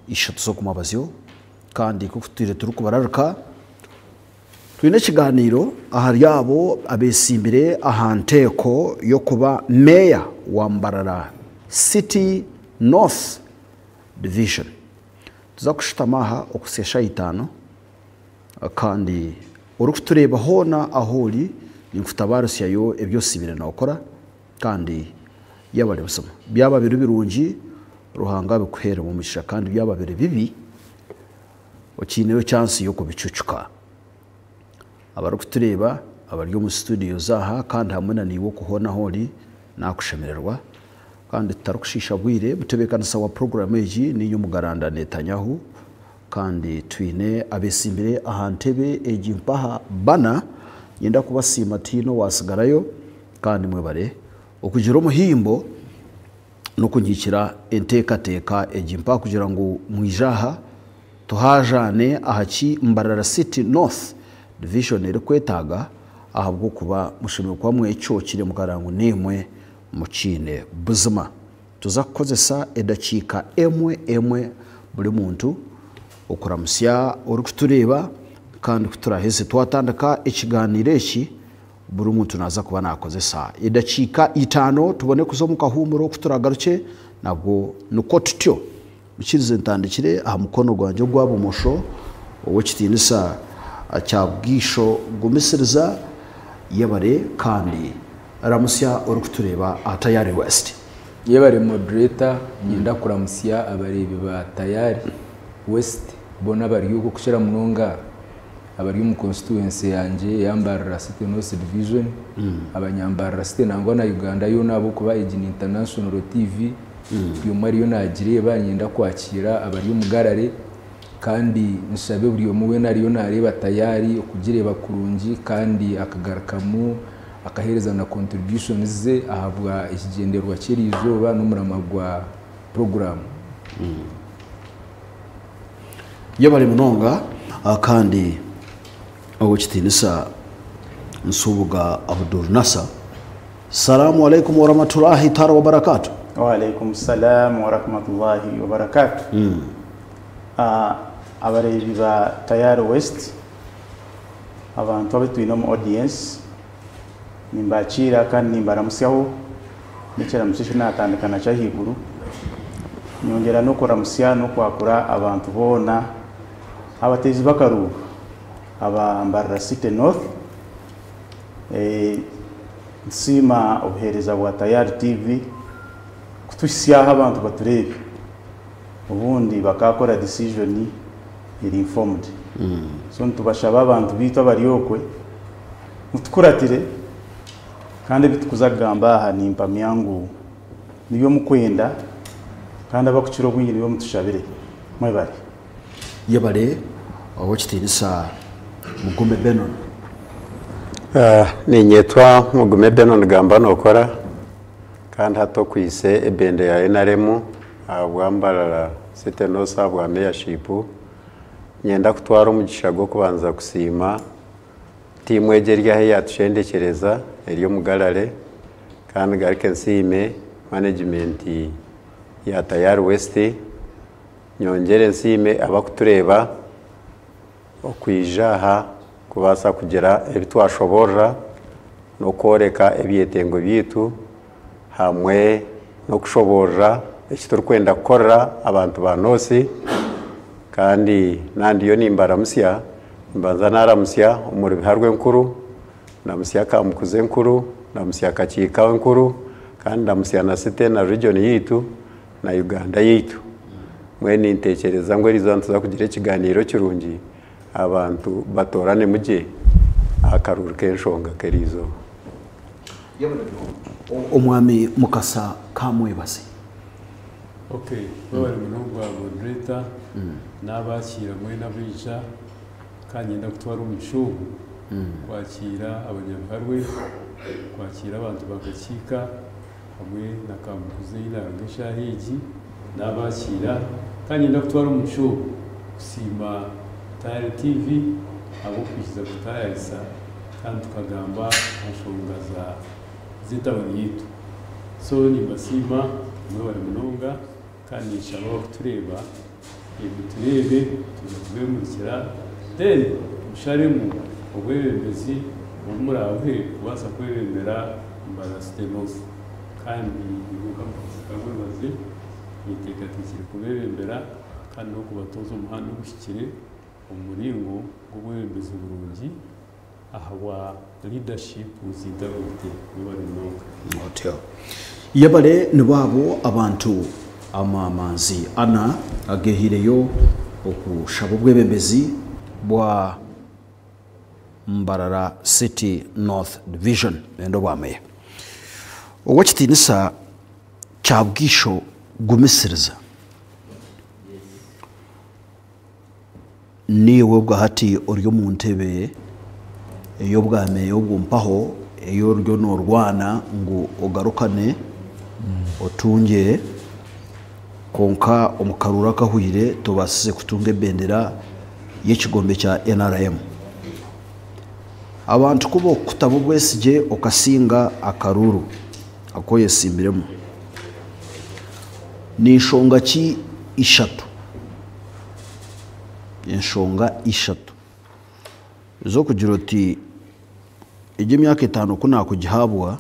ishatu zo kumabazyo kandi kuko turi kubararuka twine kiganiro ahari yabo abesimbire ahanteko yo kuba meya wa Mbarara City North Division tuza kushitamaha okusesha 5 kandi urukutureba hona aholi nimfutabarusya yo ebyo sibire nakora kandi yabale busoma byaba birungi ruhanga bikuhera mu misha kandi byaba bibi okineyo chance yo kubicucuka abarukutureba abaryo mu studio zaha kandi hamwe na niwo kuhona holi nakushemererwa kandi tarukushisha bwire butebekana sawa program eji niyo mugaranda Netanyahu kandi twine abesimbire ahantebe eji mpaha bana yenda kubasima tino wasigarayo kandi mwebare okugira umuhimbo no kunyikira enteka eji mpaha kugira ngo mwijaha tuhajane ahaki Mbarara City North Division eri kwetaga ahabwo kuba mushimwe kwa mwe cyokire mugarango nemwe mucine buzima tuza kukozesa edakika emwe buri muntu okuramusya urukutureba kandi kuturaheze twatandika ikiganiro eki buri muntu naza kuba nakozesa edakika 5 tubone kuzomuka humuro kuturagaruke nabwo nuko tutyo mukirize ntandikire aha mukono gwanje gwabo musho owo kitinisa acyabwisho gumisiriza yabare kandi aramusya urukutureba atayari West yebare moderator nyenda kuramusya abarebi ba Tayari West bona bari yuko kushira munonga abari mu constituency yanje yambarara City North Division abanyambarara City nangwa na Uganda yo nabo kuba Ejin International TV yo Mario nagire banyenda kwakira abari umugarare kandi nishabe buri muwe nariyo nareba Tayari okugireba kurungi kandi akagarakamu akahereza na contributions ze ahabwa ikigenderwa cyerizoba n'umuramagwa program yabari munonga kandi owo kitinisa nsubuga Abdul Nasa Assalamu alaykum wa rahmatullahi ta'ala wa barakatuh wa alaykum assalam wa rahmatullahi wa barakatuh abarebi ba Tayari West abantu abitwino mu audience nimbakira kandi nimbaramusyaho nikera musisho natandikana cha higuru nyongera no kuramusya no kwakura abantu bona abatezi bakaru aba Mbarara City North nsima obuhereza bwa Tayari TV kutusyaho abantu baturebe ubundi bakakora decision iri informed so ntubashaba abantu bito bariyokwe mutukuratire kandi bitukuzagamba aha nimpa myangu niyo mukwenda kandi abakuchiro kwingi niyo mutushabire mwebare yabare owo kitinisa Mugume Benon ni nyetwa Mugume Benon gamba nokora kandi hato kwise ebende ya NRM abwambarara City North abwa mayorship nyenda kutwara umugisha go kubanza kusima timu egerya he yatushendekereza eriyo mugarare kandi garike nsime management ya Tayari West nyongere nsime abakutureba okwijaha kubasa kugera ebitwashobora no koreka ebyetengo byitu hamwe no kushobora ekiturikwenda gukora abantu banosi kandi nandiyo nimbaramusya mbanza naramusya umuri biharwe nkuru namusya kamukuze nkuru namusya kachika nkuru kandi namusya na City na region yitu na Uganda yitu mwene intekereza ngo rizantu za kugira ikiganiro kirungi abantu batorane muje akaruru kenshonga kerizo umwami mukasa kamwebase okay bari munongwa moderator nabakira mwe nabica kanyenda gutwara umushubu kwakira abanyabiharwe kwakira abantu bagakika hamwe na kamukuze irangisha hiji nabakira kanyenda gutwara umushubu kusima Tayari TV abo kwishiza kutayarisa kandi tukagamba hashonga za zitaboni yitu so ni basima mwe bari munonga kandi nshaba kutureba turebe tuza kubemurikira then musharemu ubwebembezi umurawe kubasa kwebembera mbara stenos kandi ibuka kamwe iteka tikiri kubebembera kandi no kubatoza umuhanda gushyikire umuringo w'ubwebembezi burungi ahawa leadership uzidabute bibari no hotel yabale nibabo abantu amamanzi ana agehireyo okushaba ubwebembezi bwa Mbarara City North Division endo bwameye owakitinisa cyabwisho gumisiriza niwe bwahati oryo mu ntebe iyo bwameye ubwumpaho iyo ryo norwana ngo ogarukane otunge konka omukarura kahuyire tubasize kutunga bendera y'ikigombe cya NRM abantu kubo kutabo bwesije okasinga akaruru akoye simbiremo ni inshonga ki ishatu inshonga ishatu zo kugira uti ijye myaka 5 kuna kugihabwa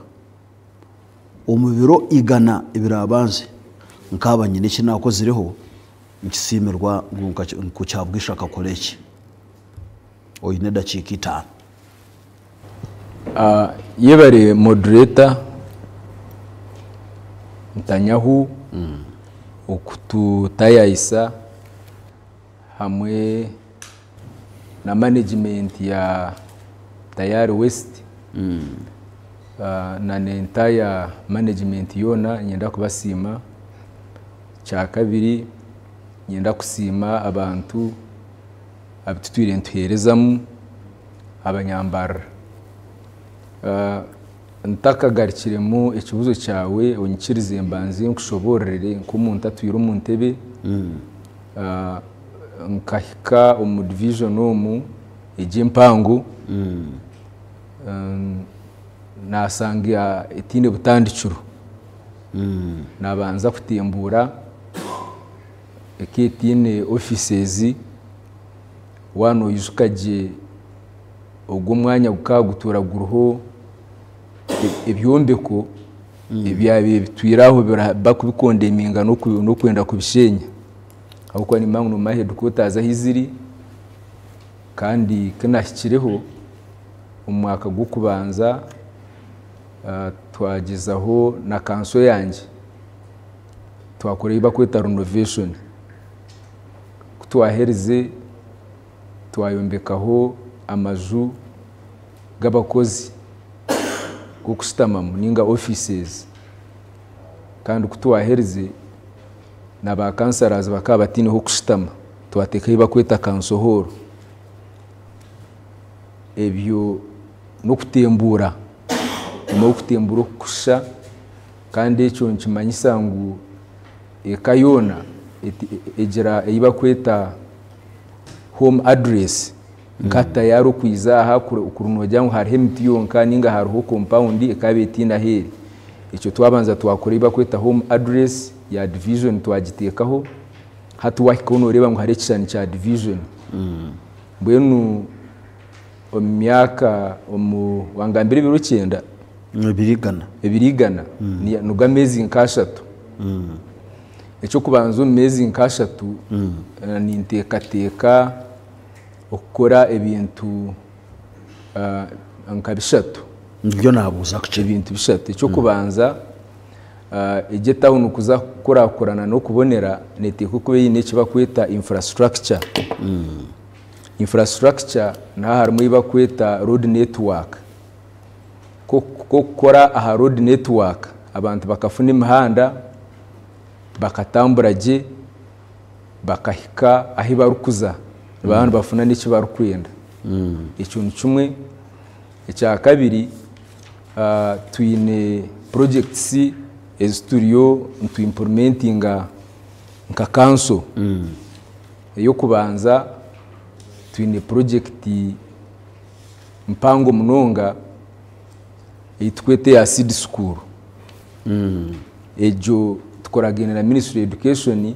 umubiro igana ibirabanze nkabanye n'iki nakozireho nkisimirwa ku cyabwisha kakoleki oyine dakika 5 yebare moderator Netanyahu okututayisa hamwe na management ya Tayari West na entire management yona nyenda kubasima cya kabiri nyenda kusima abantu abitutwire ntuherezamu abanyambara ntakagarikiremo ikibuzo cyawe onyikirize mbanze nkushoborere nk'umuntu atwira umuntebe nkahika omu division omu ejimpangu nasanga etine butandikiro nabanza kutembura eketine offices wano yuzukaje ogwo mwanya gukagutura guruho ebyombeko ebyabe bitwiraho bakubikondeminga no kwenda kubishenya ahubwo ni mangu no mahe dukotaza hiziri kandi kanashyikireho umwaka gukubanza twagezaho na kanso yanjye twakoreye bakweta renovation kutwahereze twayombekaho amazu g'abakozi kukusitama muninga offices kandi kutwahereze naba kansarazi bakabatini ho kusitama twatekaye bakweta kansohoro ebyo no kutembura no kutembura kusha kandi echo nkimanyisa ngu ekayona ejira eyibakweta home address nkata yaro kwiza aha kurunojya ngo hari emiti yonka ninga hariho compound ekabetina heri icyo twabanza twakoreye bakweta home address ya division twagitekaho hatuwahikono reba ngo hari cyane cya division mbwenu omyaka wangambire biro 9 ebirigana ni nugamezi nkashatu icyo kubanza mezi nkashatu ni ntekateka okora ebintu nkabishatu nibyo nabuza kuce ibintu bishatu icyo kubanza ije town kuza korakorana no kubonera neteko kube yine kibakweta infrastructure infrastructure na harimo ibakweta road network ko kora aha road network abantu bakafuna imihanda bakatamburaje bakahika ahi barukuza abantu bafuna n'iki barukwenda ikintu kimwe icya kabiri twine projects studio to implementinga nka council yo kubanza twine project mpango munonga itwete ya seed school ejo tukoragenera ministry of education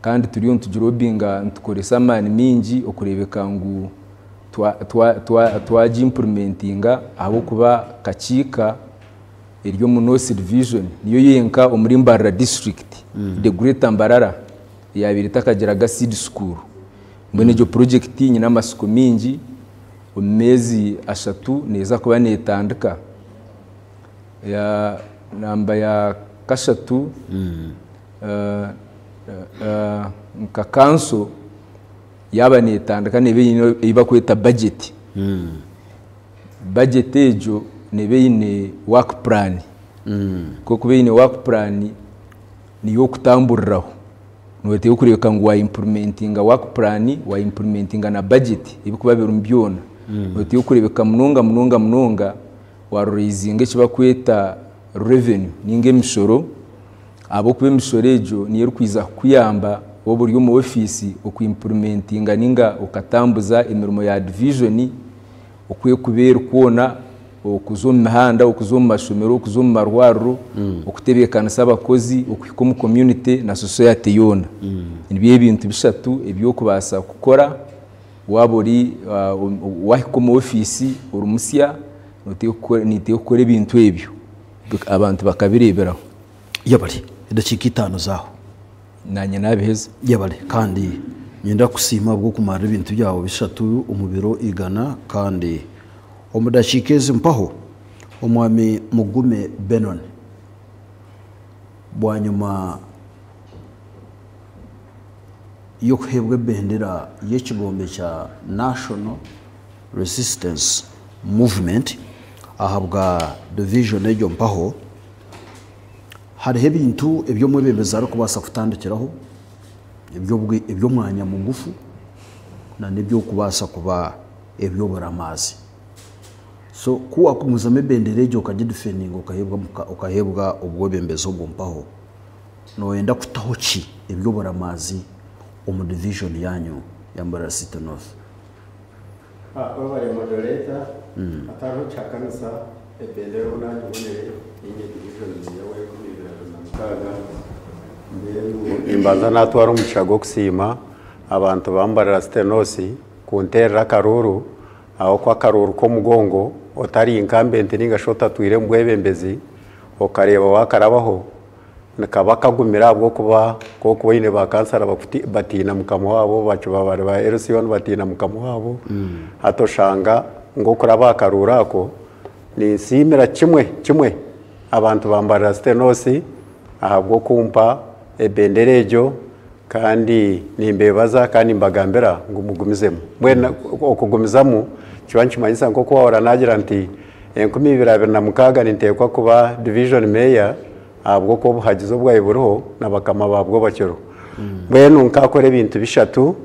kandi turiyo ntujirobinga ntukoresa amani mingi okurebeka ngu twaji implementinga abo kuba kakiika eryo muno Vision niyo yenka omuri Mbarara district the Greater Mbarara yabiri takagiraga seed school mbone ejo project nyina amasuku mingi omumezi 3 neza kuba netandika ya namba ya kashatu nka council yaba netandika nebe yino iba kweta budget budget ejo nebe yine work plan ko kube yine work plan niyo kutamburiraho note yo kureka ngo wa implementinga work plan wa implementinga na budget ibikuba birumbyona note yo kurebeka munonga wa raising kiba kweta revenue ninge misoro abo kube misoro ejo niyo kwiza kuyamba bo buri mu office okuimplementinga ninga ukatambuza imirimo ya division okwiye kubera kuona okuzoma mihanda okuzoma mashomero okuzoma marwaru okutebekana sabakozi okwiko mu community na society yona nibiye bintu bishatu ebyo kubasa gukora wabori wahiko mu office urumusya nite ukore ibintu ebyo abantu bakabireberaho yabari idakika 5 zaho nanye nabiheza yabari kandi nyenda kusima bwo kumara ibintu byawo bishatu umubiro igana kandi omudashikeze mpaho omwami Mugume Benon bwanyuma yo kuhebwe bendera y'ekigombe cya National Resistance Movement ahabwa division ejo mpaho hariho ibintu ebyo mwebembeza ari kubasa kutandikiraho ebyo mwanya mugufu na nebyo kubasa kuba ebyo baramazi so kuwa kumuzame bendera ejo kagidefending ukahebwa ubwo bembezo bompaho no yenda kutaho ki ebyo baramazi omu division yanyu ya Mbarara City North Obare moderator ataro chakanisa ebendera unanje ubonere inye division yawe kumibira na imbaza natwara umucago kusima abantu bambarira City North kunterera karuru aho kwa karuru ko mugongo otari inkambente ninga shota twire mbwebembezi okareba wakarabaho nakaba kagumira bwo kuba yine bakansara batina mukamo wabo bacu babare ba Elsion batina mukamo wabo hatoshanga ngo kuraba karurako ni simira kimwe abantu bambarira City North ahabwo kumpa ebenderejo kandi nimbebaza kandi mbagambera ngo mugumizemo mwena okugumizamo kibanchi manyisa ngo ko wahora nagira nti 2026 nintekwa kuba division mayor abwo ko buhagizo bwaye buruho nabakama babwo bakero mwenu nkakore ibintu bishatu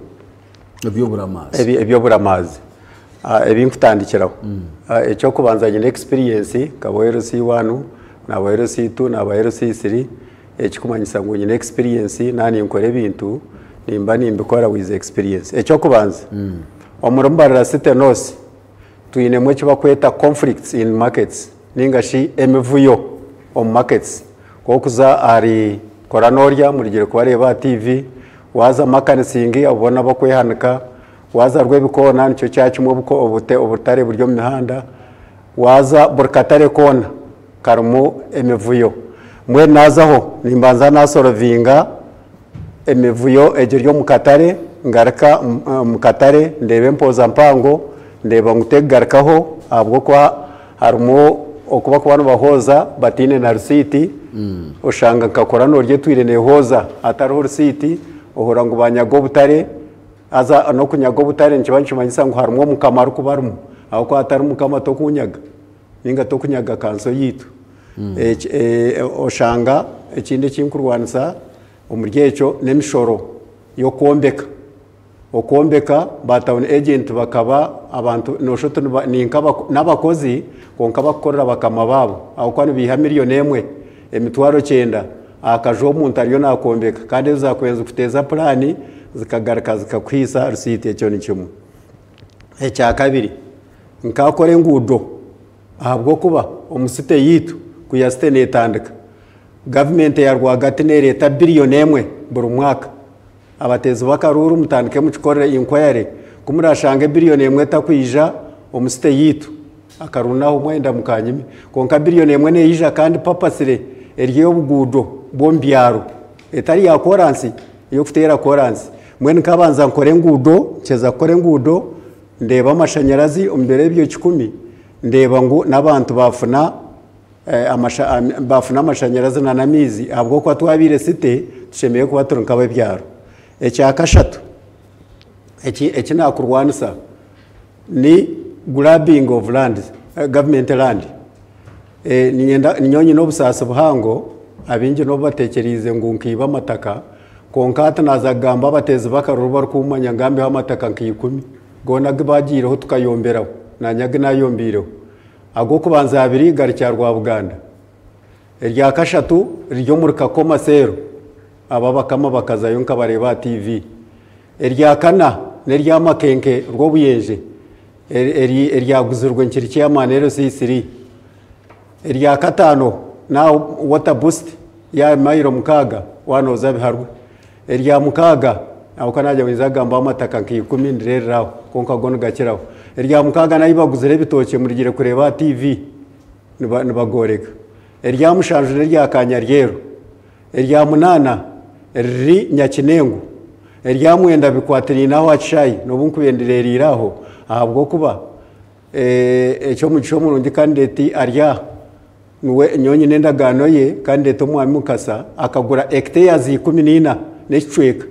ebyo buramazi ebinkutandikiraho ecyo kubanzanye experience kabo RC1 na RC2 na RC3 ekikumanyisa ngo nyine experience nani nkore ibintu nimbikora with experience ecyo kubanza omuri Mbarara City North tuyine mwe kibakweta conflicts in markets ningashi emivuyo on markets kokuza ari koranorya murigere kubareba TV waza makanising abona bakwehanika waza rwebikona nicyo cyacimwe buko obutare buryo mu mihanda waza burkatare kona karmo emivuyo mwe nazaho nimbanza nasorovinga emivuyo ejeryo mukatare ngaraka mukatare ndebe mpoza mpango ndeba ngutegarakaho abwo kwa harimo okuba kubana bahoza batine na receipt ushanga nkakora norye twirene hoza atari receipt ohora ngo banyago butare aza no kunyago butare nkibanchi manyisa ngo harimo mukamaru kubarimo aho ko atari mukama to kunyaga ninga to kunyaga kanso yitu oshanga ekinde kinkurwanisa umuryecho nemishoro yo kombeka batown agent bakaba abantu noshoto ninkaba nabakozi konka bakorera bakama babo aho kwani biha miliyoni emwe emitwaro 9 akajo umuntu ariyo nakombeka kandi uzakwenza kuteza plani zikagaraka zikakwisa receipt ecyo ni kimwe ecya kabiri nkakore ngudo ahabwo kuba omusite yitu kuyasite netandika government ya rwagati ne leta billion emwe buri mwaka abatezi bakaruru mutandike mukikorere inquiry kumurashange billion emwe takwija omusite yitu akarunaho mwenda mukanyime konka billion emwe neyija kandi papasire eriyo bugudo bombyaro etari ya koransi yo kutera koransi mwene kabanza nkore ngudo cheza kore ngudo ndeba amashanyarazi ombere byo 10 ndeba ngo nabantu bafuna bafuna amashanyarazi na namizi abwo kwa twabire site tushemeye kuba turonka babyaro ecyakashatu eki nakurwanisa ni grabbing of land government land ninyonyi n'obusasa buhango abingi no batekerize ngo nkiba amataka konkata nazagamba bateze bakaruba rukumanya ngambe amataka nk'ikumi gona gibagireho tukayomberaho nanyage nayombireho ago kubanza abiri gari cya rwa Buganda erya kashatu ryo muri kakoma sero aba bakama bakazayo nkabareba TV erya kana nerya makenke rwo buyenje erya guzurwe nkiriki ya manero C3 erya katano na water boost ya mayiro mukaga wanoza biharwe erya mukaga aho kanaje wizagamba amataka nk'ikumi ndireraho konka gono gakiraho erya mukaga nayibaguzire bitoke murigire kureba TV nibagoreka erya mushanju nerya kanya ryero erya munana ri nyakinengu erya mwenda bikwatiri naho acishayi nobunkubendireriraho ahabwo kuba echo mucho murundi kandidate arya nuwe nyonyi nendagano ye kandidate omwami mukasa akagura hectares 14 n'icweka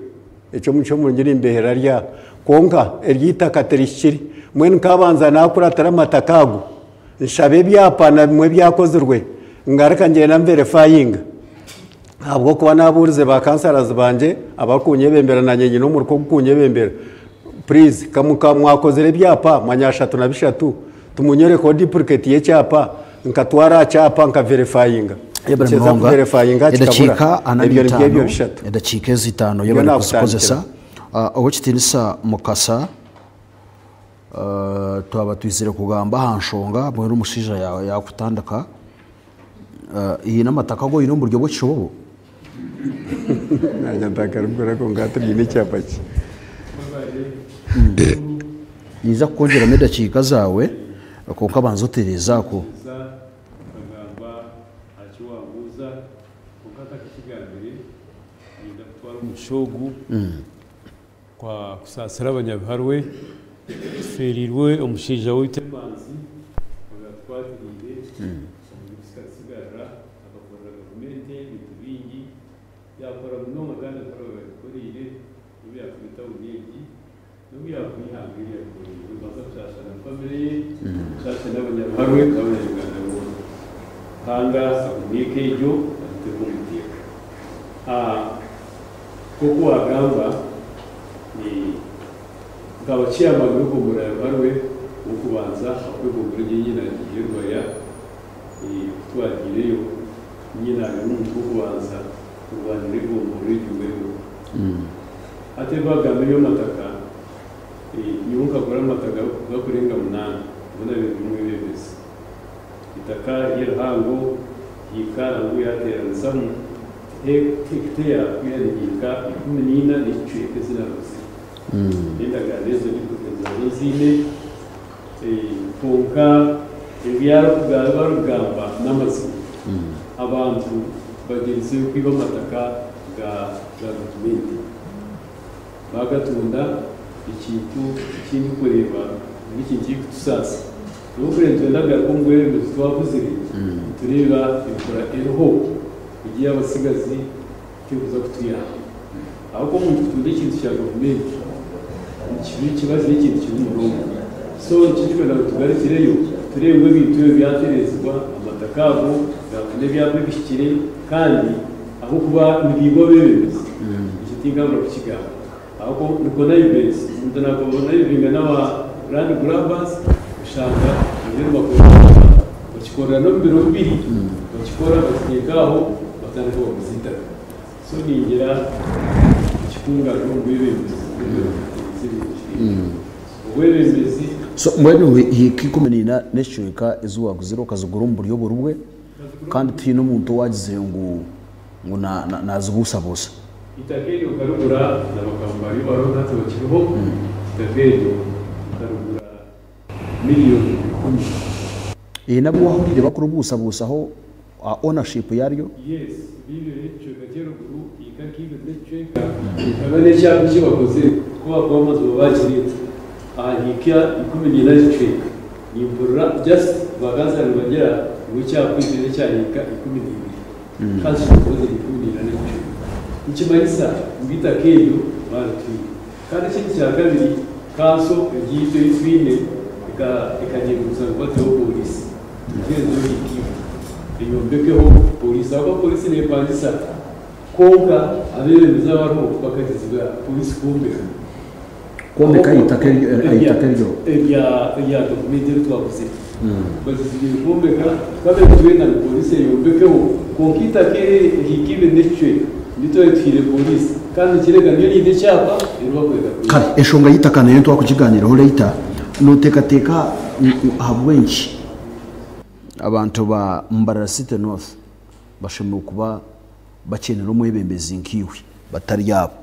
echo mucho murundi imbehera rya konka eryita katerishiri mwene kabanza nakura taramatakago nshabe byapana bimwe byakozerwe ngaraka ngiye na verifying abwo kuba naburize ba kansarazi banje abakunyebembera na nyenyi no muruko kunyebembera please kamuka mwakozere byapa manyashatu na bishatu tumunyere ko duplicate ye cyapa nkatwara cyapa nka verifying cheza verifying edachika anabyo bishatu edachika zitano yabana kuzikozesa aho kitinisa mukasa twaba twizire kugamba hanshonga mwe n'umushija yawe yakutandaka iyi namataka go yino buryo bwo kishobo najya rugora ko ngaturi n'icyapa cye niza kongera medakika zawe ko kabanza utereza ko bagamba akiwaguza ukata kikiganire ninda twara umushogu kwa kusasira abanyabiharwe ferirwe umushija w'itemanzi bagatwatirire sigara abakora gavumenti bitubingi yakora muno magana akora bikorire ubi yakubita ubwigi n'ubi yakwihambira baza cyasha na family cyasha n'abanyabiharwe n'abanyarwanda bose hanga sabunike ibyo atekumutira koko wagamba ni kabaciye amaguru ko murabarwe ukubanza akwego muri nyina yirwaya twagireyo nyina n'umuntu kubanza kubanire ko muri cyumweru atebaga yo mataka nyuka kora mataka gakurenga munana bona bimwe bibese itaka yirhango yikara ngo yatera nsamu hektea kuyandika 14 n'icweke zinaruzi ndagareze bikugenza n'izine konka ibyaro kugaragamba n'amazina abantu bagenzi kwiba mataka ga document bagatunda ikintu kindi kureba n'ikindi tusasa n'uburenze ndagaruka ngwe twavuze tureba ibikora eroho igiye abasigazi cyo kutuya ahubwo mu tundi kintu cya government ikibazo n'ikintu kiri mu Rwanda so cyitwa na tugarukireyo turebe bintu byaterezwa amatakago gakane byabwe bishikire kandi aho kuba nibigo bebeze ikitingamba kukigaba ahubwo niko nayibese ndana ko nayibinga n'aba brand grabbers ushaka ibyo bakora bakikora no biro bibiri bakikora bakikaho batandika bazita so ningera kikunga n'ubwebeze so mwene hikikumena neshuka izuwa kuziro kazugura umburyo burubwe kandi tino umuntu wagize ngo nazubusa bosa itakeli ukarugura n'abakambari baronka tubakiriho itakeli ukarugura miliyoni 10. iyi nabwo wahurire bakuru busaho ownership yaryo. Yes, bibi lecture gatero guru ikakibe lecture kabane cyangwa cyo bakoze kuba kwamaze babakiriye ahikia ikumenya lecture yimburura just bagaza rubagera mu cyakwizere cyarika ikumenya kazi koze ikumenya lecture ikimarisa mbita keyo barati kandi ikindi cya kabiri kaso yito iswine ikagiye gusanga bate polisi tugenzo ikiba yombekeho polisi aba polisi ne pandisa konga abemeza abantu bakagizwa polisi kombeka itakeryo ya documentary twavuze bazigiye kombeka twabetwe na polisi yombekeho konkita ke hikibe ndecwe ndito yitire polisi kandi kirega niyo ni cyapa irwakwega kare eshonga yitakana yo twakukiganira ho leta notekateka habwenshi abantu ba Mbarara City North bashimwe kuba bakenera umwebembezi nkiwe batari yabo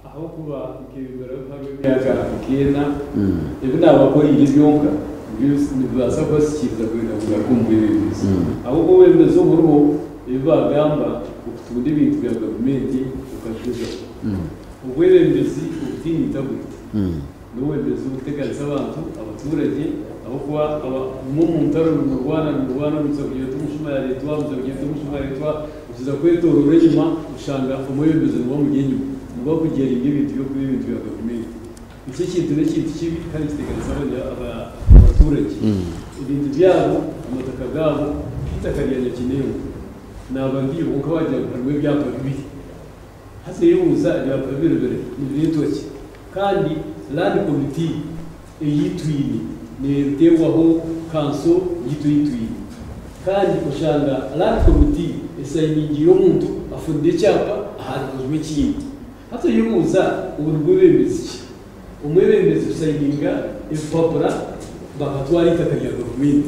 aho kuba ikibera yaga kena ibina abakora ibyonka bibaza ko sikiza kwenda kumwebembezi aho ko wembezo muruho ibagamba ukutundi bintu bya government ukashuza ubwebembezi ubutini tabwite n'uwembezo utekanisa abantu abaturage aho kuba mu muntaro mu Rwanda n'uzagiye tumushima ya leta wamuzagiye tumushima ya leta ukiza kwetora urejima ushanga umuyembezo ngo mugenyi ngo kugera ibintu byo kuri ibintu bya government iki kintu ne kintu kibi kandi kitekanisa abaturage ibintu byabo amataka gabo kitakariyanya kineyo nabandi uko bajya kuri byapa bibiri hase yuza byapa bibiri n'ibitoki kandi land committee eyitwini netewaho kanso yitwitwini kandi ushanga land committee esayiningi y'omuntu afunde cyapa ahantu kintu hato yuza urwebembezi umwebembezi usayininga ipapura bakatwara itakajya government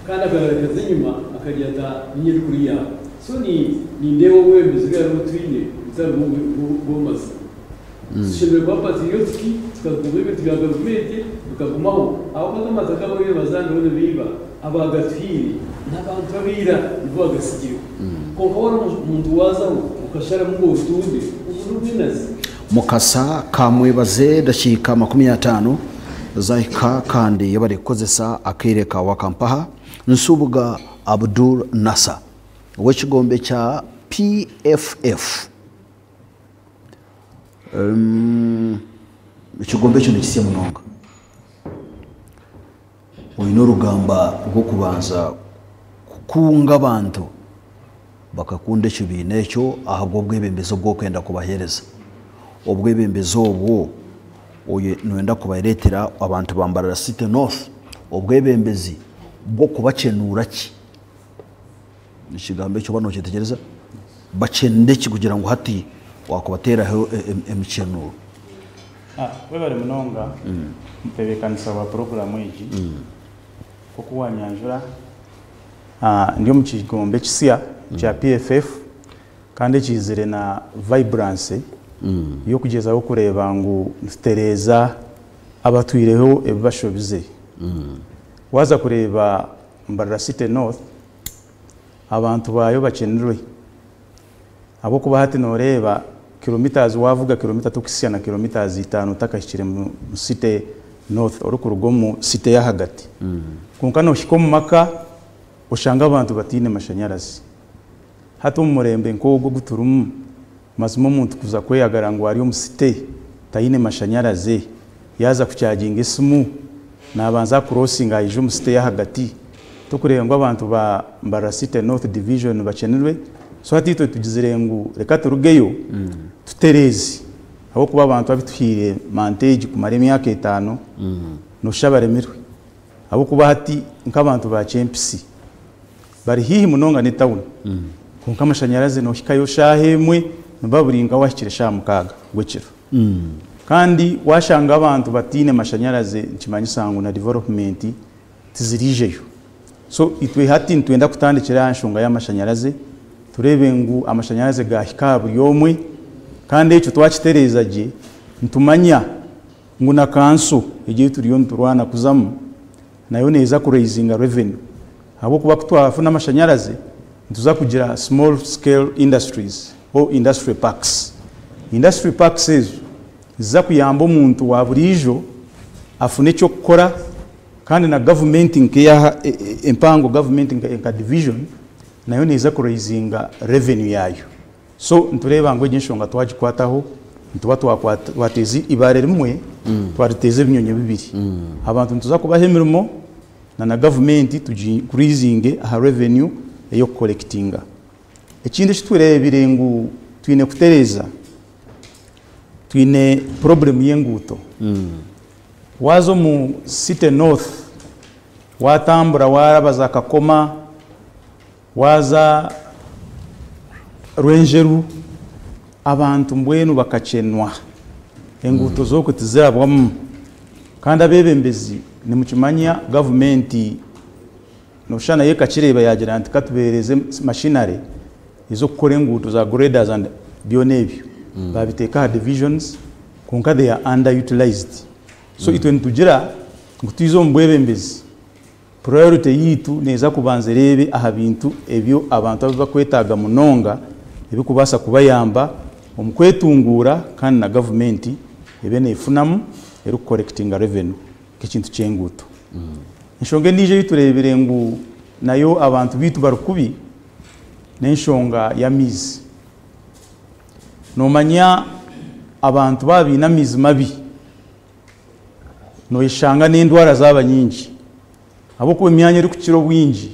kandi akagaragaza inyuma akajyata nyiri kuri ya so ni ndewo webembezi bwa rutwine utarugomaza shimwe kwa patriotic tukagumwe ibintu bya government tukagumaho aho kagamaza kabaye bazanga bone biba abagatwiri n'abantu babira nibo agasigiro konka wari umuntu wazaho ukashara mu butunde ubunubinazi mukasa kamwebaze dashika 50 zahika kandi yabarekozesa akireka wa Kampaha nsubuga Abdul Nasa w'ikigombe cya PFF ikigombe cyo nikisiye munonga oyino rugamba rwo kubanza kukunga abantu bakakunde kibine cyo ahubwo bwebembezo bwo kwenda kubahereza obwebembezo obwo oye nwenda kubaretera abantu ba Mbarara City North obwebembezi bwo kubacenura ki nishigambe cyo bano cyetegereza bacendeki kugira ngo hati wakubateraho emicenuro webale munonga mpebekanisa wa programu iji kukuwa nyanjura ndio mukigombe kisiya kya PFF kandi kizire na vibrance yo kugezaho kureba ngo nstereza abatwireho ebashobize waza kureba Mbarara City North abantu bayo bacenurwe abo kuba hati noreba kilometers wavuga kilometer tukisiya na kilometers 5 takashire mu City North orukurugo mu city ya hagati kunkano hikomu maka ushanga abantu batine mashanyarazi hato murembe nkogo guturumu mazimo muntu kuza kweyagara ngo ari umusite tayine mashanyarazi yaza kucyaginga isimu nabanza crossing ayije umusite ya hagati tukureba ngo abantu ba Mbarara City North Division bacenirwe so hatito tugizire ngo reka turugeyo tuterezi aho kuba abantu babituhire mantage ku maremi yake 5 no shabaremirwe abo kuba hati nk'abantu ba CMPC bari hihi munonga ni town kunka amashanyarazi no hikayo shahemwe baburinga washikire sha mukaga gwekiro kandi washanga abantu batine mashanyarazi nkimanyi sangu na development tizirijeyo so itwe hati ntwenda kutandikira nshunga y'amashanyarazi turebe ngu amashanyarazi gahika buri omwe kandi ekyo twakitereza gye ntumanya ngu na kanso egiye turiyo nturwana kuzamu nayo neza kuraisinga revenue abo kuba kutwafuna amashanyarazi ntuza kugira small scale industries or industry parks ezo ziza kuyamba omuntu wa burijo afune ekyo kukora kandi na government nkeya empango government nka division nayo neza kuraisinga revenue yayo so ntureba ngo enshonga twagikwataho ntuba twatezi ibare rimwe twariteze ebinyonyi bibiri abantu ntuza kubaha emirimo na government tugikurizinge aha revenue eyo collectinga ekindi ekiturebire ngu twine kutereza twine problem y'enguuto wazo mu City North watambura warabaza Kakoma waza Rwenjeru abantu mbwenu bakacenwa enguuto zoko tizirabwamu kandi abebembezi nimukimanya government noshana yekakireba yagira nti katubereze machinery izo kukora enguuto za graders and bionebyo babiteka divisions konka they are underutilized so itwe ntugira ngutizo mbwebembezi priority yitu neza kubanza rebe aha bintu ebyo abantu bakwetaga munonga ebikubasa kubayamba omukwetungura kandi na government ebene ifunamu eru collecting revenue kikintu kyenguto nshonga nije yiturebere ngu nayo abantu bitu barukubi n'enshonga ya mizi nomanya abantu babina mizi mabi no ishanga n'indwara zaba nyingi abo ku myanya iri ku kiro bwingi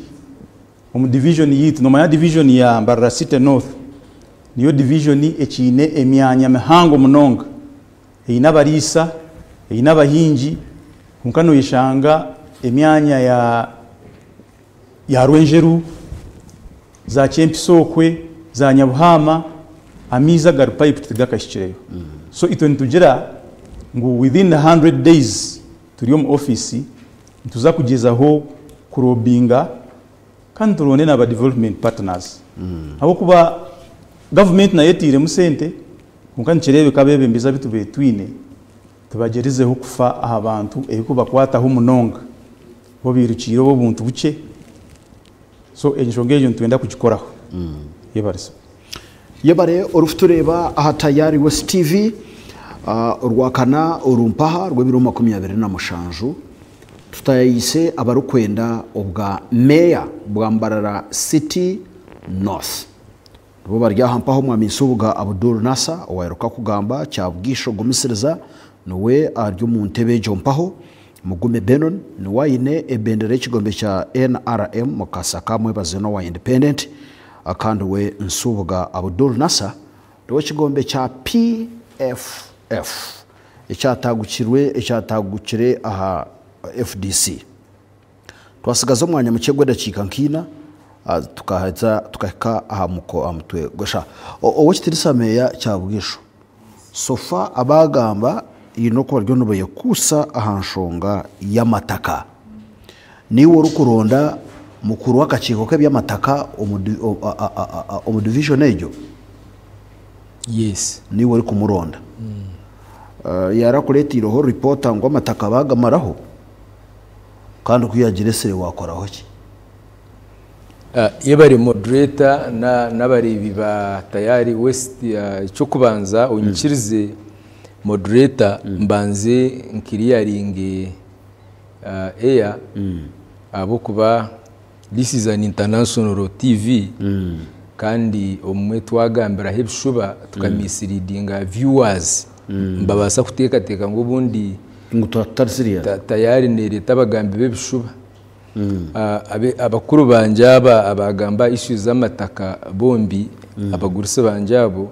omu division yitu nomanya division ya Mbarara City North niyo division ekine emyanya mihango munonga eyina barisa eyina bahingi kunkano yishanga emyanya ya Rwenjeru za Chempisokwe za Nyabuhama amiza gar pipe tigakashikireyo so itwe ntugira ngu within 100 days turiyo mu office ntuza kugezaho kurobinga kandi turone na development partners abo kuba government na yetire musente kunkani kirebe kabebe mbiza bitube twine tubagerizeho kufa aha bantu ebiko bakwataho munonga bo birukiro bo buntu buke so enjongejo ntwenda kugikoraho yebare urufutureba aha Tayari West TV urwakana urumpaha rw'ebiro 27 tutayise abarukwenda obwa meya bwa Mbarara City North bo baryahampaho mwamisubuga Abdul Nasa owaheruka kugamba cyabwisho gumisiriza nowe aryo mu ntebe jompaho Mugume Benon niwayine ebendere ekigombe kya NRM mukasaka mwebaze no wa independent akandi we nsubuga Abdul Nasa do ekigombe kya PFF ekyatagukire aha FDC twasigaza umwanya mu kigwe dakika nkina tukaheka aha muko amutwe gosha owo kitirisa meya cyabwisho sofa abagamba ino ko baryo nubaye kusa ahanshonga y'amataka niwo rukuronda mukuru wakachiko ke by'amataka omu division ejo yes niwo uri kumuronda yarakuletiro ho reporter ngo amataka bagamaraho kandi kuyagiresere wakoraho ki yebari moderator nabari biba Tayari West cyo kubanza unyikirize moderator mbanze nkiriyaringe air abo kuba this is an international TV kandi omwe twagambira hebishuba tukamisiriddinga viewers mbabasa kutekateka ngo bundi Tayari nereta bagambe bebishuba abakuru banjaba abagamba issues z'amataka bombi abagurisa banjabo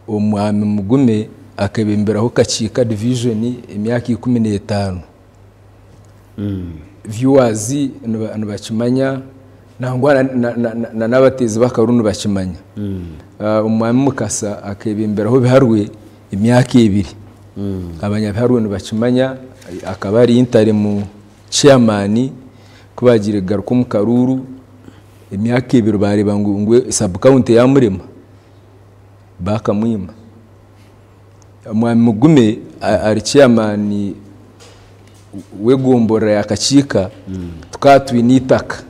omwami Mugume akabemberaho kacika division emyaka 15 viewers nubakimanya nangwa nabatezi bakarunu bakimanya umwami Mukasa akabemberaho biharwe emyaka 2 abanyabiharwe nubakimanya akabari interim chairman kubagire garuko mu Karuru emyaka 2 bareba ngwe sub county ya Murema bakamwima Mwami Mugume ari chairman wegombora yakachika tukatwinitaka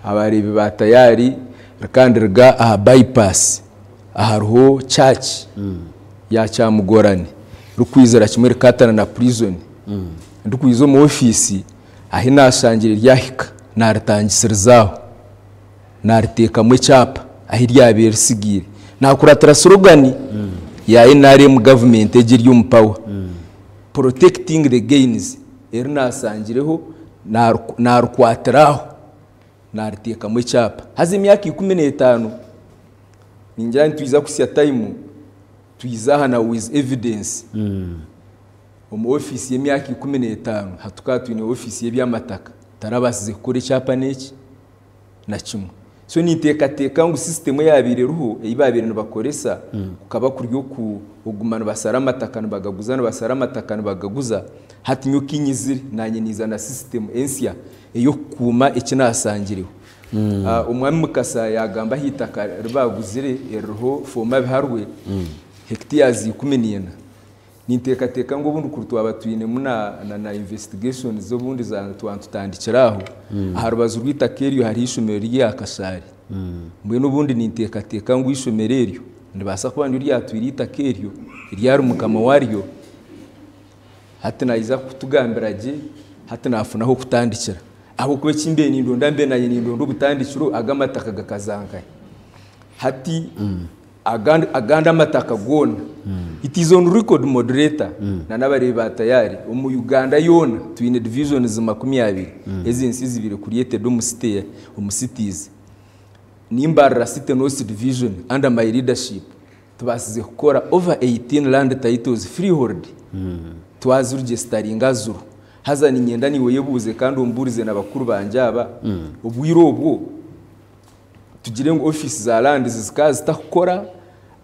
abarebe batayari kandi rga aha bypass aharuho church ya Cyamugorane rukwizera kimwe katana na prison ndukwizo mu office ahi nasangire ryahika naritangisirizaho nariteka mu cyapa ahi ryabera sigire nakuratira slogan ya NRM government ejiri power protecting the gains nasangireho narukwatiraho nariteka mu cyapa hazi imyaka 15 ninjira ntwiza kusya time twizahana with evidence mu office y'imyaka 15 hatukatwine office y'ibyamataka tarabasize kuri cyapa neki na kimwe so niteka ngo system yabire ruho ibabire bakoresa ukaba kuryo ku ugumana basaramataka bagaguzana basaramataka bagaguza hatinyo kinyiziri nanye nizana system ensia eyo kuma ikinasangiriwe umwami Mukasa yagamba hitaka ribaguzire eroho foma biharwe hectares 10 niteka ngo bundu kurutwa abatwine muna na investigation zo bundi za twantutandikiraho aharubazo rwitakeryo hari ishomero ryakashari mbwe nubundi niteka ngo ishomereryo ndibasa kwandi ryatwirita keryo ryari umukama waryo hatanayiza kutugambiraje hatanafunaho kutandikira abo kwe kimbe nindo ndambe naye nindo butandikiro agamataka gakazangaye hati aganda mataka gona it is on record moderator na nabare batayari mu Uganda yona twine divisions 20 ezinsi zibire created umucities nimbarra city north division under my leadership tubasize gukora over 18 land titles freehold twazi registering azuru hazani nyenda ni weyebuze kandi umburize nabakuru banjaba ubwirobwo tugire ngo office za land zikazi takora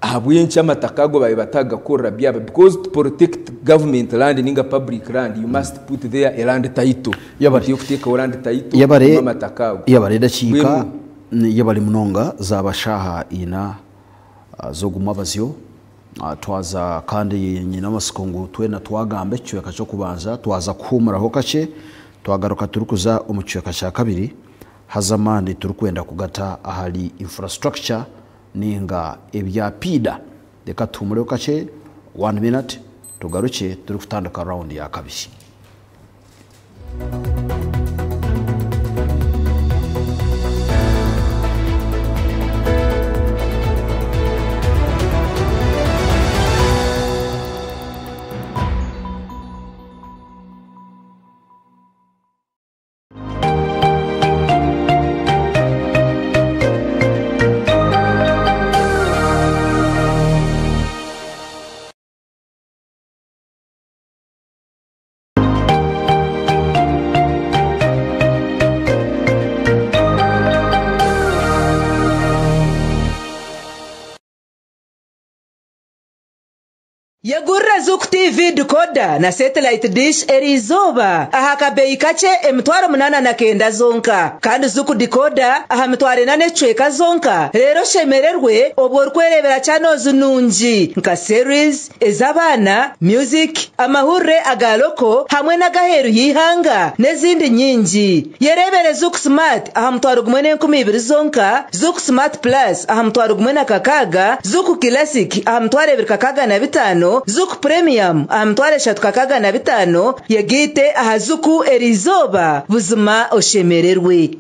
ahabwencha matakago baye batagakora byaba because to protect government land ninga public land you must put there a land title yabari yo kuteka land title yabare matakago yabare dachika yabari munonga zabashaha ina zo gumabazyo twaza kandi nyina masikongo twena twagambe cyo kacho kubanza twaza kumuraho kace twagaruka turukuza umucyeka cya kabiri hazamandi turukwenda kugata ahali infrastructure ninga ebya pida deka tumureo kace 1 minute tugaruke turi kutandika round ya kabiri. Yagurra Zuku TV decoder na satellite dish erizoba aha kabei kace emitwaro 8 zonka kandi Zuku decoder aha mitware 8 zonka rero shemererwe obwo rwerebera channels nunji nka series ezabana music amahure agaloko hamwe na gaheru yihanga nezindi nyinji yerebere Zuku Smart aha mitwaro 12 zonka Zuku Smart Plus aha mitwaro 16 Zuku Classic aha mitwaro 25 Zuku Premium amtware shatukakaga na 5 yagite ahazuku erizoba buzima oshemererwe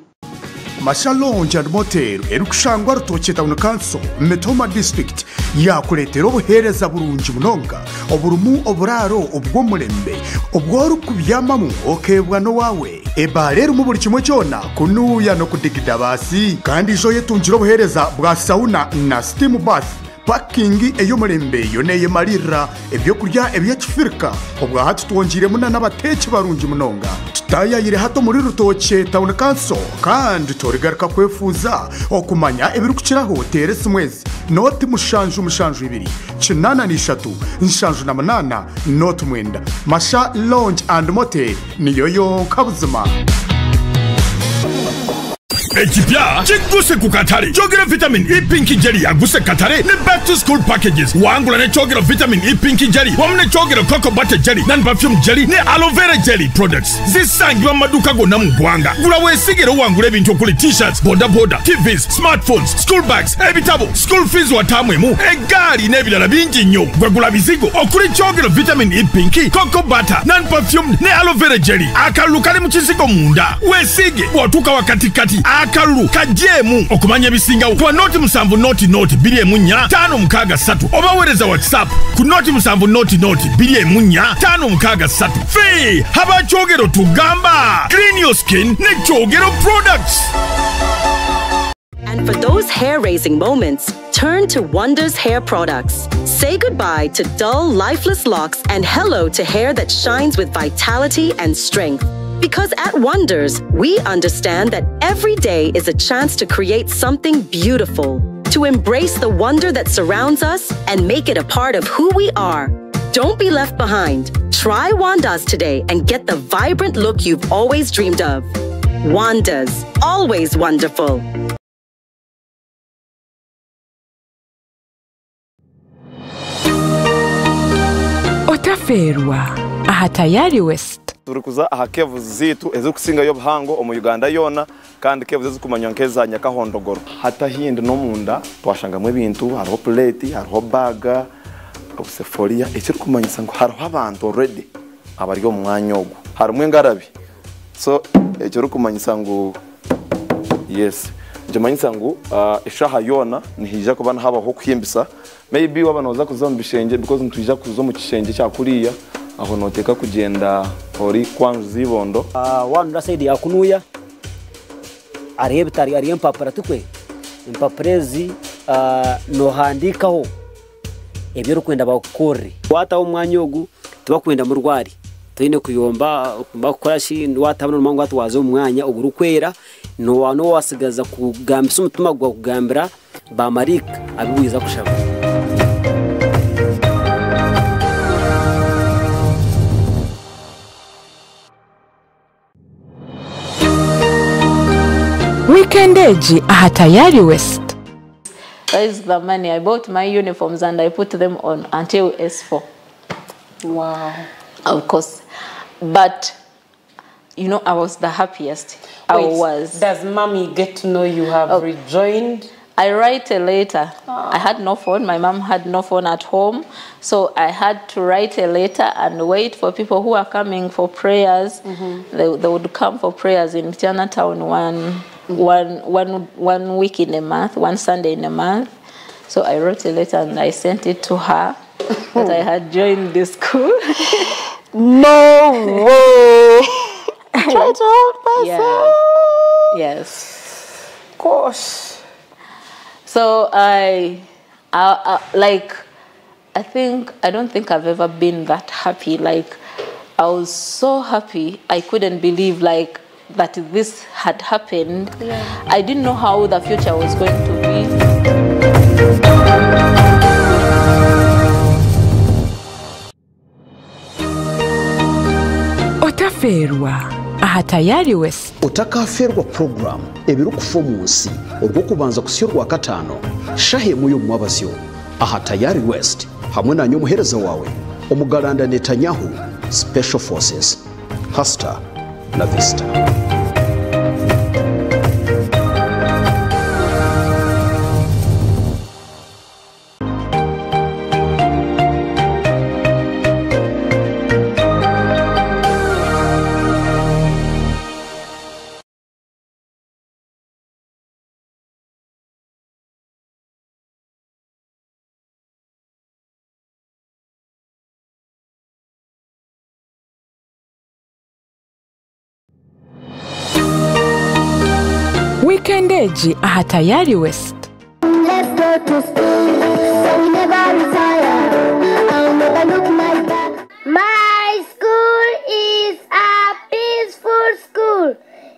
Mashalonja motel erukushangwa rutocheta unakanso Metoma district yakuletera obuhereza burungi munonga oburumu oburaro obwo murembe obwo rukubyamamu okebwa no wawe ebalero mu buri kimwe cyona kunuya no kudigida basi kandi ijo yetunjira obuhereza bwa sauna na steam bath parking eyo murembe yoneye marira ebyo kurya ebyakifirika obwa hatu twongire muna n'abateki barungi munonga tutayayire hato muri rutoke town council kandi torigaruka kwefuza okumanya ebirukukiraho teresi mwezi noti mushanju 2 kinana nshanju na 8 noti 9 Masha Lounge and Motel niyo yo kabuzima. ekipya kiguse ku katale kyogera vitamin E Pinky Jelly yaguse katale ne back to school packages wangula ne kyogera vitamin E Pinky Jelly wamu ne kyogera cocoa butter jelly nan perfume jelly ne aloe vera jelly products zisangibwa mu maduuka gonna mu ggwanga gula weesigere wangula ebintu okuli t-shirts bodaboda TVs smartphones school bags ebitabo school fees watamwemu egaali n'ebirala bingi nnyo gwegula bizigo okuli kyogera vitamin E Pinky cocoa butter nan perfume ne aloe vera jelly akalulu kali mu kizigo munda weesige bw'otuuka wakatikati akalulu kajeemu okumanya ebisingawo kuba noti 7 noti 2 563 oba weereza whatsapp ku noti 7 noti 2 563 fee haba kyogero tugamba clean your skin ne kyogero products. And for those hair-raising moments, turn to Wonders Hair Products. Say goodbye to dull, lifeless locks and hello to hair that shines with vitality and strength. Because at Wonders, we understand that every day is a chance to create something beautiful, to embrace the wonder that surrounds us and make it a part of who we are. Don't be left behind. Try Wonders today and get the vibrant look you've always dreamed of. Wonders, always wonderful. Otaferwa aha Tayari West. Turikuza aha kevu zitu ezikusinga yo buhango omu Uganda yona kandi kevu zikumanywa nkeza Nyakahondogoro hata hindi no munda twashangamwe ibintu hariho plate hariho baga obuseforia ekiri kumanyisa ngo hariho abantu already abari mu mwanya ogwo harimwe ngarabi so ekiri kumanyisa ngo yes jamanyisa ngo ishaha yona nihija kubana habaho kwimbisa maybe wabanoza kuzomba bishenge because ntujja kuzo mu kishenge cyakuriya aho noteka kugenda ori kwanzu zibondo wanu rasaidi yakunuya arebitari ari empapara tukwe empaprezi no handikaho ebyo rukwenda bakore wata umwanya ogu tubakwenda mu rwari tuyine kuyomba bakorashi watabona umango atwazo umwanya ugurukwera no wano wasigaza kugambisa umutima gwa kugambira ba Marika abibuza kushaka. Weekend Eji aha Tayari West. That is the money. I bought my uniforms and I put them on until S4. Wow. Of course. But, you know, I was the happiest. Wait, does mommy get to know you have rejoined? I write a letter. I had no phone. My mom had no phone at home. So I had to write a letter and wait for people who are coming for prayers. They would come for prayers in Chinatown one week in a month, one Sunday in a month. So I wrote a letter and I sent it to her that I had joined the school. No way! Try to hold myself. Yeah. Yes. Gosh. So I don't think I've ever been that happy. Like, I was so happy. I couldn't believe that this had happened. Yeah. I didn't know how the future was going to be. Otaferwa aha Tayari West. Otakaferwa program ebirukufa munsi orwo kubanza kusyorwa katano shahe muyo mwabasyo aha Tayari West hamwe nanyo muhereza wawe omugalanda Netanyahu Special Forces Hasta la Vista. Weekend Eji aha Tayari West. Let's go to school, so we never retire. I'll never look my back. My school is a peaceful school.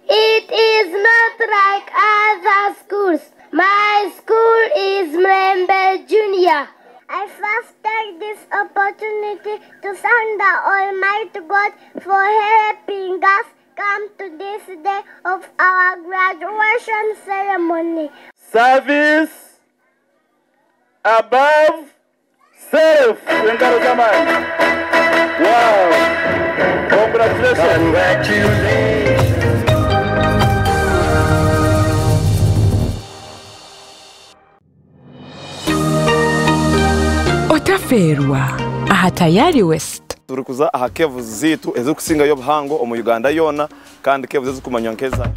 It is not like other schools. My school is Mlembe Junior. I first take this opportunity to thank the Almighty God for helping us come to this day of our graduation ceremony. Service above self. Wow. Congratulations. Otaferwa aha Tayari West. Turi kuza aha kevu zitu ezo kusinga yo buhango omu Uganda yona kandi kevu zo kumanyonkeza.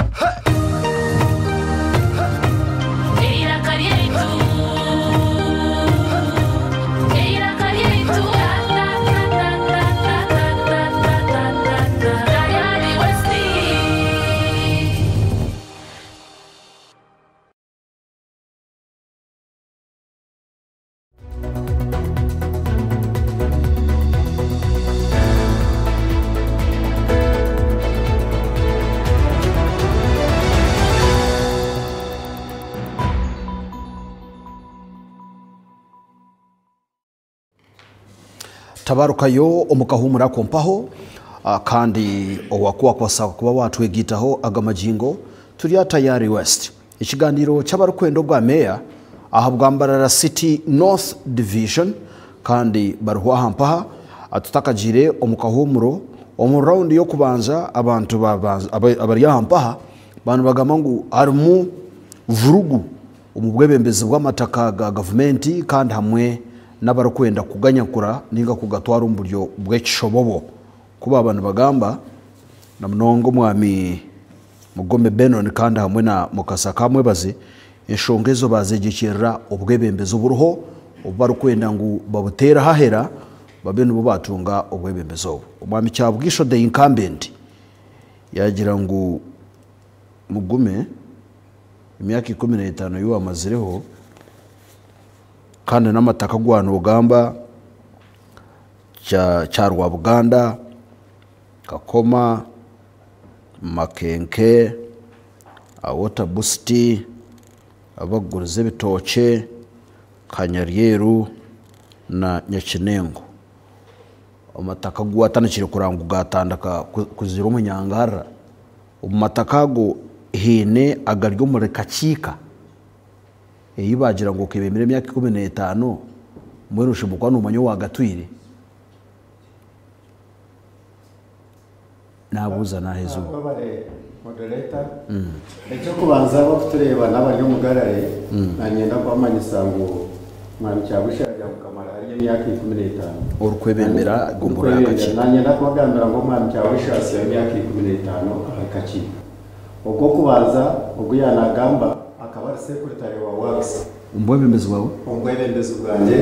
tabarukayo omukahumura kompaho kandi owakuwa kwasaba kuba watwegitaho agamajingo turi Tayari West ikiganiro cy'abarukwendo bwa meya aha bwambarara City North Division kandi baruhwa hampaha atutakagire omukahumuro omu round yo kubanza abantu abari hampaha bantu bagamangu arimu vurugu umubwebembezi bw'amataka ga government kandi hamwe n'abarukwenda kuganyakura ninga kugatwara umburyo bw'ekishobobo kuba abantu bagamba na mnongo mwami Mugombe Benon kandi hamwe na Mukasa kamwe bazi enshongezo bazegekera ubwebembezi buruho ubarukwenda ngo babutera hahera babene bo batunga ubwebembezo umwami cyabwisho the incumbent yagira ngo mugume imyaka 15 yuwa mazireho kandi n'amataka gwana ugamba cyarwa Buganda Kakoma Makenke Awota Busti abagurize bitoke Kanyaryeru na Nyakinengo amataka gwatanakire kuranga ugatandaka kuzira umunyangara umatakago hine agaryo muri kacika bagira ngo kebemere myaka 15 muri ushibukwa n'umanyo wagatwire nabuza nahezu moderator ecyo kubanza bakutureba n'abari mu garare nanyenda kwamanyisa ngo mwami cyabushaje mukamara ari myaka 15 urukwebembera gumbura akacika nanyenda kwagambira ngo mwami cyabushaje ari myaka 15 akacika ubwo kubanza ubwo yanagamba akaba secretary wa works umbwebembezi wawe umbwebembezi bwanjye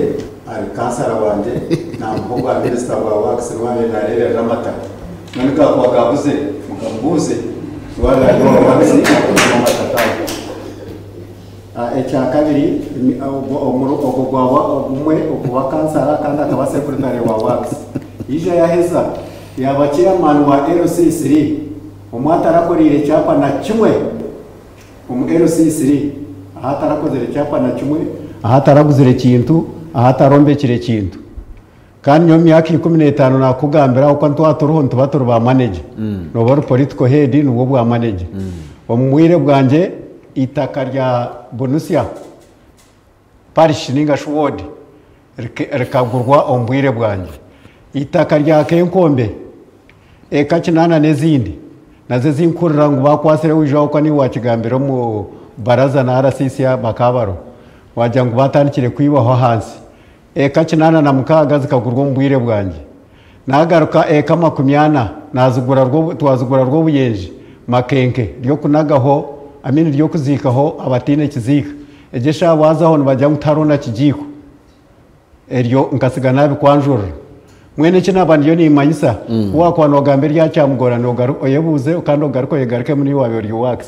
ari kansara wanje na mvugo wa minister wa works rwanda narere ramata none ka kwakabuze mukambuze wala works amatataje echa kabiri omuro gwawa umwe okuba kansara kandi akaba secretary wa works ije yaheza yaba chairman wa LC3 umwatarakorire cyapa na kimwe LC3 ahatarakozere cyapa na kimwe ahataraguzire kintu ahatarombekire kintu kandi nyo myaka 15 nakugambira uko ntwaturuho ntubaturu ba manage no bari political head n'ubwo bwa manage omwire bwanje itaka rya Bonusia parish ninga shword rekagurwa omwire bwanje itaka rya Kenkombe ekakinana nezindi naze zinkurira ngo bakwasire wijaho ko ni wakigambira mu baraza na RCC bakabaro wajya ngo batandikire kwibaho hansi ekakinana na mukaga zikagurwa mbwire bwanje nagaruka eka 20 nazugura rwo twazugura rwo buyenje Makenke ryo kunagaho amini ryo kuzikaho abatine kizika ejesha wazaho bajya mutarona kijiko eryo nkasiga nabi kwanjura mwene kinabandi yo ni manyisa wakwana ogambe rya cyamugora no oyebuze kandi ogaruko yegaruke muri wawe ryo wax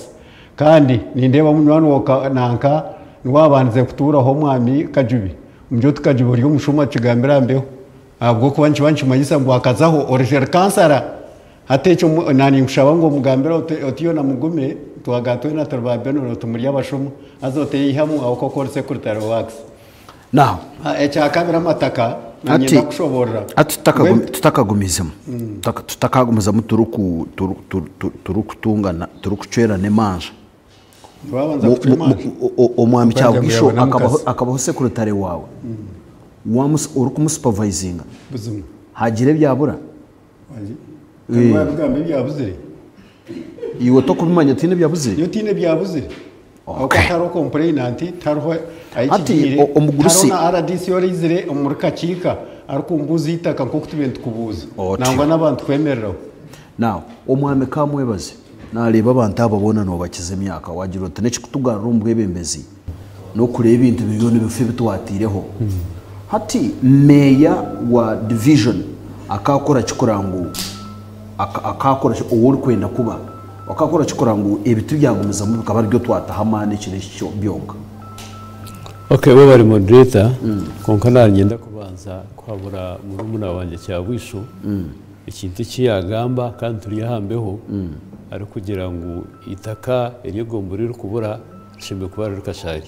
kandi nindeba munwana woka nanka niwabanze kuturaho mwami kajubi mujyo tukajubi ryo mushuma kigambira mbeho abwo ko banchi manyisa ngo akazaho origere kansara hatecho nani ngushaba ngo mugambira otiyo na mugume twagatwe na turbabeno no tumuri y'abashumu azote yihamu aho ko secretary wax now echa kabira mataka nanyenda kushobora ati tutakagumizemo tutakagumizamo turukutungana turukucerane manje omwami cyabwisho akabaho sekretary wawe uri kumusupervisinga hagire byabura iwo to kubimanya tine byabuze yo tine byabuze taro complainant taro ati omugurusi taro na RDC yorizire omurukakika arukumbuza itaka nko kutubentu kubuza nangwa nabantu kwemerera now omwami kamwebaze nareba abantu ababona no bakize myaka wagira uti neki kutugarura umbwebembezi no kureba ibintu bibyo bife bitwatireho hati meya wa division akakora kikurangu akakora uwo kwenda kuba akakora kikurangu ibitu byagumiza mu bikaba ryo twatahamane kirisho byonga okay we bari moderator konka nagenda kubanza kwabura murumuna wanjye cyabwisho ikintu kiyagamba kandi turi yahambeho ari kugira ngo itaka irigomborira kubura shimbe kubara rukashari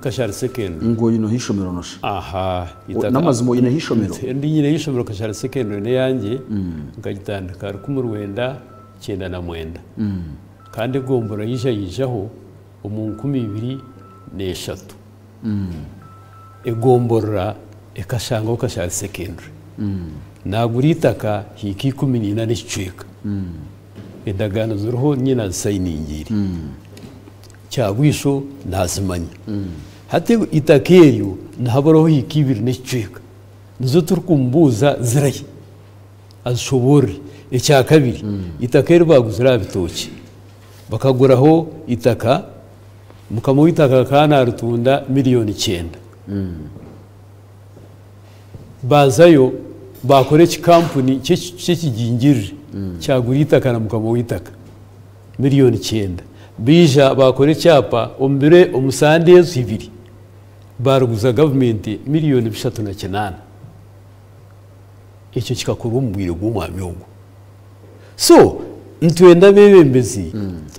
kashari second ngo yino hishomero nosha aha namazimo yino hishomero ndi nyine hishomero kashari second ne yanjye ngagitandika ari kumurwenda 9 kandi gombora yijaho umuntu 23 egombora ekashanga kashari second naguritaka hiki 14 n'icika endagano zuruho nyina sayiningiri cyagwisho nazimanya hate itakeyo ntaboroho hikibiri n'icika nizo turkumbuza ziraye azshobori icya kabiri itakero baguzira bitoki bakaguraho itaka mukamo itaka kana rutunda miliyoni 9 bazayo bakore company cy'ikigingirire cyagura itaka na mukamo witaka miliyoni 9 bija bakore cyapa ombere omusande yesu 2 baruguza government miliyoni 3.8 icyo kikakuru umubwire gw'umwami wo so ntwenda bebembezi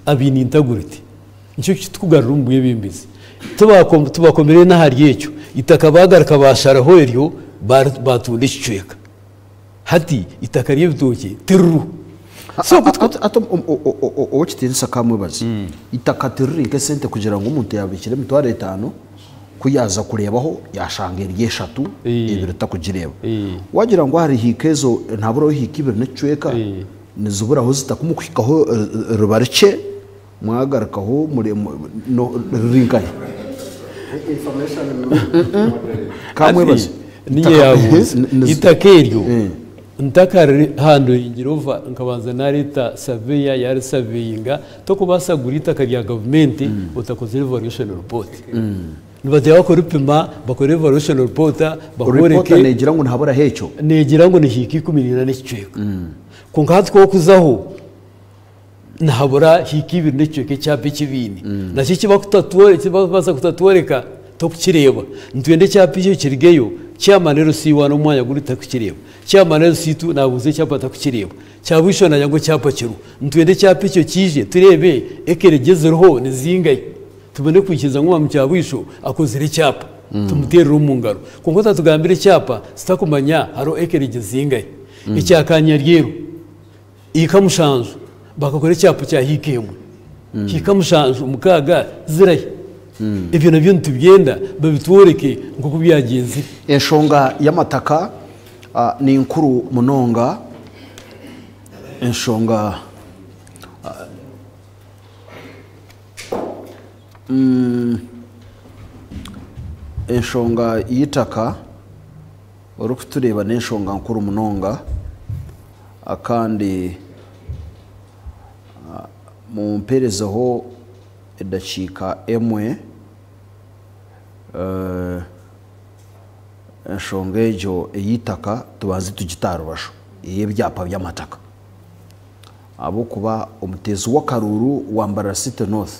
abini integrity nicyo kitugarura umbuye bembezi tubakomere na hari yecyo itaka bagaraka basharaho eryo batunde ciceka hati itaka ry'ibitoki tiru so atom o kitinsa kamwebazi itaka tiru nke sente kugira ngo umuntu yabikire mitware 5 kuyaza kurebaho yashanga ryeshatu ibirita kugireba wagira ngo hari hikezo ntaburo hikibire n'icweka nizubura ho zitakumukwikaho rubarike mwagarakaho muri no ringaye information kamwebazi niye yabuze itakeryo ntakari hando ingirova nkabanza na leta surveyor yari surveyinga to kubasagura itaka rya government utakoze evaluation report nibajya bakora upima bakora evaluation report bakoreke negira ngo ntabura hecho negira ngo nihiki 14 n'icweka kunkatwo kuzaho ntabura hiki 2 n'icweka cyapa kibini nacyo kiba kutatwore kibaza kutatworeka to kukireba ntwende cyapa icyo kirigeyo cyamanero C1 umwanya gurita kukireba cyamanero C2 nabuze cyapa takukireba cyabwishona yango cyapa kiru ntwende cyapa icyo kije turebe ekeregezeho nizingaye tubone kwikiza nk'uwa mucyabwisho akozere cyapa tumuterera umungaro kuko tatugambire cyapa sitakumanya haro ekeregezingaye icyakanya ryero ikamushanzu bakakore cyapa cya hikemwe hikamushanzu mukaga ziraye ibyo nabyo tubyenda babitworeke ngo kubyagenze enshonga y'amataka ni inkuru munonga enshonga enshonga yitaka uri kutureba n'enshonga nkuru munonga akandi mu mperezaho edacika emwe enshonga ejo eyitaka tubanze tugitarubasho iye byapa by'amataka abo kuba umutezi w'akaruru wambara City North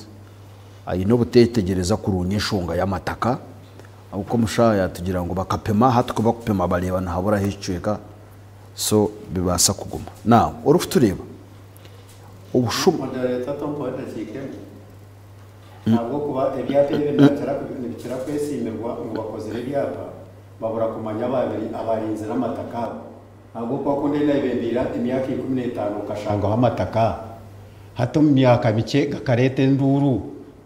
ayino butetegereza kurunye enshonga y'amataka uko mushaya tugira ngo bakapema hatuko bakupema bareba nahabura hicweka so bibasa kuguma now urufutureba ubushuma moderator tompo ndakikemo ntabwo kuba ibyapa n'ibintu bitara kwesimirwa ngo bakoze ibyapa babura kumanya abarinzi n'amataka ntabwo kwa ndenda ibendira imyaka 15 ukashangaho amataka hato mu myaka mike gakarete nduru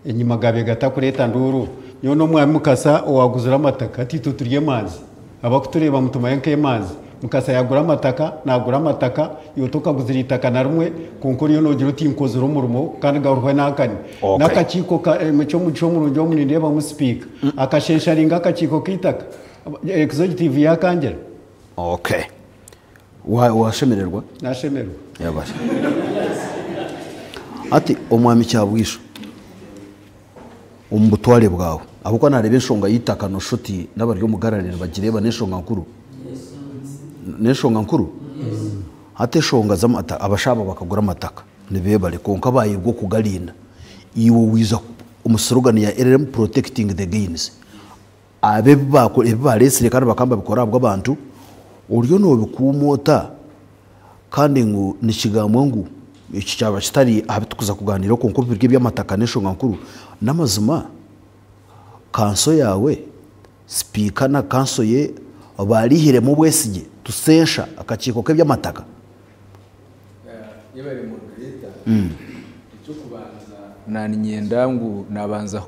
inyuma gabe gatakureta nduru nyono mwami mukasa owaguzura amataka tito turye manzi abakutureba mutumayenke manzi mukasa yagura amataka nagura amataka yotoka guzira itaka na rumwe konkori yo nogira uti inkozura umurumo kandi gahurwe nakani nakakiko cyo mu runjo munindeba mu speaker akashensha ringa akakiko kitaka executive yakangera okay washemererwa nashemererwa yabasha ati omwami cyabwisho umbutware bwawe abuko narebe shonga yitaka no shuti n'abaryo mugararira bagireba neshonga nkuru neshonga nkuru ate shonga zamata abashaba bakagura amataka nibebare konka bayibwo kugarinda iwo wiza umusurugani ya LM protecting the gains abe bako ebaresire kandi bakamba bikora bw'abantu uryo no bikumota kandi ngo nishigamwe ngo iki cyaba kitari abitukuza kuganira ko nko birwe by'amataka neshonga nkuru namazuma kanso yawe speaker na kanso ye barihire mu bwesige tusensha akakiko ke by'amataka yebare moderator icyo kubanza nani nyenda ngo nabanza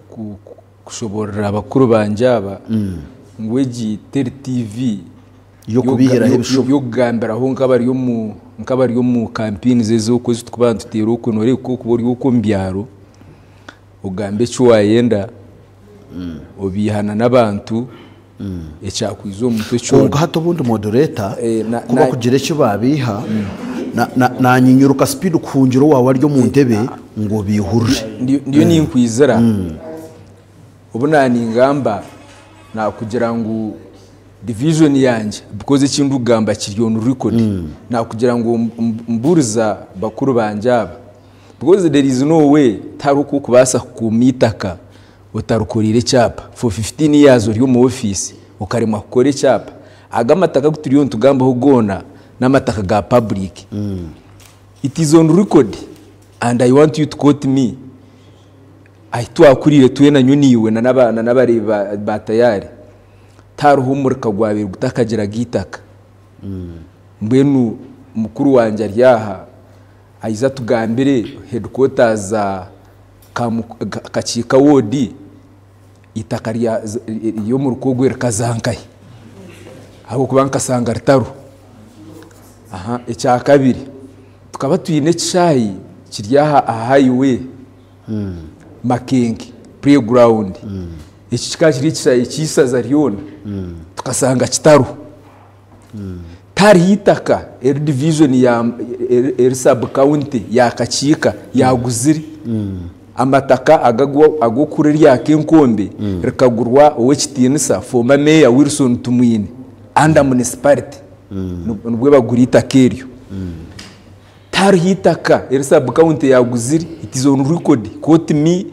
kushobora abakuru banjaba ngweji TV yo kubihera yo gambera ho nkabari yo mu campaign zezo ko zitukubantu tero ko nore ko kubori uko mbyaro ugambe cyo wayenda obihana nabantu ecyakwizo umutwe cyo ngo hato bundi moderator kuba kugire cyo babiha na nyinyuruka speed kunjiro wawe aryo mu ntebe ngo bihurje ndiyo ninkwizera ubona ni ngamba na kugira ngo division yanje because ikintu ugamba kiryo no record na kugira ngo mburiza bakuru banjaba because there is no way taruko kubasa kumitaka utarukorire cyapa for 15 years uri mu office ukarema kukore cyapa agamataka guturiyo ntugamba ho gona n'amataka ga public it is on record and I want you to quote me aitwakurire tuye na nyuniwe na nabana nabari batayari taruhumurika gwabiri gutakagira gitaka mbenu mukuru wanje ryaha aiza tugambire headquarters kachika wodi itakaria yo mu rukogwe kazankaye abo kubanka sanga ritaru aha ecya kabiri tukaba tuyine cyayi kiryaha highway makengi playground iki kikakiri cyayi kisaza ryona tukasanga kitaru tari hitaka division ya sub county ya kachika ya guziri amataka agokure ryake nkombe rikagurwa owekitinisa former mayor Wilson Tumwine under municipality nubwo bagurita keryo tari hitaka sub county ya guziri it is on record quote me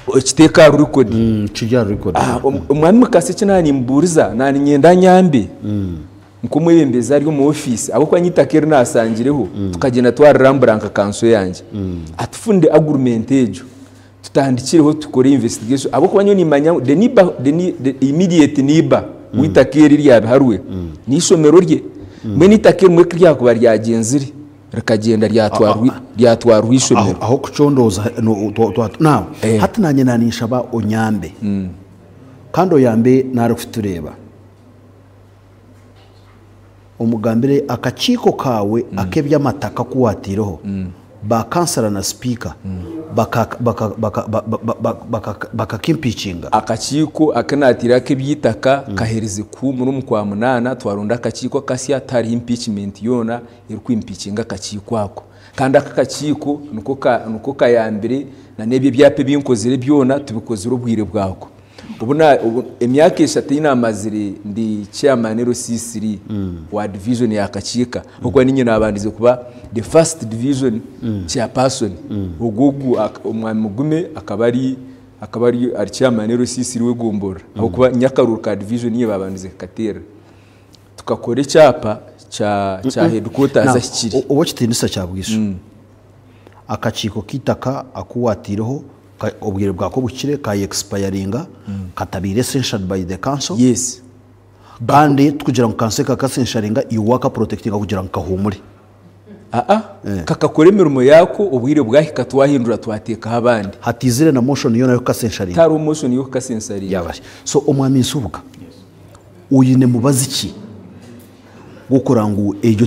okiteka record kijya record umwami mukase kinani mburiza nani nyenda nyambe nkumwebembeza ari mu office abo kwa nyitakere nasangireho tukagenda twararamburanka kanso yanje atufunde agreement ejo tutandikireho tukore investigation abo kwa nyoni manya the immediate neighbor witakere ryabe harwe nisomero rye mwe nitakere mwe kirya kuba ryagenzire rakagenda ryatwarwa isomero aho kucondoza now hata nanye nanisha ba onyambe kandi oyambe nari kutureba umugambire akaciko kawe akebya mataka kuwatireho ba kansara na speaker bakakimpicinga akaciko akanatira kebyitaka kahereze ku muri kwa 8 twarunda akaciko kasya tari impeachment yona iri kwimpicinga akaciko ako kandi akaciko nuko kayambere na nebye byape binkozere byona tubikozero bwire bwako ubona emyaka eshatu inamazire ndi chairman RCC wa division ya kachika uko ninye nabandize kuba the first division chairperson ugugu umwami mugume akabari ari chairman RCC we gombora aho kuba nyakaruka division ye babandize katera tukakore cyapa cha headquarters ashyikiri uwo kitinisa cyabwisho akaciko kitaka akuwatireho obwire bwako bukire ka expiringa katabire essential by the council yes kandi tukugira ngo council ka essentialinga iwaka protectinga kugira ngo kahumure kakakora imirimo yako ubwire bwahika twahindura twateka abandi hatizire na motion yo nayo ka essentialinga tari motion yo ka essentialinga yabaye so umwami nsubuka uyine mubazi ki gukora ngo ejo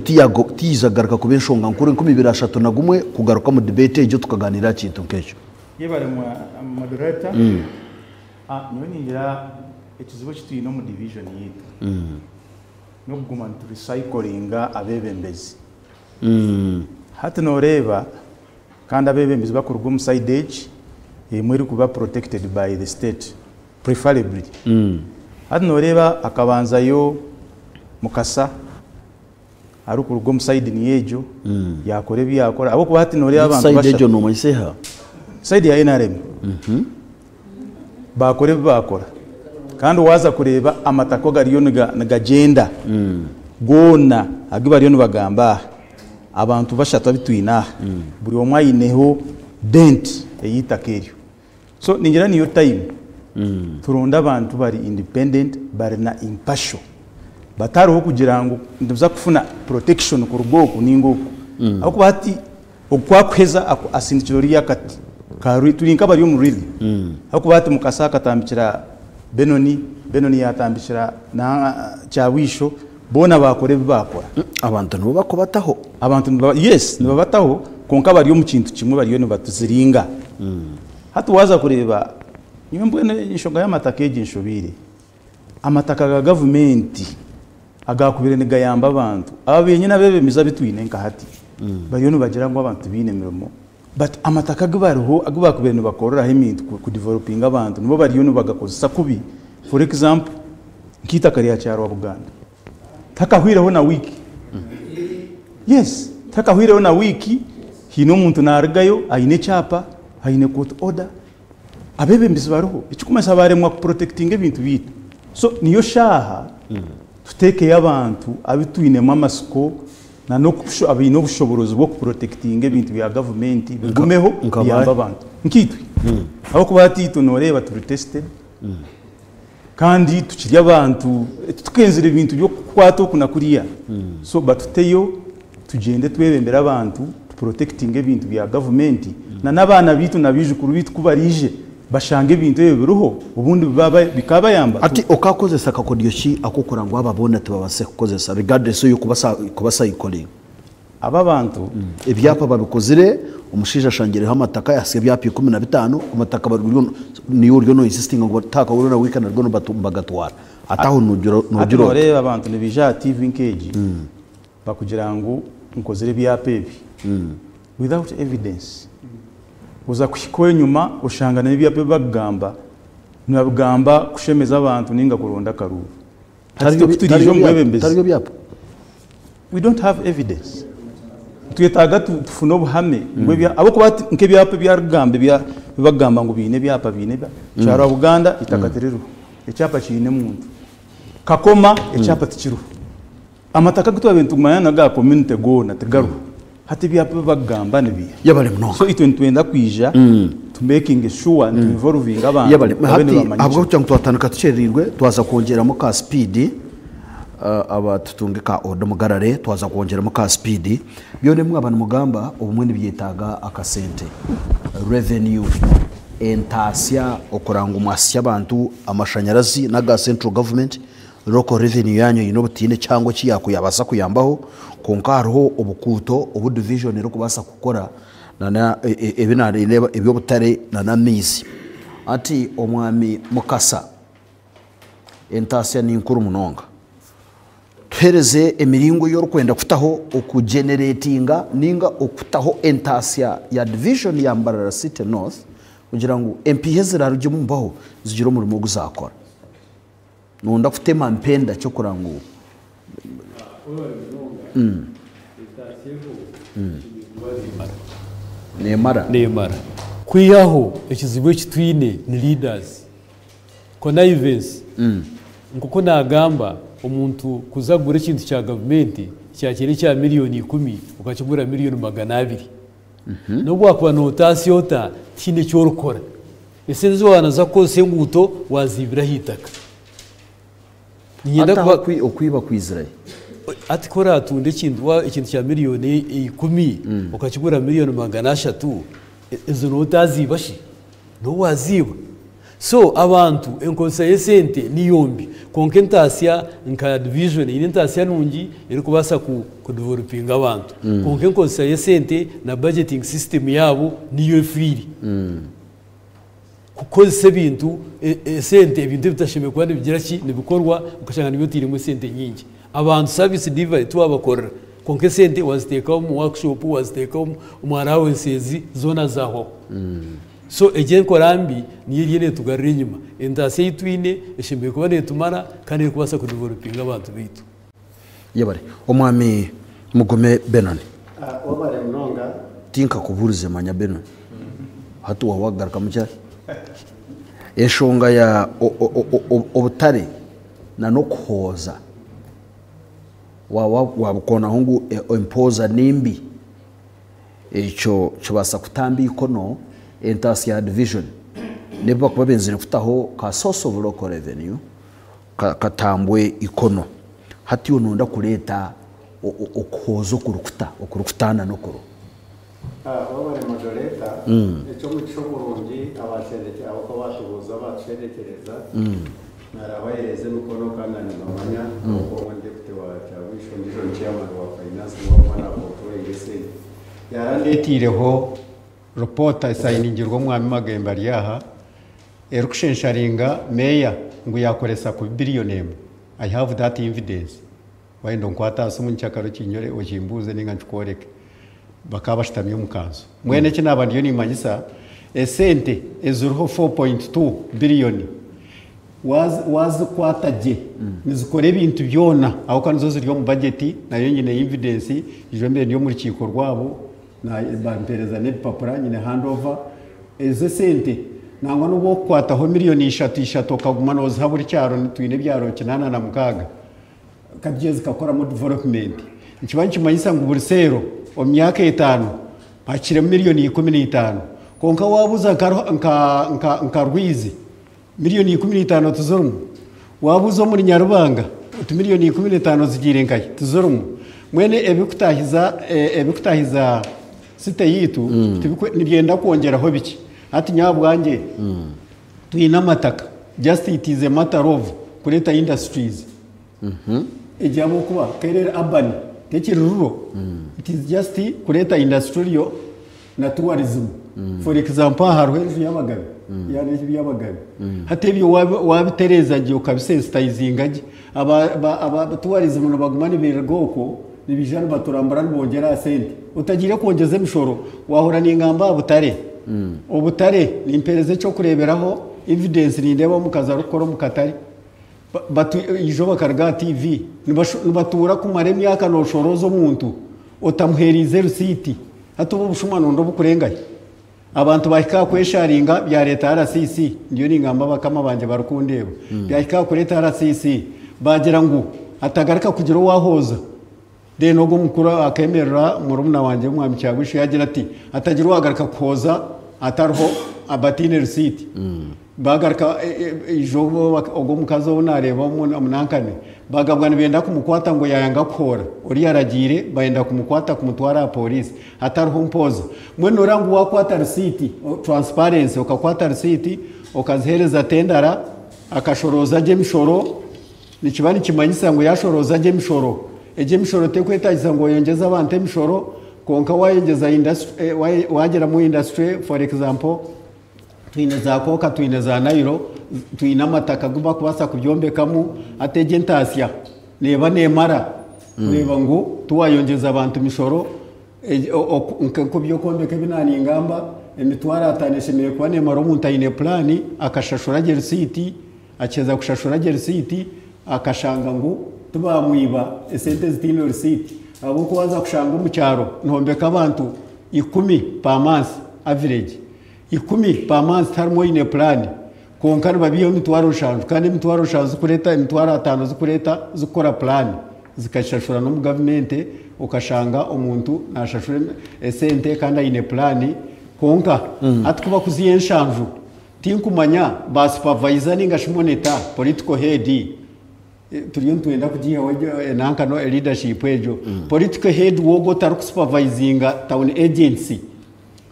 tiyizagaruka ku benshonga nkuru 2023 na gumwe kugaruka mu debate ejo tukaganira kintu nk'ejo yebare mu moderator niwe ningira ekizibu kituyina mu division yitu no kuguma tu recyclinga abebembezi hati noreba kandi abebembezi bakurwa mu side edge mwiri kuba protected by the state preferably hati noreba akabanza yo mukasa ari kurwa mu side ni ejo yakore byakora abo kuba hati noreba abantu basha side ejo no muyiseha side ya NRM bakora kandi waza kureba amatako gariyo nagagenda gona agibariyo nibagamba abantu bashatu bitwina buri omwayineho dent eyitakeryo so ningira niyo time turonda abantu bari independent bari na impartial batariho kugira ngo nduza kufuna protection ku ruboko ningoku ako bati okwakweza asindikiro ryakati kari turinka bari mu really ako bati mukasa katambikira benoni yatambikira na cyawisho bona bakore bakora abantu nibo bakobataho abantu yes nibo bataho konka bari mu kintu kimwe bari yo batuziringa hatu waza kureba nyumbu inshoga y'amatakeje inshobire amataka ga government agakubire ni gayamba abantu ababenye nabebemiza bitwine nka hati bari yo bagira ngo abantu bine mirimo but amataka gabariho agubakubire ni bakorora hemintu ku developing abantu nibo bari yo bagakoza kubi for example nkita kariya cyaro wa Buganda takahwireho na wiki yes takahwireho na wiki hino umuntu nargayo ayine cyapa ayine court order abebembezi baruho ikikumasa baremwa protecting ebintu bitu so niyo shaha tuteke y'abantu abitwine mamasiko na no kusho abino bushoborozi bwo protecting ebintu bya government bigumeho yamba abantu nkitwe abo kubati tunoreba turi tested kandi tukiri abantu tukenzira ibintu byo kwato kuna kuriya so batuteyo tugende twebembera abantu protecting ebintu bya government na nabana bitu nabijukuru bitu kubarije bashange ibintu biruho ubundi bikaba yamba ati okakozesa kakodyoshi akokora ngo ababona tubabase kukozesa regardless yo kubasa ikoling aba bantu ibyapa babikozire umushija shangireho amataka yasiye byapa 15 amataka bari ni uryo no insisting ngo taka urona weekend rwo bagatwara ataho nugiro reba abantu nibija TV nk'eji bakugira ngo nkozire byapa ebi without evidence uza kushikoye nyuma ushangana n'ibyapa bagamba nabagamba kushemeza abantu ninga kuronda karuru taryo byapa we don't have evidence tuyetaga tufuna obuhame abo kubati nke byapa byargambe bagamba ngo bine byapa bine cyaro Buganda itakaterero icyapa kine muntu kakoma icyapa tikiru amataka gutwa bintu mayana ga community go na tegaru hati byapa bagamba nibiya yabale mnoka so itwenda kwija to making sure and involving abantu yabale hati abwo cyangwa twatandika tucerirwe twaza kongeramo ka speed abatutungika odomugarare twaza kongeramo ka speed byone mwe abantu mugamba ubumwe nibyitaga akasente revenue entasya okuranga umwasya abantu amashanyarazi na ga central government local revenue yanyu inobutine cyangwa kiyakuyabasa kuyambaho konkarho ubukuto ubu division rero kubasa gukora na ebinareba ibyo butare na mizi ati omwami mukasa entasya ni nkuru munonga thereze emiringo yo kwenda kutaho okugeneratinga ninga okutaho entasya ya division ya Mbarara City North kugira ngo MP ziraruje mumbaho zigiro umurimo guzakora nunda kutema mpenda cyo kurango nemara kwiyaho ekizibu kitwine ni leaders connivance nguko nagamba umuntu kuzagura ikintu cya government cyakire cya miliyoni 10 ukakigura miliyoni 200 no bwakwa notasi yota kine cyo rukora ese nizo wanaza kose nguto wazibira hitaka nyenda kuba okwiba kwizira ati kora atunde ikintu cya miliyoni 10 ukakigura miliyoni 300 izo notazibashi no waziba so abantu enkonsaye sente ni yombi konkentasia nka division inentasia nungi iri kubasa ku developing abantu konkenkonsaye sente na budgeting system yabo niyo free kukoze bintu sente ibintu bitashime kwandi bigira ki nibikorwa ukashanga niyo tirimo sente nyingi abantu service delivery tubabakorera konke sente waziteka mu workshop waziteka mu allowances zona zaho so ejen korambi niyo yene tugarira inyuma endase yitwine eshimbe kuba netumara kandi kubasa ku developing abantu bitu yabare omwami mugome Benoni wabare mnonga tinka kuburize manya Benoni hatu wawagaruka mucyari eshonga ya obutare na no kuhoza wabukona hungu impoza nimbi echo chobasa kutambi ikono entasia division nebo kuba benzine kutaho ka source of local revenue katambwe ikono hati unonda kuleta okuhozo kurukutana nokoro wabare moderator echo mucyo burungi abashereke abako batubuza bacerekereza narabayereze nukono kana ni mamanya ko wonde kutewa chabisho ndizo chairman wa finance wa mwana portfolio yese yarandetireho reporter sayiningirwa mwami magemba ryaha erukushensharinga meya ngo yakoresa ku billionem I have that evidence wayendo nkwata asumu nchakaro kinyore okimbuze ninga nchukoreke bakaba shitamye mukanzo mwene kina abandiyo ni manyisa esente ezuruho 4.2 billion was kwataje nizikore ibintu byona aho kanizo ziri mu budget nayo nyine evidence ijombe niyo muri kiko rwabo na bampereza net papura nyine handover eze sente nangwa no kwataho miliyoni 3 kaguma no zaburi cyaro twine byaro kinana na mukaga kabigeze kakora mu development ikibanyi kimanyisa ngo burisero omyaka 5 bakire miliyoni 15 konka wabuza nka rwizi miliyoni 15 tuzorumu wabuzo muri Nyarubanga miliyoni 15 zigire nkaye tuzorumu mwene ebikutahiza site yitu nigenda kongeraho biki ati nyabwange tuyina mataka just it is a matter of kureta industries ejabo kuba kerera urban tekiruro it is just kureta industrial na tourism for example harwe yabagabe yani yabagabe hatebyo wabitereza giye ukabisensitizinga aba tourism no bagumani bergoko nibijana baturambara bongera sente utagire kongeza imishoro wahora n'ingamba butare obutare ni impereze cyo kureberaho evidence rindeba mukaza rukoro mukatari batu ijo bakarga TV nibatura kumare myaka no shorozo muntu otamuherize receipt hatubo bushumano ndo bukurengaye abantu bahika kwesharinga bya leta RCC ndiyo n'ingamba bakama banje barukundeba byahika ku leta RCC bagira ngo atagarika kugira wahoza de nogo mukuru akemerera murumuna wanje mwami cyagushe yagira ati atagira wagarika koza atarho abatine receipt bagarika ijobo ogo mukazo bonareba munankane bagabwana benda kumukwata ngo yayanga kora uri yaragire bayenda kumukwata kumutwara police atarho mpoza mwene orangu wakwata receipt transparency ukakwata receipt ukazihereza tendara akashoroza je mishoro nikibani kimanyisa ngo yashoroza je mishoro eje mishoro tekwetagiza ngo yongeza abantu emishoro konka wayongeza industry wagera mu industry for example twine za koka twine za nairo twine amataka gumba kubasa kubyombekamu atejentasia neba nemara kureba ngo tuwayongeza abantu mishoro ko byo kombeka binani ingamba emitwara ataneshemeye kwa nemara umuntu ayine plani akashashura receipt akeza kushashura receipt akashanga ngo tubamwiba esente zitino receipt abo ko waza kushanga mu cyaro ntombeka abantu 10 per month average 10 per month harimo ine plan konkana babiyo mitwaro shanju kandi mitwaro shanju kureta mitwaro 5 zikureta zikora plan zikashashura no mu government ukashanga umuntu nashashure esente kandi ine plan konka atkuba kuziye shanju tinkumanya ba supervisor ninga shimoneta political head turiyo twenda kugiha waje nanka no leadership ejo political head wogo taru supervisinga town agency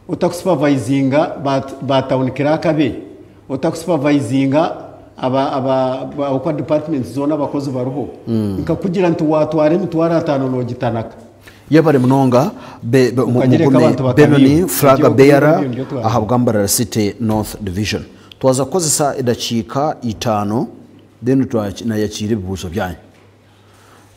utakusupervisinga ba town kirakabe utakusupervisinga aba kwa department zona abakozi baruho nkakugira nti watware mitwara 5 no gitanaka yabare mnonga Benoni Flaga Beara ahabwambara City North Division twaza kozesa edakika 5 then na yakire bibuzo byanyu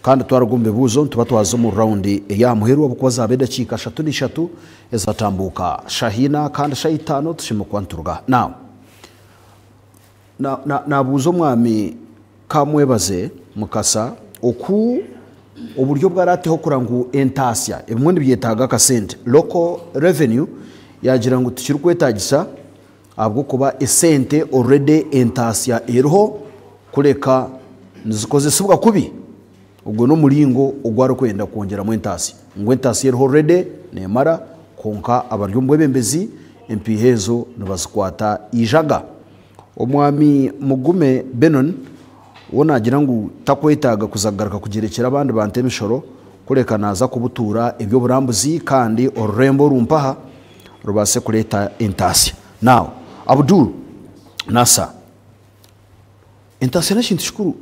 kandi twaragumbe buzo tuba twazo mu round ya muheru abukoza abedakika 3 ezatambuka Shahina kandi Shayitano tushimo kwanturuga now na buzo mwami kamwebaze mukasa oku uburyo bwarateho kurangu entasia ebimwe byetaga ka sente local revenue yagira ngo tukiri kwetagisa abwo kuba esente already entasia eriho kureka nizikoze subwa kubi ubwo no muringo ugwaro kwenda kongera mu entasia ngo entasia eriho already nemara konka abaryo mbwebembezi empihezo nabaskwata ijaga omwami mugume Benon wonagira ngo takwetaga kuzagaruka kugerekera abandi bantemishoro kureka naza kubutura ibyo burambuzi kandi orembo rumpaha rubase kureta entasia now Abdul Nasa entasia nashintu shukuru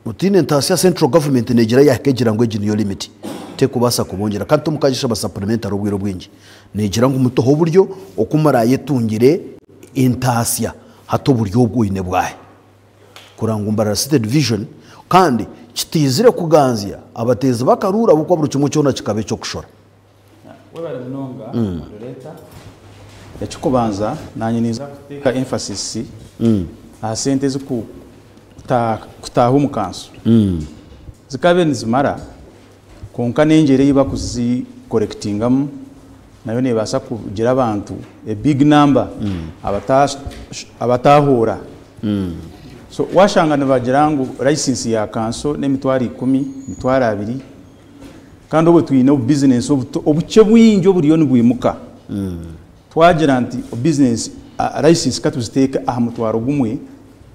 mutine entasia central government negira yakegira ngo ejiniyo limit te kubasa kubongera kandi tumukajisha ba supplementary ubwiro bwingi negira ngo umutoho buryo okumara yetungire entasia hato buryo bwine bwahe kurangumbara City Division kandi kitizire kuganzia abatezi bakarura buko burucimo cyona kikabe cyo kushora webare mnonga moderator yachukubanza nanye niza kuteka emphasis sente ziku kutaha umukanso zikabe nizimara konka nenjere yiba kuzi correctingam nayo nebasa kugira abantu a big number abatahura so washangana bagirango license ya kanso n'emitwari 10 mitwari 2 kandi obo twine business obuce bwinjo buriyo nibwimuka twagira nti business license katuziteka aha mutwaro gumwe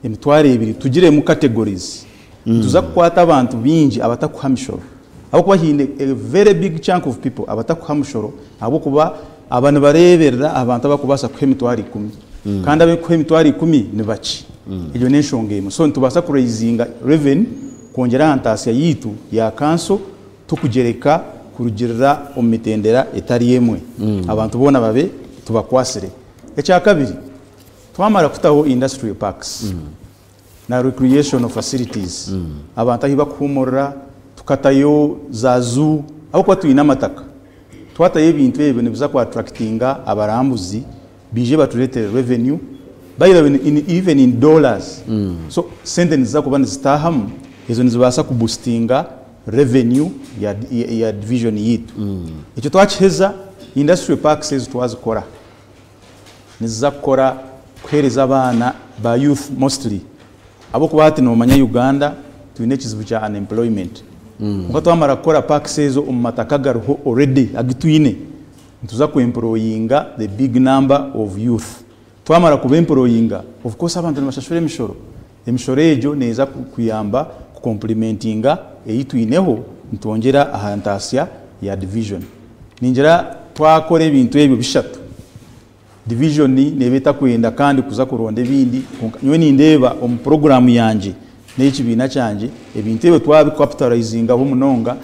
emitwari 2 tugire mu categories tuza kwata abantu bingi abatakuhamishoro abo kuba hine a very big chunk of people abatakuhamishoro abo kuba abantu bareberera abantu abakubasa ku emitwari 10 kandi abe ku emitwari 10 ni bachi iyo neshongemo so ntubasa kuraisinga revenue kongera antasia yitu ya kanso tukugereka kurugerera omitendera etari yemwe abantu bona babe tubakwasire echa kabiri twamara kutaho industrial parks na recreational facilities abantu ahiba kumora tukatayo zazu abo kwa tuina mataka twataye ibintu ebyo biza kwa attractinga abarambuzi bije baturete revenue by the way even in dollars so sente niza kuba nizitaham izo nizibasa kuboostinga revenue ya division yitu icyo twacheza industrial parks twazikora niza kora kwereza abana ba youth mostly abo kubati no manya Uganda twine kizibu cha unemployment ngo twamara kora parks ezo umatakagarho already agitwine tuza ku employinga the big number of youth twamara ku employinga of course abantu bashashore emishoro ejo neza kuyamba ku complementinga eyitwineho ntongera ahantasia ya division ninjira twakora ibintu ebyo bishatu division ni nebeta kwenda kandi kuza kuronde bindi nywe nindeba om program yanje n'ekibina cyanje ebintu ebyo twabi capitalizing abo munonga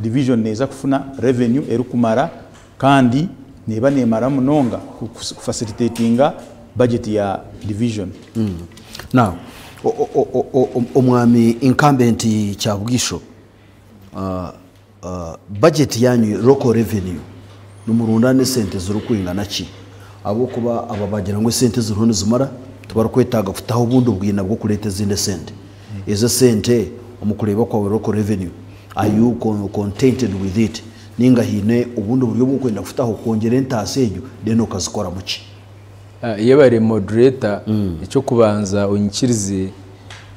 division neza kufuna revenue erukumara kandi neba nemara munonga ku facilitatinga budget ya division now omwami incumbent cyabwisho budget yanyu local revenue numurundane sente zurukwingana ki abo kuba ababagira ngo sente zirone zumara tubarukwetaga kutaho bundo bwina bwo kureta zinde sente izo sente umukureba kwa local revenue are you contented with it ninga hine ubundo buryo bwo kwenda kufutaho kongera entasejo deno kazikora muki yebare moderator icyo kubanza unyikirize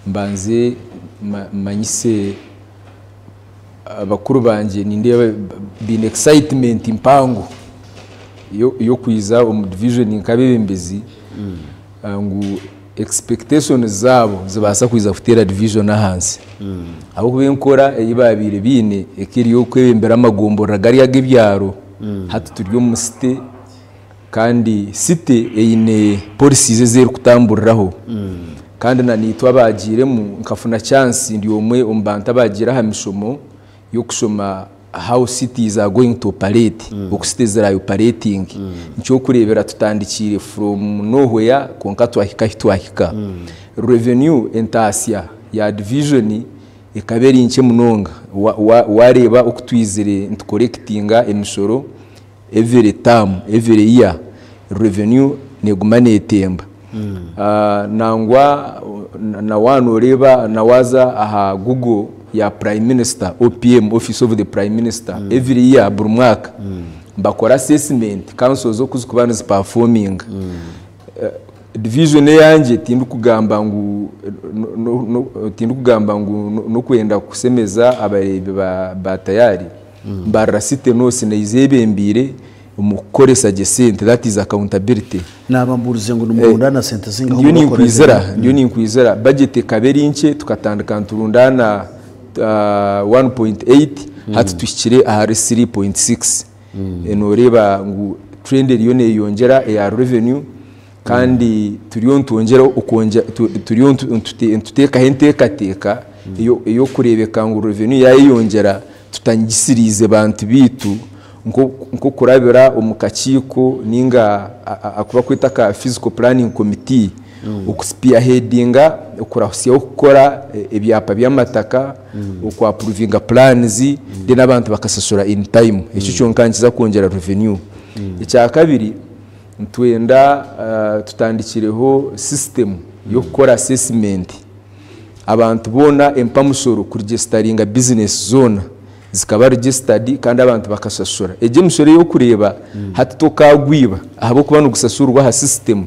mbanze manyise abakuru banje ninde been excitement impango yo kwiza division nkabebembezi ngu expectations zabo zibasa kwiza kutera division ahansi abo kubenkora eyibabire bine ekiriyo kwebembera amagombora gari yagebyaro hatu turyo mu city kandi city eyine policies zero kutamburiraho kandi nanitwa bagiremu nkafuna chance ndi omwe ombanta bagira ha mishomo yo kushoma how cities are going to operate okusitezera operating nicyo kurebera tutandikire from nowhere konka twahika revenue entasia ya division ikaberi inche munonga wareba okutwizire ntucollectinga emisoro every term every year revenue negumane etemba nangwa na wano reba nawaza aha Google ya Prime Minister OPM Office of the Prime Minister every year buri mwaka bakora assessment council zo kuzikubana performing division yanje tindu kugamba ngu no kwenda kusemeza abarebe ba tayari mbarasite no sinayizebembire umukoresa jesente that is accountability nabamburuze ngo numurundana sente zinga ndiyo ni nkwizera budget kaberi inche tukatandika turundana 1.8 hatu tushikire ahari 3.6 enoreba ngu trend yone yongera ya revenue kandi turiyo ntongera ukonja turiyo ntuteka hentekateka iyo kurebeka ngo revenue yayiyongera tutangisirize bantu bitu nko kurabira umukachiko ninga akuba kwita ka physical planning committee ukuspearheadinga ukurahusya ukora ebyapa byamataka ukwaprovinga plans de nabantu bakasasura in time icyo cyonkankiza kongera revenue icya kabiri ntwenda tutandikireho system yo gukora assessment abantu bona empamusoro kuregisteringa business zone zikaba registered kandi abantu bakasasura eje musore yo kureba hatitokagwiba ahabo kubana gusasurwa ha system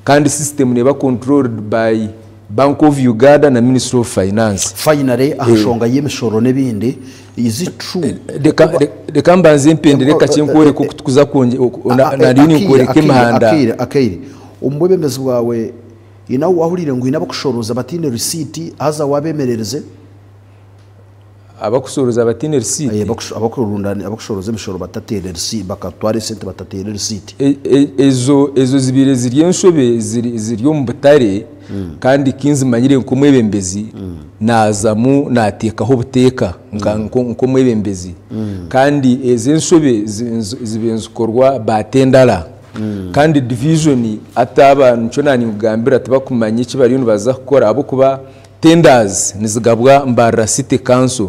kandi system neba controlled by Bank of Uganda na Ministry of Finance finally ahashonga yemishoro nebindi is it true de kambanze mpendere kachinkore ko kutukuza konje na rini koreke mahanda akiri umbwebemezi bwawe inawo wahurire ngo inabakushoroza batine receipt haza wabemerereze abakusoroza batine receipt abakurundani abakushoroza imishoro batatere receipt bakatware sente batatere receipt ezo zibire ziriye nshobe ziriyo mu butare kandi kinzi manyire nko mwebembezi nazamu natekaho buteka nko mwebembezi kandi eze nshobe zibenzukorwa batendara kandi division ataba nco nani ugambira tabakumanye kibari baza gukora abo kuba tenders nizigabwa mbara city council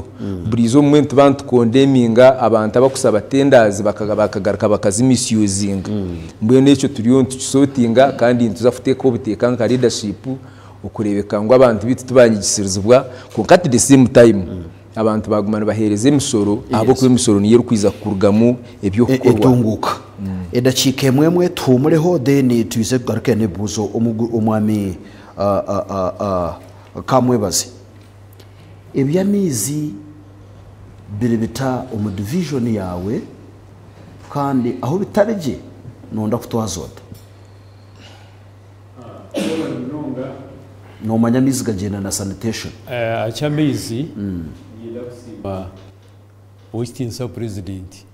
burizo moment bantu condemninga abantu abakusaba tenders bakagaruka bakazimisuzinga mbwe neco turiyo tusotinga kandi ntuzafute ko buteka nka leadership ukurebeka ngo abantu bitu tubanyigisizwa ko kati the same time abantu bagumana bahereze imisoro abo ku imisoro niyo rukwiza kurugamo ebyo kukorwa etunguka edacike mwemwe tumureho then tuise garuke ne buzo umwami kamwebaze ebyamizi biribita division yawe kandi aho bitareje nonda kutwazota no manyamizi gagenda na sanitation acyamizi Western Sub President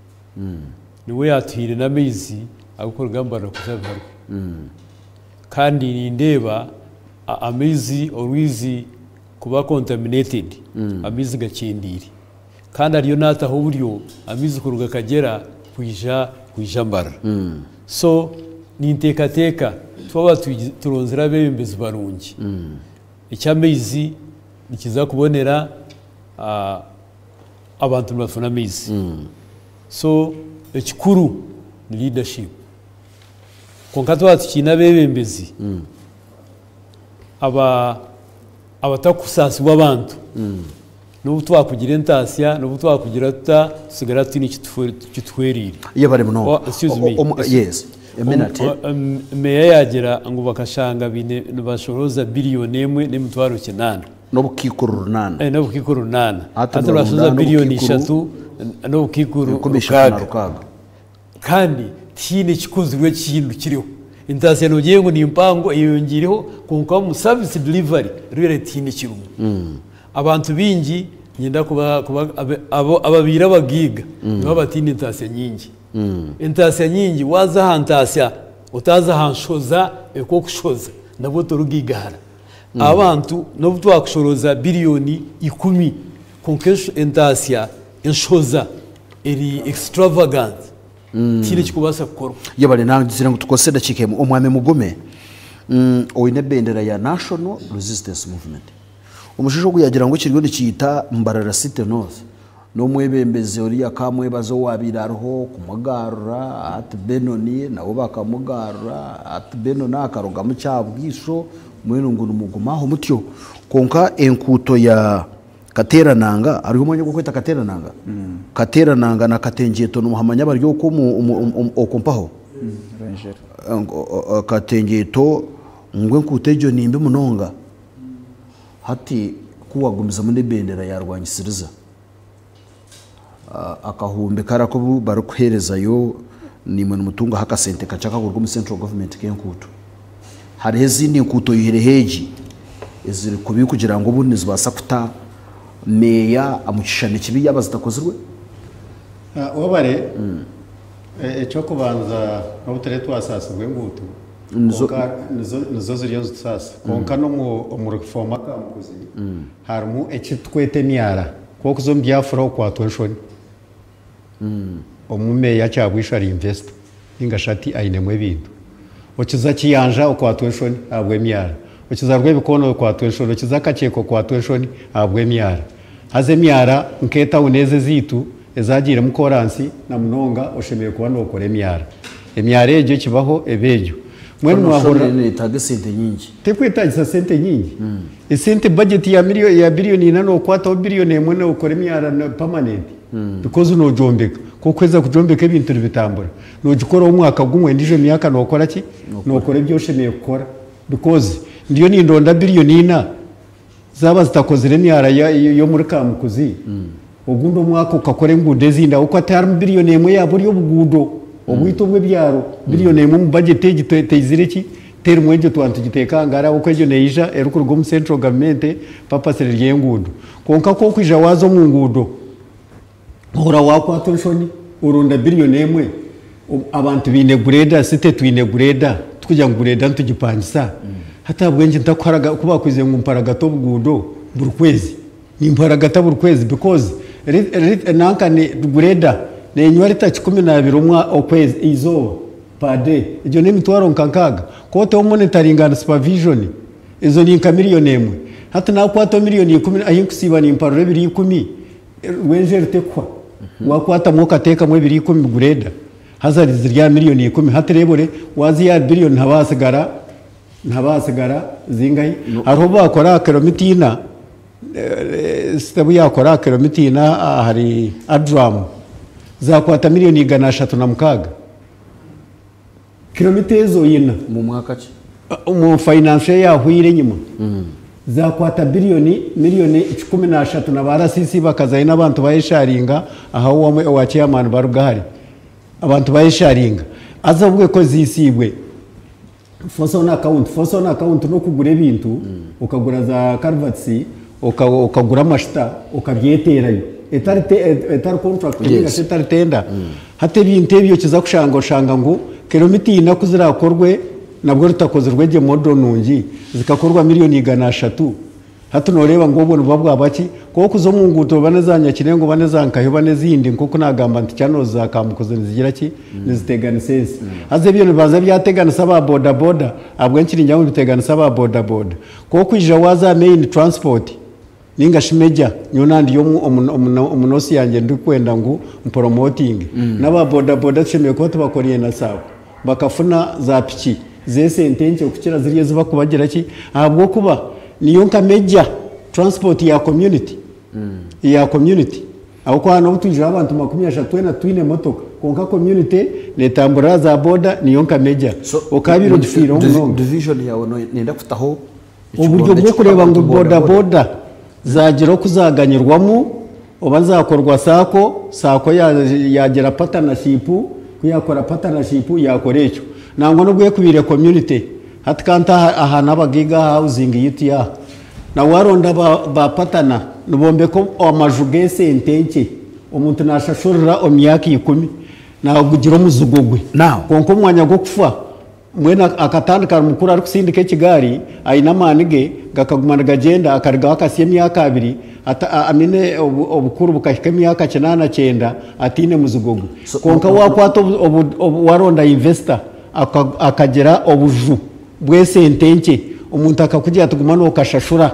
niwe yatuhire namizi agukora gambara kuzabarwa kandi nindeba amizi orwizi kuba contaminated amizi gakindiri kandi ariyo nataho buryo amizi kuruga kagera kwijambara so nintekateka twaba turonzera bembezi barungi icyamizi nikiza kubonera abantu bafuna amizi so ekikuru ni leadership konkatwa tukina bembezi abatakusasi w'abantu n'ubu twakugira entasya n'ubu twakugira tusigara tuni kitwerire iyo bari muno yes meya yagera ngo bakashanga bine bashoroza biliyoni emwe n'emitwaro 9 n'obukikuru 8 n'obukikuru 8 aturashoza biliyoni 3 n'obukikuru 6 kandi tine kikozwe kintu kiriho intasiyo nugiye ngo ni impango yiyongireho konka mu service delivery rw'ireti n'ikirungu abantu bingi nyenda kuba ababira bagiga nibo batinda intasiyo nyingi intasiyo nyingi waza hantasiyo utaza hanshoza eko kushoza nabo torugigara abantu no twakushoroza biliyoni 10 konkesh intasiyo inshoza eri extravagant kile kikubasa gukorwa yabale nangizira ngo tukoseda chikemo omwame mugume oyine bendera ya National Resistance Movement umushisho kuyagira ngo kiryo nikita Mbarara City North no mwebembeze ori yakamwe bazo wabiraroho kumugara at Benoni nabo bakamugara at Benona akaroga mu cyabwisho mwene ngo numugumaho mutyo konka enkuto ya Katerananga ariho umonye gukweta Katerananga Katerananga na Katengeto n'umuhamanya baryo ko okumpaho Katengeto ngwe nkutejo nimbe munonga hati kuwagumiza muri bendera ya Rwanyisiriza akahumbe karako barukuhereza yo nimwe n'umutunga hakasente kacaka kurwo mu central government kenkuto hari ezindi nkuto yihereheji eziri kubi kugira ngo bunizo basakuta meya amucishane kibi yabazitakozerwe wabare echo kubanza n'ubutare twasasubwe ngutu nizo ziriyo zitsasa konka no mu reforma kamukuzi harimo ekitwete myara kuko zo mbyafura kwa tweshoni omumeya cyabwisha reinvest ingashati ainemwe bintu okiza kiyanja kwa tweshoni abwe myara ukiza rwebikono kwa tweshoni ukiza kacheko kwa tweshoni abwe myara haze myara nketa uneze zitu ezagira mu koransi na munonga oshemeye kuba no kore myara emyara ejo kibaho ebejo mwene mwahora ni tage sente nyingi tekwetagisa sente nyingi isente budget ya billion no kwata billion mwene ukore myara permanent because no jombeka ko kweza kujombeka ibintu bitambura no gikora umwaka gumwe ndije myaka no kora ki no kore byoshemeye gukora because ndiyo ni ndonda billion zaba zitakozere myara yo muri kamukuzi ugundo mwaka ukakore ngude zinda uko atari billion emwe ya buri obugudo obwito bwe byaro billion emwe mu budget tegizireki teri mweje twantu gitekangara uko ejo neija erukurgo mu central government papa serye ngudo konka ko kwija wazo mu ngudo ora wakwa tonshoni urunda billion emwe abantu bine greda site twine greda tukujya ngureda ntugipangisa hata bwenje ntakwaraga kuba kwize ngumparaga to bugudo buri kwezi nimparaga ta buri kwezi because nanka ni greda nenywa lita 12 umwa okwezi izo pade ijo ni mitwaro nkankaga kote monitoring and supervision izo ni nka miliyoni emwe hata na kwato miliyoni 10 ayinkusiba ni imparure 10 wenje rutekwa wakwata mwoka teka mwe 10 greda hazari zirya miliyoni 10 hata rebore wazi ya billion ntabasigara zingayi aho bakora kilomitina sitabu yakora kilomitina hari adram zakwata miliyoni 306 kilometezo yina mu mwaka ki mu finance ya huire nyuma zakwata miliyoni 13 na barasisi bakazaina abantu bayisharinga aho wa chairman barugahari abantu bayisharinga azabwe ko zisibwe fosona account no kugura ibintu ukagura za carvatsi ukagura mashita ukabyeterayo etari contract yes. Etari tenda hate binte byo kiza kushanga ngo kilomiti nakuzirakorwe nabwo rutakozerwe je modo nungi zikakorwa miliyoni 300 hata noreba ngo ubone babwa baki ko kuzo mu nguto banezanya kirengo banezankayo banezindi nkuko nagamba nti cyano zakamukoze zigira ki nizitegana sense aze byo baza byategana saba boda abwo nkiri njya bitegana saba boda ko kwija waza main transport ninga shimeja nyonandi yo umunosi yanjye ndi kwenda ngo promoting naba boda chemeye ko tubakoriye na sabo bakafuna za piki zese ntenje kukira ziriye ziba kubagira ki ahubwo kuba niyo nka meja transport ya community aho kwa no tujira abantu 30 na twine motoka konka community netambura za boda niyo nka meja okabiro difiro umurongo division yawe nenda kutaho uburyo bwo kureba ngo boda zagiro kuzaganyirwamo obazakorwa sako yagera partnership kuyakora partnership yakorecho nangwa no gwekubire community hatkanta ahana bagiga housing yutia na waronda bapatana nubombe ko amajuge sentenke umuntu nashashurira omyaka 10 na kugira umuzugugwe konko mwanya go kufa mwena akatandika mukuru ari kusindika ikigari aina manige gakagumana gagenda akariga akasiye myaka 2 amine obukuru bukashika myaka 89 atine muzugugwe konka wakwato waronda investor akagera obuju bwese entenke umuntu akakugira tugumana okashashura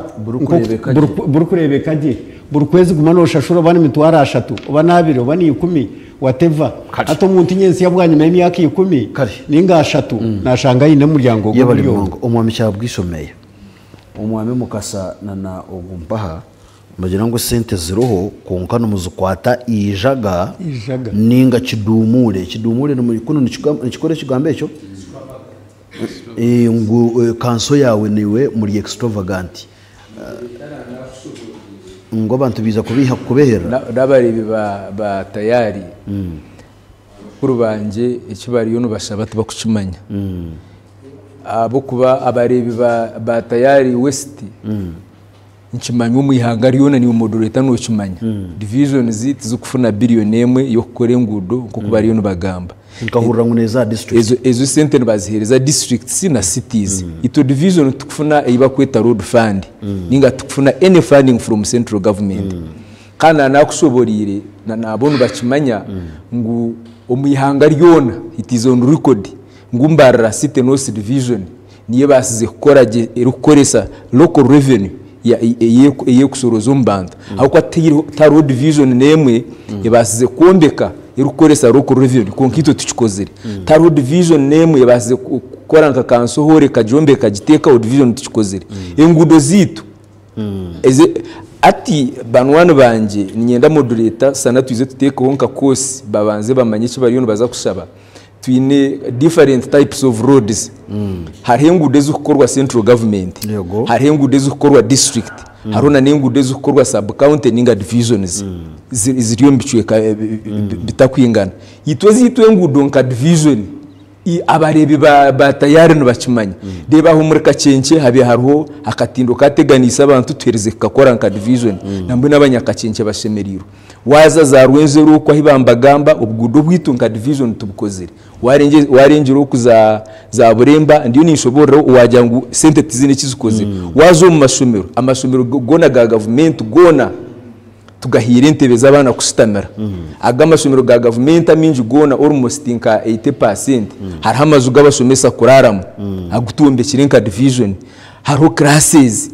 burukurebeka je burukwezi gumana oshashura bani mitwara 3 oba 2 oba 10 whatever ato umuntu nyensi yabwanye mu myaka 10 ninga 3 nashanga yine muryango y'abalimwango umwami cyabwisomeye umwami mukasa na ogumpaha bagira ngo sente ziroho konka no muzukwata ijaga ninga kidumure no muri kuno nikikore kigambe cyo ngo kanso yawe niwe muri extravagant ngo bantu biza kubiha kubehera n'abarebi ba tayari kuri banje ikibariyo no bashaba tubakucimanya abo kuba abarebi ba tayari west nchimanya umuyihanga riyona ni umodoreta no chimanya division ziti zukufuna billion emwe yo kukore ngudo kuko bariyo no bagamba nkahurira nguneza district ezo center bazihereza districts na cities ito division tukufuna iba kweta road fund ninga tukufuna any funding from central government kana nakushoborire na nabonu bachimanya ngu umuyihanga riyona it is on record ngumbarra city north division niye basize gukora rukoresa local revenue ye kusoroza umbanda ahubwo ta road division nemwe yabasize kombeka irukoresa local revenue konkito tuchikozere ta road division nemwe yabasize gukora nka kansohore kajombe kagiteka division tuchikozere engudo zitu ati banwana banje ninyenda moderator sana tuize tuteka honka course babanze bamanye kibariyo baza kushaba twine different types of roads hari engude zukorwa central government hari engude zukorwa district harona nengude zukorwa sub county ninga divisions ziriyo mbicweka bitakwingana yitwazi engudo nka division abarebi ba tayari no bacimanya deba humurika cenke habe hariho akatindo kateganisa abantu twereze kakora nka division nambe n'abanyakacenke bashemeriro waza za rwenzero ko hibambagamba ubgudo bwitu nka division tubukozere warengero za buremba ndiyo nishobora wajya ngo sente tizine kizukozere wazo mu amashomero gona ga government gona tugahira intebe z'abana kusitamira agamashomero ga government aminji gona almost inka 80% hari hamazu gabashomesa kuraramo agutumbe kirenka division haro classes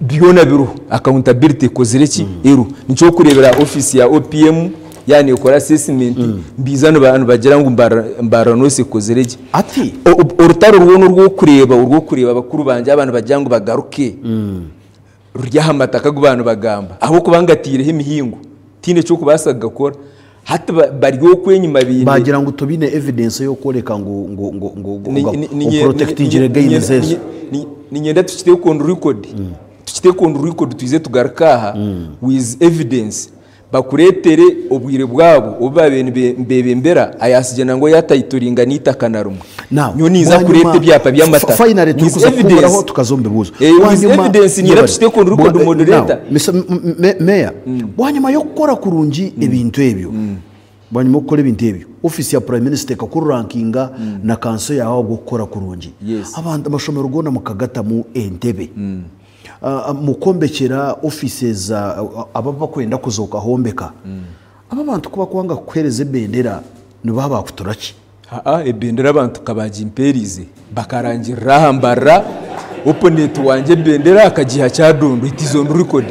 biona biro accountability kozireki ero nico kurebera office ya OPM yani ukora assessment mbizano abantu bagira ngo mbara nose kozireki ati urutaro rwo kureba bakuru banje abantu bagira ngo bagaruke ryahamataka gubantu bagamba aho kubangatireho imihingo tine cyo kubasaga gakora hata bariyo kwenyuma bine bagira ngo tubine evidence yo koreka ngo protect gain zezo ninyenda tukite kondu record tuize tugarakaha with evidence bakuretere obwire bwabo obabene mbebembera ayasijana ngo yatayitoringa nitakanarumwe nyoniza kurete byapa byamata finally tukuzakuraho tukazombe buzo evidence nyira tukite kondu record moderator meya wanyuma yo gukora kurungi ibintu ebyo banyuma gukora ibintu ebyo office ya prime minister kakuru rankinga na kanso yaho gukora kurungi abantu amashomero gona mukagata mu entebe mukombekera offices ababa kwenda kuzoka hombeka aba bantu kuba kwanga kwereze bendera nibaba kuturaki ebendera abantu kabaji imperize bakarangira hambara opponent wanje bendera akagiha cyadondo itizo record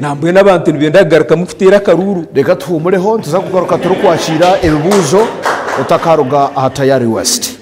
nambwe n'abantu nibendagaruka mufitera karuru reka tuhumureho tuzakugaruka turi kwakira ibibuzo utakaruga ahatayari west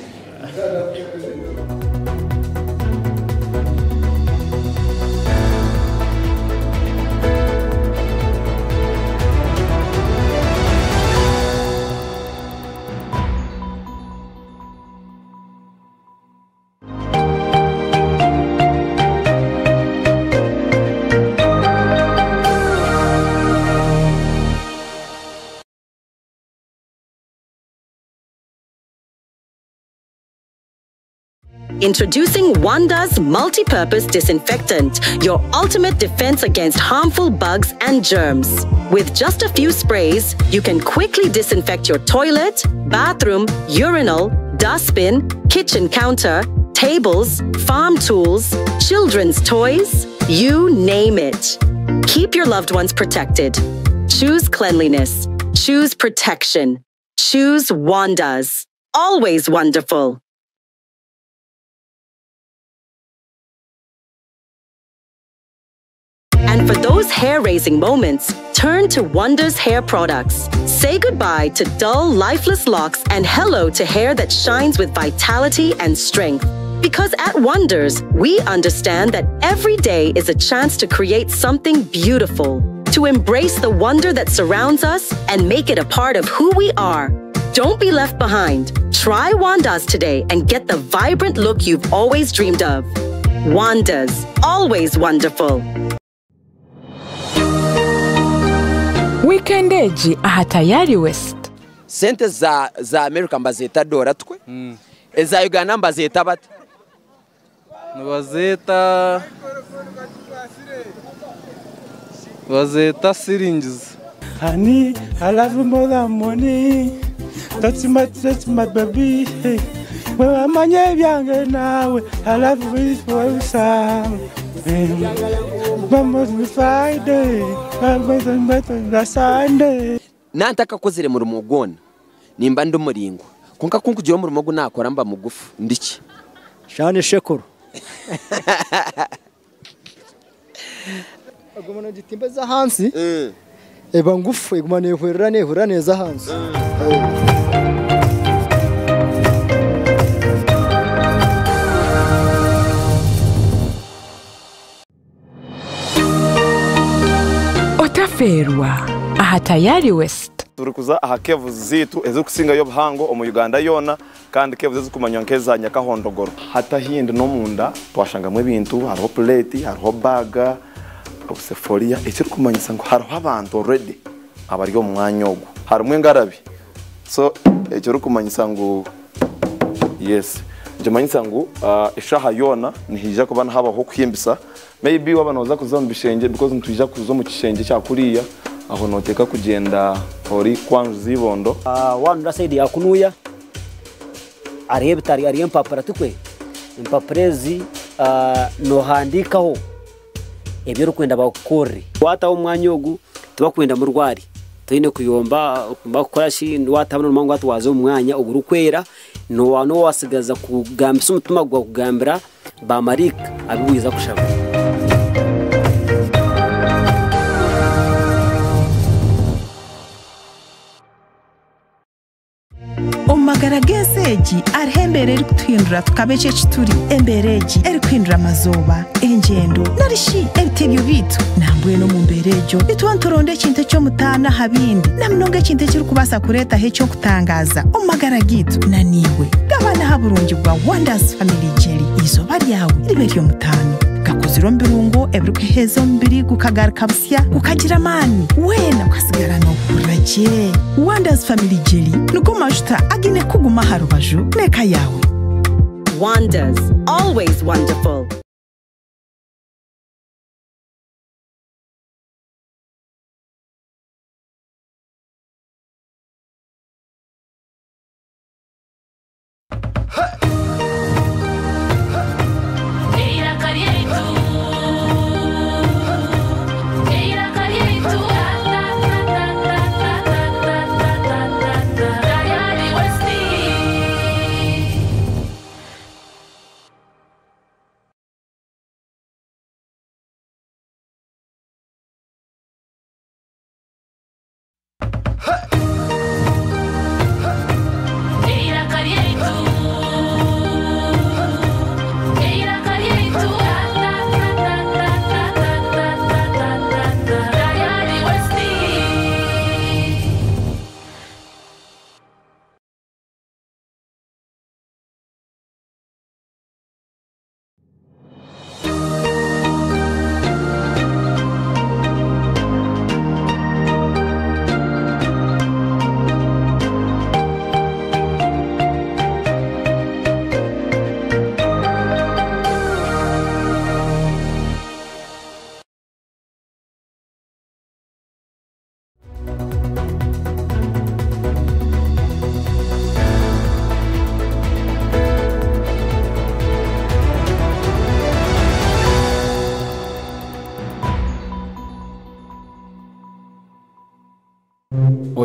Introducing Wanda's multi-purpose disinfectant, your ultimate defense against harmful bugs and germs. With just a few sprays, you can quickly disinfect your toilet, bathroom, urinal, dustbin, kitchen counter, tables, farm tools, children's toys, you name it. Keep your loved ones protected. Choose cleanliness. Choose protection. Choose Wanda's. Always wonderful. And for those hair-raising moments, turn to Wonders Hair Products. Say goodbye to dull, lifeless locks and hello to hair that shines with vitality and strength. Because at Wonders, we understand that every day is a chance to create something beautiful, to embrace the wonder that surrounds us and make it a part of who we are. Don't be left behind. Try Wanda's today and get the vibrant look you've always dreamed of. Wanda's, always wonderful. Weekendeji aha Tayari West. Sente za America mbazeta dora twe. Eza Uganda mbazeta bate. Bazeta syringes. Honey, I love you more than money. That's my baby. Well, I'm a young now. I love you for you, Sam. Vamos mi Friday. Vamos Sunday. Nantaka kozire mu rumugona. Nimba ndo muringo. Konka kugira mu rumogo nakora mba mugufu. Ndiki. Shane shekuru. Agumana gitimba za hansi. Eba ngufu igumana ihurira neza hansi. Otaferwa aha Tayari West. Turikuza aha kevu zitu ezukusinga yo buhango omu Uganda yona kandi kevu zikumanya nkeza Nyakahondogoro. Hata hindi no munda twashangamwe ibintu hariho plate hariho baga obuseforia ekiri kumanyisa ngo hariho abantu already abaryo mu mwanya ogu harimwe ngarabi so ekiri kumanyisa ngo yes njemanyisa ngo ishaha yona nihija kubana habaho kwimbisa maybe wabanoza kuzoma bishenge because ntujja kuzo mu kishenge cya kuriya aho noteka kugenda ori kwanzu zibondo wanu rasidi yakunuya arebitari ari empapara tukwe empaprezi no handikaho ebyo rukwenda bakore wata umwanya ogu tubakwenda mu rwari tuyine kuyomba bakorashi watabona umango atwaze umwanya oguru kwera no wano wasigaza kugambisa umutima gwa kugambira ba Marika abiwiza kushaba Omagarageseji arhembere eri kutuhindura tukabece kituri embereji eri kuhindura amazoba engendo narishi ebitebyo bitu nambwe no mu mberejo bitwantoronde ekintu cyo mutana habindi namunonga ekintu kiri kubasa kureta hecho kutangaza omagaragitu naniwe gabana haburungi bwa Wonders Family Jelly izoba ryawe ribe ryo mutano gakoziro mbirungo ebirukehezo mbiri gukagaruka busya gukagira mani wena kwasigara no kuraje Wonders Family Jelly nuko majuta agine kuguma harubaju neka yawe Wonders, always wonderful.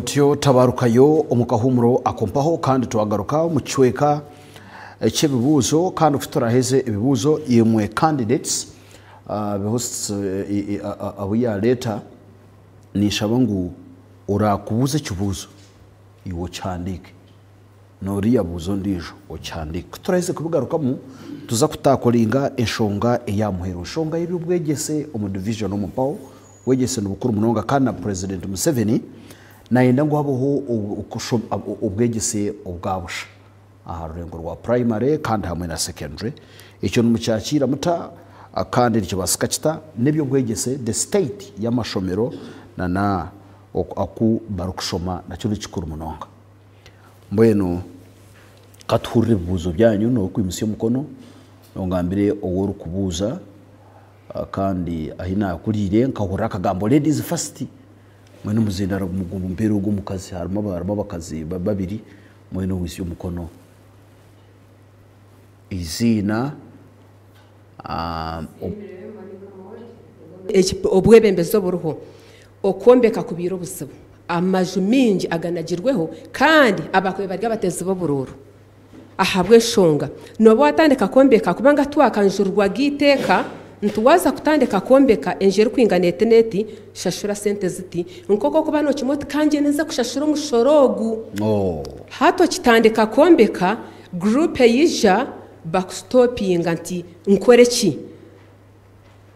tutyo tabarukayo omukahumuro akompaho kandi twagaruka mu kiweka cy'ebibuzo kandi kuturaheze ibibuzo yemwe candidates hosts abuya leta nishaba ngo urakubuze kibuzo iwo cyandike noriya buzo ndijo ocyandike turaheze kubigarukamo tuza kutakoringa enshonga eyamuhero shonga y'ubwegese omu division omupaho wegese n'ubukuru munonga kandi na President Museveni nayenda ngo habaho ubwegese ubwabusha aha rurengo rwa primary kandi hamwe na secondary icyo numucyakira muta kandi icyo basikacita nebyo bwegese the state y'amashomero na aku barukushoma nacyo bikuru munonga mbweno kathurire buzo byanyu no kwimisiyo mukono ngambire oworu kubuza kandi ahina kurire nkahura kagambo ladies first mwene muzindara mugumbu mbere ugo mukazi harimo abakazi babiri mwene wisiyo mukono izina obwebembezo buruho okombeka kubiro busibo amaju mingi aganagirweho kandi abakwe barya bateze bo bururu ahabwe shonga nobo watandika kombeka kubanga twakanjurwa giteka ntuwaza kutandika kombeka enjeri kwingana eteneti shashura sente ziti nkoko kuba no kimoti kanje neza kushashura umushorogu hato kitandika kombeka group yija backstopping anti nkoreki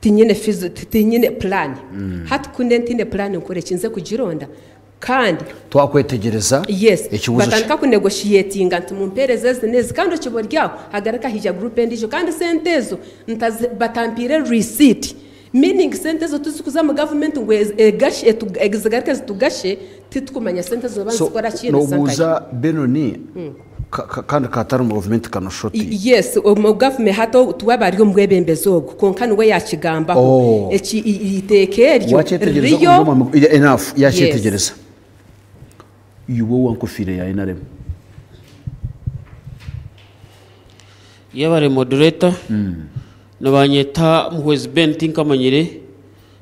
tinyine fizo tinyine plan hatu kundentine plan nkoreki nze kugironda kandi twakwetegereza yes batandika kunegotiating anti mumpereze neza kandi kiboryaho hagaraka hija group ndijo kandi sentezo batampire receipt meaning sentezo tuzikuza mu government ngo egashe etugaraka tugashe titukumanya sentezo banzikora kintu sanka no buza benoni kandi katari mu government kanoshoti yes mu government hato tuwabariyo mbwebembezo konkani we yakigamba eki itekeryo riyo enough yakitegereza yuwo wankofire ya inarem yabare moderator nabanyeta muhwezi ben tinkamanyire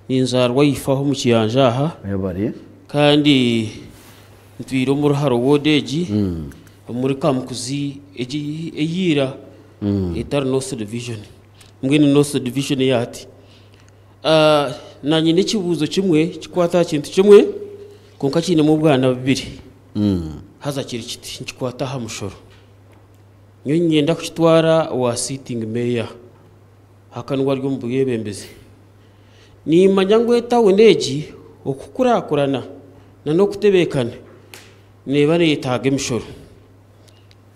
ninzarwa yifaho mu kiyanja aha yabare kandi ntwiro mu ruharo wodeji muri kamukuzi eyira etara North Division mbwene North Division yati nanye n'ikibuzo kimwe kikwata kintu kimwe konka kine mu bwana babiri haza kiri kiti kikwata ha mushoro nyo nyenda kutwara wa sitting mayor hakanwa ryo mbuyebembeze ni manyangweta wendeji okukurakurana na no kutebekana nebane yitage mushoro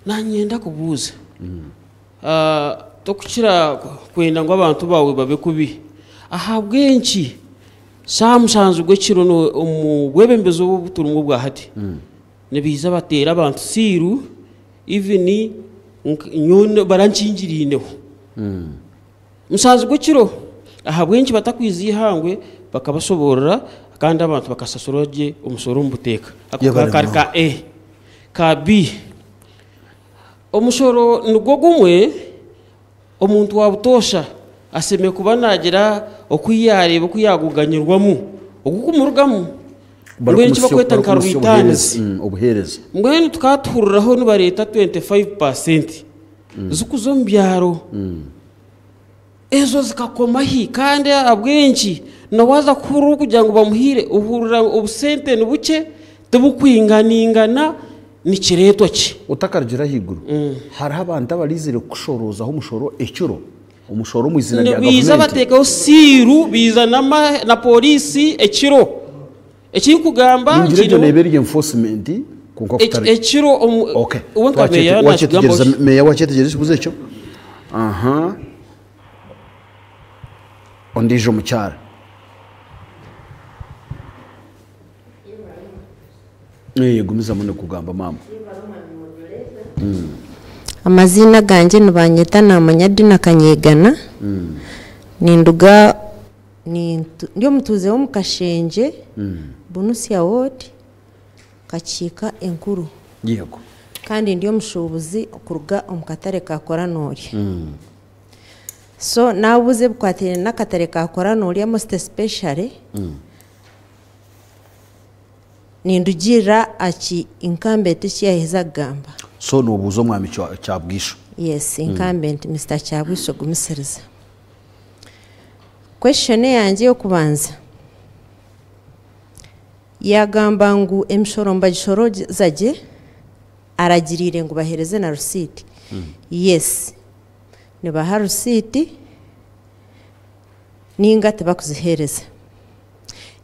nanyenda kubuza tokukira kwenda ngo abantu bawe babe kubi ahabwenki samusanzu gwekiro no omubwebembezo buturumwe bwa hati nebiza batera abantu siru even nyono barancingirineho musanzu gwekiro ahabwenki batakwizi hangwe bakabasoborora kandi abantu bakasasoroje umusoro mbuteka akakarika ka B omusoro nugo gumwe omuntu wabutosha aseme kuba nagira okwiyareba kuyaguganyirwamo okukumurugamo mbwene kibakweta nkarwitanizi obuhereza mbwene tukatururaho nubareta 25% zukuzo mbyaro ezo zikakomahi kandi abwenki nawaza kuru kugira ngo bamuhire uhurura obusente nubuke tubukwinganingana ni kireto ki utakargira higuru hari abantu abalizire kushoroza aho umushoro ekiro umushoro mu izina rya government biza bateka siru biza na polisi ekiro ekikugamba ngire neberi enforcement kunko kutari ekiro okay wankabeya wachetegereza meya wachetegereza buze cyo aha ondijo mucyara gumiza mune kugamba mama amazina ganje nubanyeta na amanyadina kanyegana ninduga ndio mutuze wo mukashenje bonus ya ward kachika enkuru yego kandi ndio mushobozi okuruga omukatare ka koranori so nabuze bukwatere nakatare ka koranori most especially nindugira aki incumbent kyaheza gamba. So no buzo mwami cyabwisho. Yes, incumbent Mr. Cyabwisho gumisiriza. Question yanjye yo kubanza. Yagamba ngu emshoromba gishoro zaje aragirire ngo bahereze na receipt. Yes. Ne baha receipt ninga tebakuzihereza.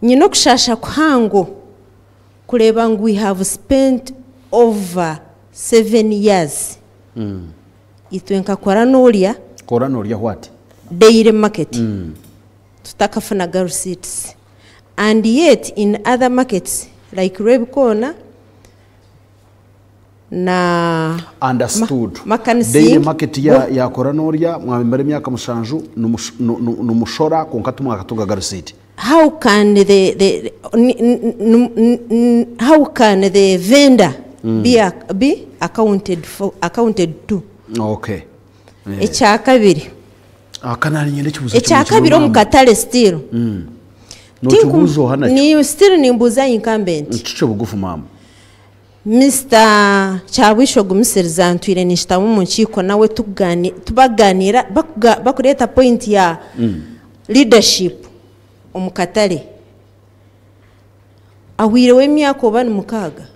Nyino kushasha kwango kureba ngu we have spent over 7 years. Itwenka kora nolia what? Daily market. Tutakafuna receipts. And yet in other markets like Rebcona na understood. Daily market ya Koranoria mwambere myaka mushanju numushora konkatu mwakatuga receipt. How can the vendor be accounted to? Okay. Ekyakabiri. Akanali nyende kibuzo. Ekyakabiri omukatale still. No kibuzo hana. Ni still nimbuza incumbent. Chicho bugufu mama. Mr. Cyabwisho gumisiriza ntwire nishitamu mu nkiko nawe tubaganira bakureta point ya leadership omukatale. Ahwirewe myaka obani mukaga.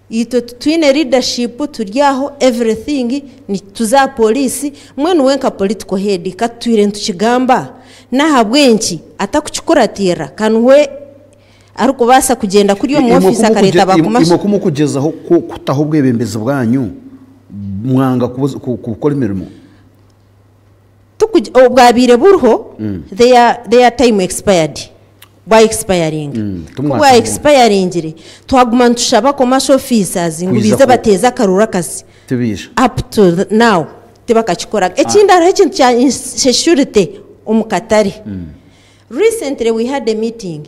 Ito twine leadership turyaho everything ni tuza police mwenu wenka political head katwire ntukigamba naha bwenki atakuchikuratira kanwe ariko basa kugenda kuri yo mu office akareta bakumasha imo kumukugezaho kutaho bwebembeza bwanyu mwanga gukora imirimo obwabire burho their time expired by expiring kuba expiring twaguma ntushaba commercial officers ngubize bateza karura kasi tibisha up to now tibakachikora ekindi ari ekintu cya security omukatari. Recently we had a meeting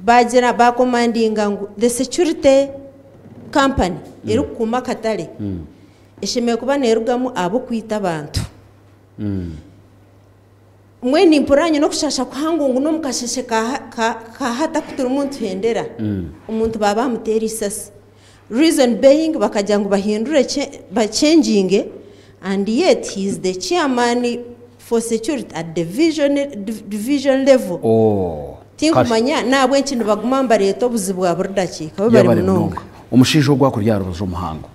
bajira ba commanding the security company erukuma katale esheme kuba nerugamu abo kwita abantu mweni mpuranyo no kushasha kuhango ngo no mukasheshe ka hata kutura umuntu hendera umuntu baba mutera isasi reason being bakajya ngo bahindure ba changing and yet he is the chairman for security at division level. Tinkumanya nabwe nkintu bagumamba leta obuzibwa burdaki kabe bari munonga umushijo gwa kuryaro zo muhango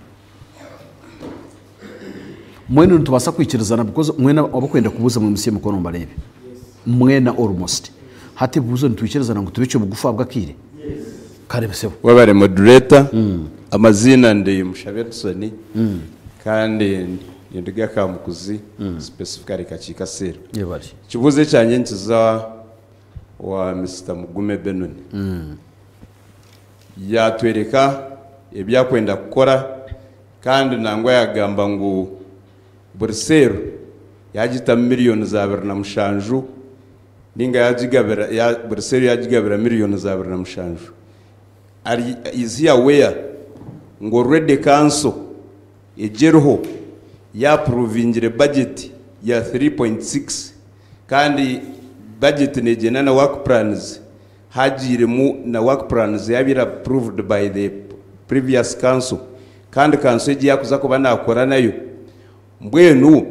mwene ntubasa kwikirizana because mwene abakwenda kubuza mu musiye mukono mbarebe mwena almost hati buzo ntwikirizana ngo tubice bugufa bwakire karebe sebo wabare moderator amazina ndi Mushabetsoni kandi ndiga kamukuzi specifically kachika sero yebari kibuze cyanye nkiza wa Mr. Mugume Benoni yatwereka ebyakwenda gukora kandi nangwa yagamba ngo Bursero yagita miliyoni za 2 ninga yagigabira ya Bursero yagigabira miliyoni za 2 ari is here aware ngo Red Council ejeroho ya provingire budget ya 3.6 kandi budget negena na work plans hajiremu na work plans yabira approved by the previous council kandi council yakuza ko banakora nayo mbwenu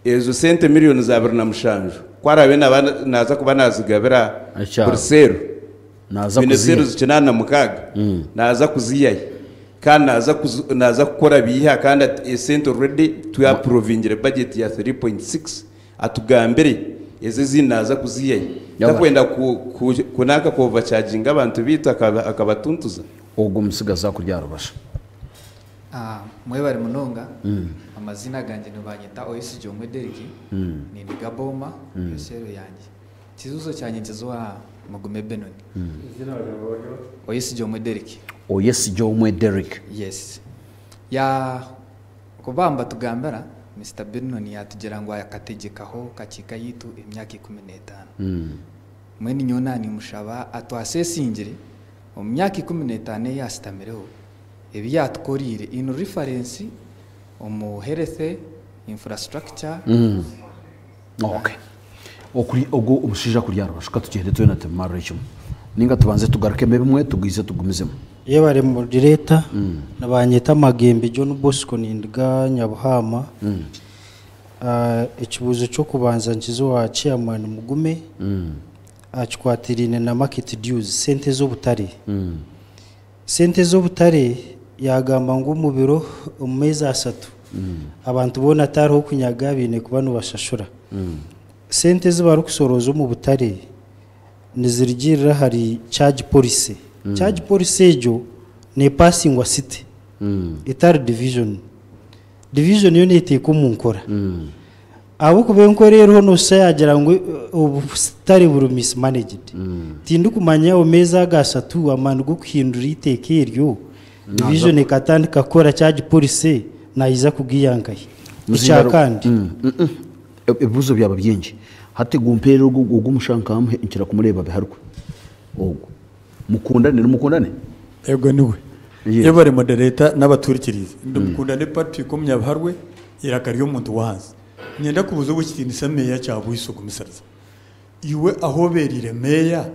ezo sente miliyoni za 2 kwarabe naza kuba nazigabira Bursero Bursero zikinana mukaga naza kuziyaye kandi naza gukora biha kandi sente already to approve budget ya 3.6 atugambere eze zinaza kuziyaye ndakwenda kunaka ko overcharging abantu bita akabatuntuza ubwo musigaza kuryaro basha mwe bari munonga amazina ganje nubanyita Oyesi Jomwe Derek ni ndigaboma yosero yanjye kizuzo cyanye nzizwa Mugume Benoni Oyesi Jomwe Derek Oyesi Jomwe Derek yes ya kubamba tugambara Mr. Benoni yatugera ngo yakategekaho kachika yitu emyaka 15 mweni nyona ni mushaba atwasesingire mu myaka 15 yasitamereho ebyatkorire in reference omu health infrastructure okay okuri ogo umushija kuryaro bashaka tugende twena temaro icyo ninga tubanze tugaruke bimwe tugize tugumizemo yebare muri leta nabanyeta Magembe John Bosco nindiga Nyabuhama ikibuzo cyo kubanza nkizo wa chairman Mugume akwatirine na market dues sente zo butare sente zo butare yagamba ngo mu biro mu mezi 3 abantu bona atari ho kunyaga bine kubano bashashura sente zo bari kusoroza mu butare nizirigirira hari charge policy charge policy ejo ne passing wa city itari division yo nite ko munkora abo kubenko rero no sayagera ngo ubutare buru mismanaged tindu kumanya o meza gasatu amanu gukuhindura iteke iryo division ikatandika kora charge policy nayiza kugiyangaye icyakandi ibibuzo byaba byinshi hati gumpero gumushankamwe inkira kumureba biharwa ogo mukundane ego niwe yebare moderator n'abaturikirize ndumukundane party ko munyabaharwe irakariyo muntu wahanze nyenda kubuzo gukitindisa meya cyabuyisuko misaraza iwe aho berire meya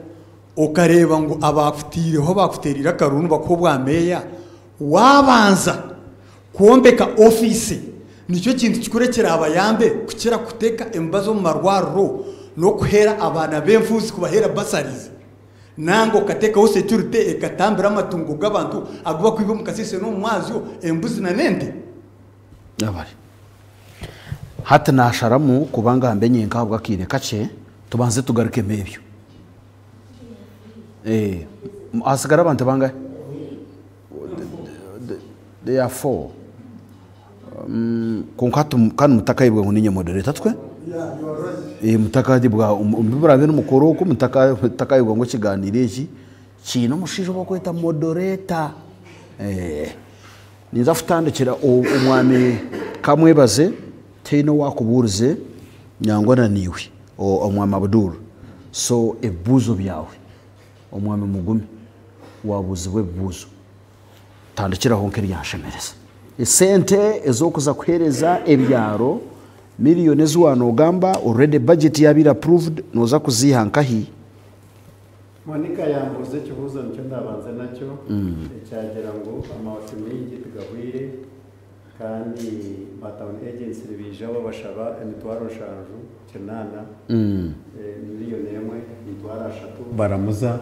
ukareba ngo abafutireho bafuterira karunu bakobwa meya wabanza kuombeka office nicyo kintu kikurekera abayambe kukira kuteka embazo mu marwaro no kuhera abana bemfuzi kubahera basarize nango kateka ho security ekatambira amatungo gabantu aguba kwibo mukasese no mwazyo embuzi na nende yabari hata nasharamu kubanga mbenye nkabwa kire kace tubanze tugaruke mebyo asigara abantu banga they are 4 konkatu kan mutakayibwa nguninye moderator twe mutakadibwa umbibrabe n'umukoro ko mutakayibwa ngo kiganire iki kino mushijo bakweta moderator niza futandikira umwami kamwebaze teno wakuburuze nyangwana niwe umwami Abdul so ebuzo byawe umwami Mugume wabuzwe buzo tandikira honke ryashemereza isente ezokuza kuhereza ebyaro miliyoni z'wanogamba already budget yabira approved noza kuzihankahi Monika yambuze kibuzo nicyo ndabanza nacyo cyagera ngo amawati mingi tugabwire kandi Town agency bijabo bashaba emitwaro shanju kinana miliyoni yemwe mitwaro 3 baramuza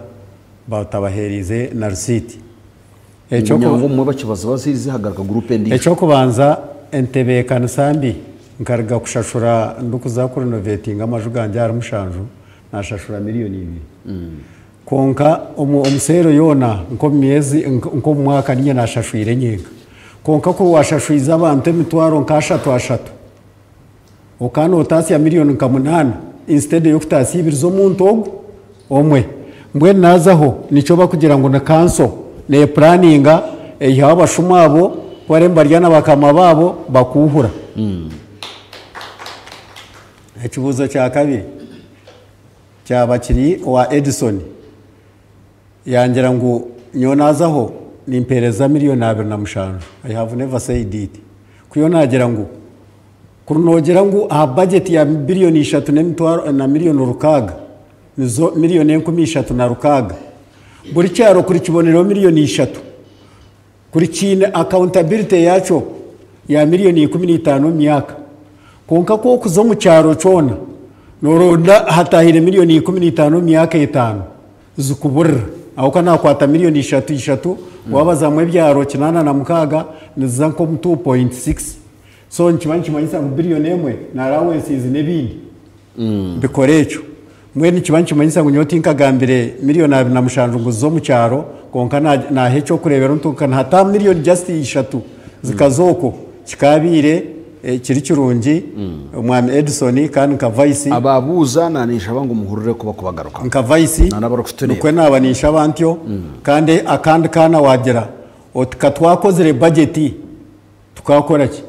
batabaherize na receipt ngo mwe bakibaza bazizi hagaraka groupe ndi echo kubanza entebe kansambi nkarga kushashura ndukuza ku renovating amajuganje ari mushanju nashashura miliyoni 2 konka omusero yona nko myezi nko mwaka ninye nashashwire nyenga konka ko washashwiza abantu emitwaro nkashatu ashatu okano otasi ya miliyoni nkamunana instead yo kutasi ibirizo muntu omwe mbwe nazaho nico bakugira ngo na council ne planninga eyaho bashumabo kwaremba ryana bakama babo bakuhura ekibuzo cya kabiri cyabakiri wa Edison yangira ngo nyonazaho nimpereza miliyoni 2 I have never said it kuyo nagira ngo kunogera ngo a budget ya billioni 3 na miliyoni rukaga nizo miliyoni 13 na rukaga buri cyaro kuri kibonero miliyoni 3 kuri kine accountability yacho ya miliyoni 15 myaka konka ko kuzo mu cyaro cona noronda hatahire miliyoni 15 myaka 5 zukuburra aho kana kwata miliyoni 3 wabaza mu byaro kinana na mukaga niza nko 2.6 so nkibanki manyisa mu billion emwe na allowances nebindi bikorecho mwe nikibanki manyisa ngo nyotinka gambire miliyoni 2 ngo zo mu cyaro konka na hecho kurebera ntukana hata miliyoni just 3 zikazoko kikabire kiri kirungi umwami Edison kandi nka vice ababuza nanisha bangu muhurure kuba kubagaruka nka vice nukwe nabanisha bantyo kandi akandi kana wagera otkatwakozere budget tukakora ki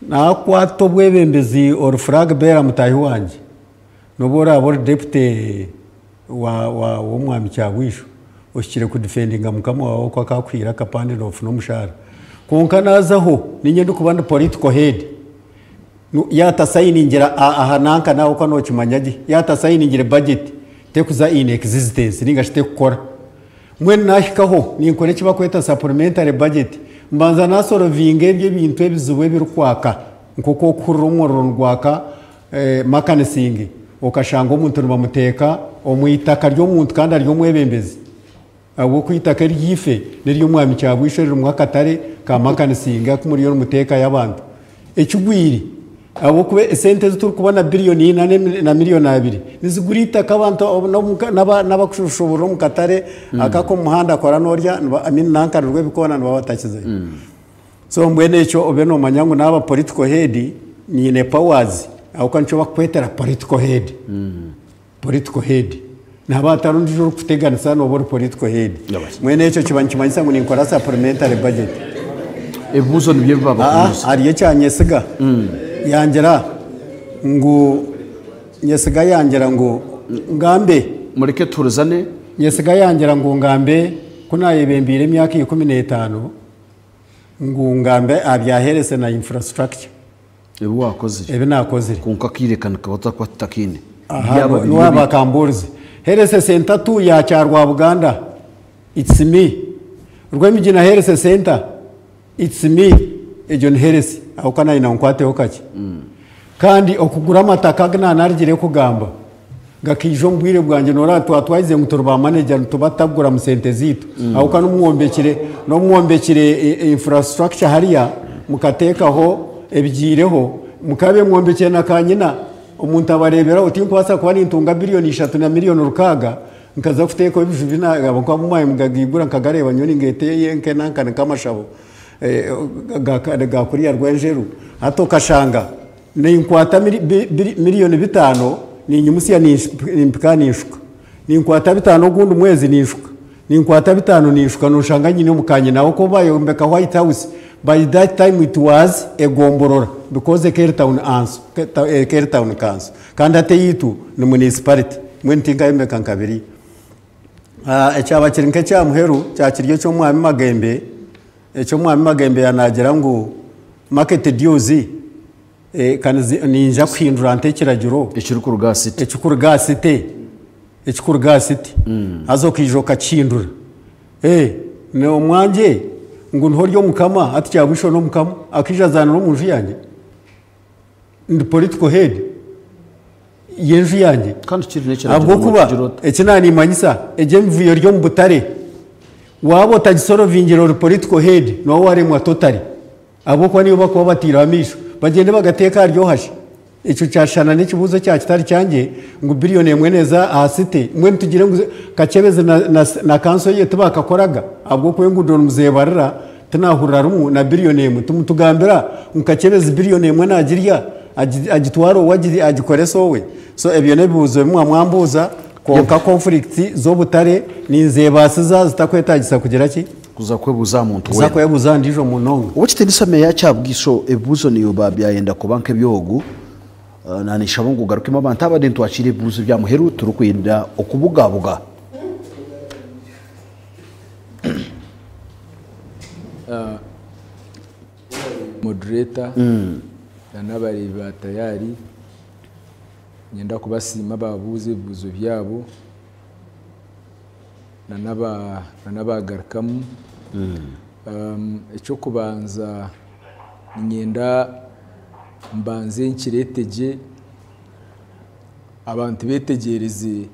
nakwato bwebembezi or flag bearer mutahi wanje nobora abo deputy wa umwami cyagwisho ushikire ku defendinga mukamo wawo kwa kakwira kapande of no mushara konka nazaho ninye ndukubanda political head yata signingira aha nanka nawo kano kimanyaji yata signingira budget tekuza in existence ninga shite kukora mwene nahikaho ninkore kiba kweta supplementary budget mbanza nasorovinga ebyo bintu ebizuwe birukwaka nkoko kurura umwororo rwaka makanising ukashanga umuntu bamuteka omwitaka ry'omuntu kandi ari omwebembezi abo kwitaka ryife niryo mwami cyabwishorera mwakatare ka makanising kumuri yo muteka y'abantu ekigwiri abo kube sente zituri kubona billion na miliyoni 2 nizigurita kabantu n'abakushobora mu Katare akako muhanda akora norya nankarurwe bikona n'abatakize so mbwene cyo obeno manyango n'aba political head ni ne powers aho kancho bakwetera political head political head n'abatarundi juru kutegana sana obor political head mwene cyo kibankimanyisa ngo ninkora supplementary budget ebuzo nibyo baba ariye cyanyesiga yangera ngo nyesiga yangera ngo ngambe mureke turuzane nyesiga yangera ngo ngambe kunayebembire imyaka 15 ngo ngambe abyaherese na infrastructure ebu wakoze ebe nakoze kunka kirekana kabata kwatakine byaba n'aba kamburzi herese center tu ya cyarwa Buganda it's me rwemijina herese center it's me ejon herese aho kana ina nkwate okaki kandi okugura amataka gana narigire kugamba gakijo mbwire bwanje nora twatwayize ngutorba manager tubatagura mu sente zitu aho kana umwombekire infrastructure hariya mukatekaho ebigireho mukabe mwombekire nakanyina umuntu abarebera uti kwasa kuba nintunga billion 3 na miliyoni rukaga nkaza kuteka ibijubina abo kwa mumaye mugagigura nkagareba nyoni ngeteye nke nankana kamashabo gakuriya rwenjeru hato kashanga ninkwata miliyoni 5 ni nyumusi ya nimpikanishwa ninkwata 5 gundi mwezi nishwa ninkwata 5 nishwa nushanga nyine mukanye nawo ko bayombeka White House by that time it was a gomborora because the Cape Town Council kandi ateyitu ni municipality mwentinga yembeka nkabiri ecyaba kirinke cya muheru cya kiryo cyo mwami magembe ecyo mwami magembe yanagera ngo market deals kandi ninja kwindura ntekiragiro ekikurgasite azo kijoka kindura ne omwanje ngo ntoryo mukama ati cyabwisho no mukama akijazana no munju yanjye ndi political head yenju yanjye kandi kiri nekira abwo kuba ekinani manyisa ejemvuyo ryo mu Butare wabo tagisoro vingiro political head no wari mu totally abo kwa niyo bako batira amisho bagende bagateka ryohashe icyo cyashana n'ikibuzo cya kitari cyanjye ngo billion emwe neza ahasite mwe tugire ngo kacebeze na kanso ye tubakakoraga abwo kwe ngo don muzebarira tunahurira rumu na billion emwe tumutugambira mukacebeze billion emwe nagirya agitwaro wagiri agikore sowe so ebyo nebibuzo bimwe mwambuza konka conflict zo Butare ninzebasiza zitakwetagisa kugira ki kuza kwebuza muntu we kwebuza ndijo munonga ubukite nisame ya cyabwisho ebuzo niyo babyayenda ku banke byogu nanisha bongo garukimo abantu abadentu akire ebuzo bya muheru turukwinda okubugabuga moderator n'abari batayari nyenda kubasima babuze ebuzo byabo nanabagarukamu icyo kubanza nyenda mbanze nkireteje abantu betegereze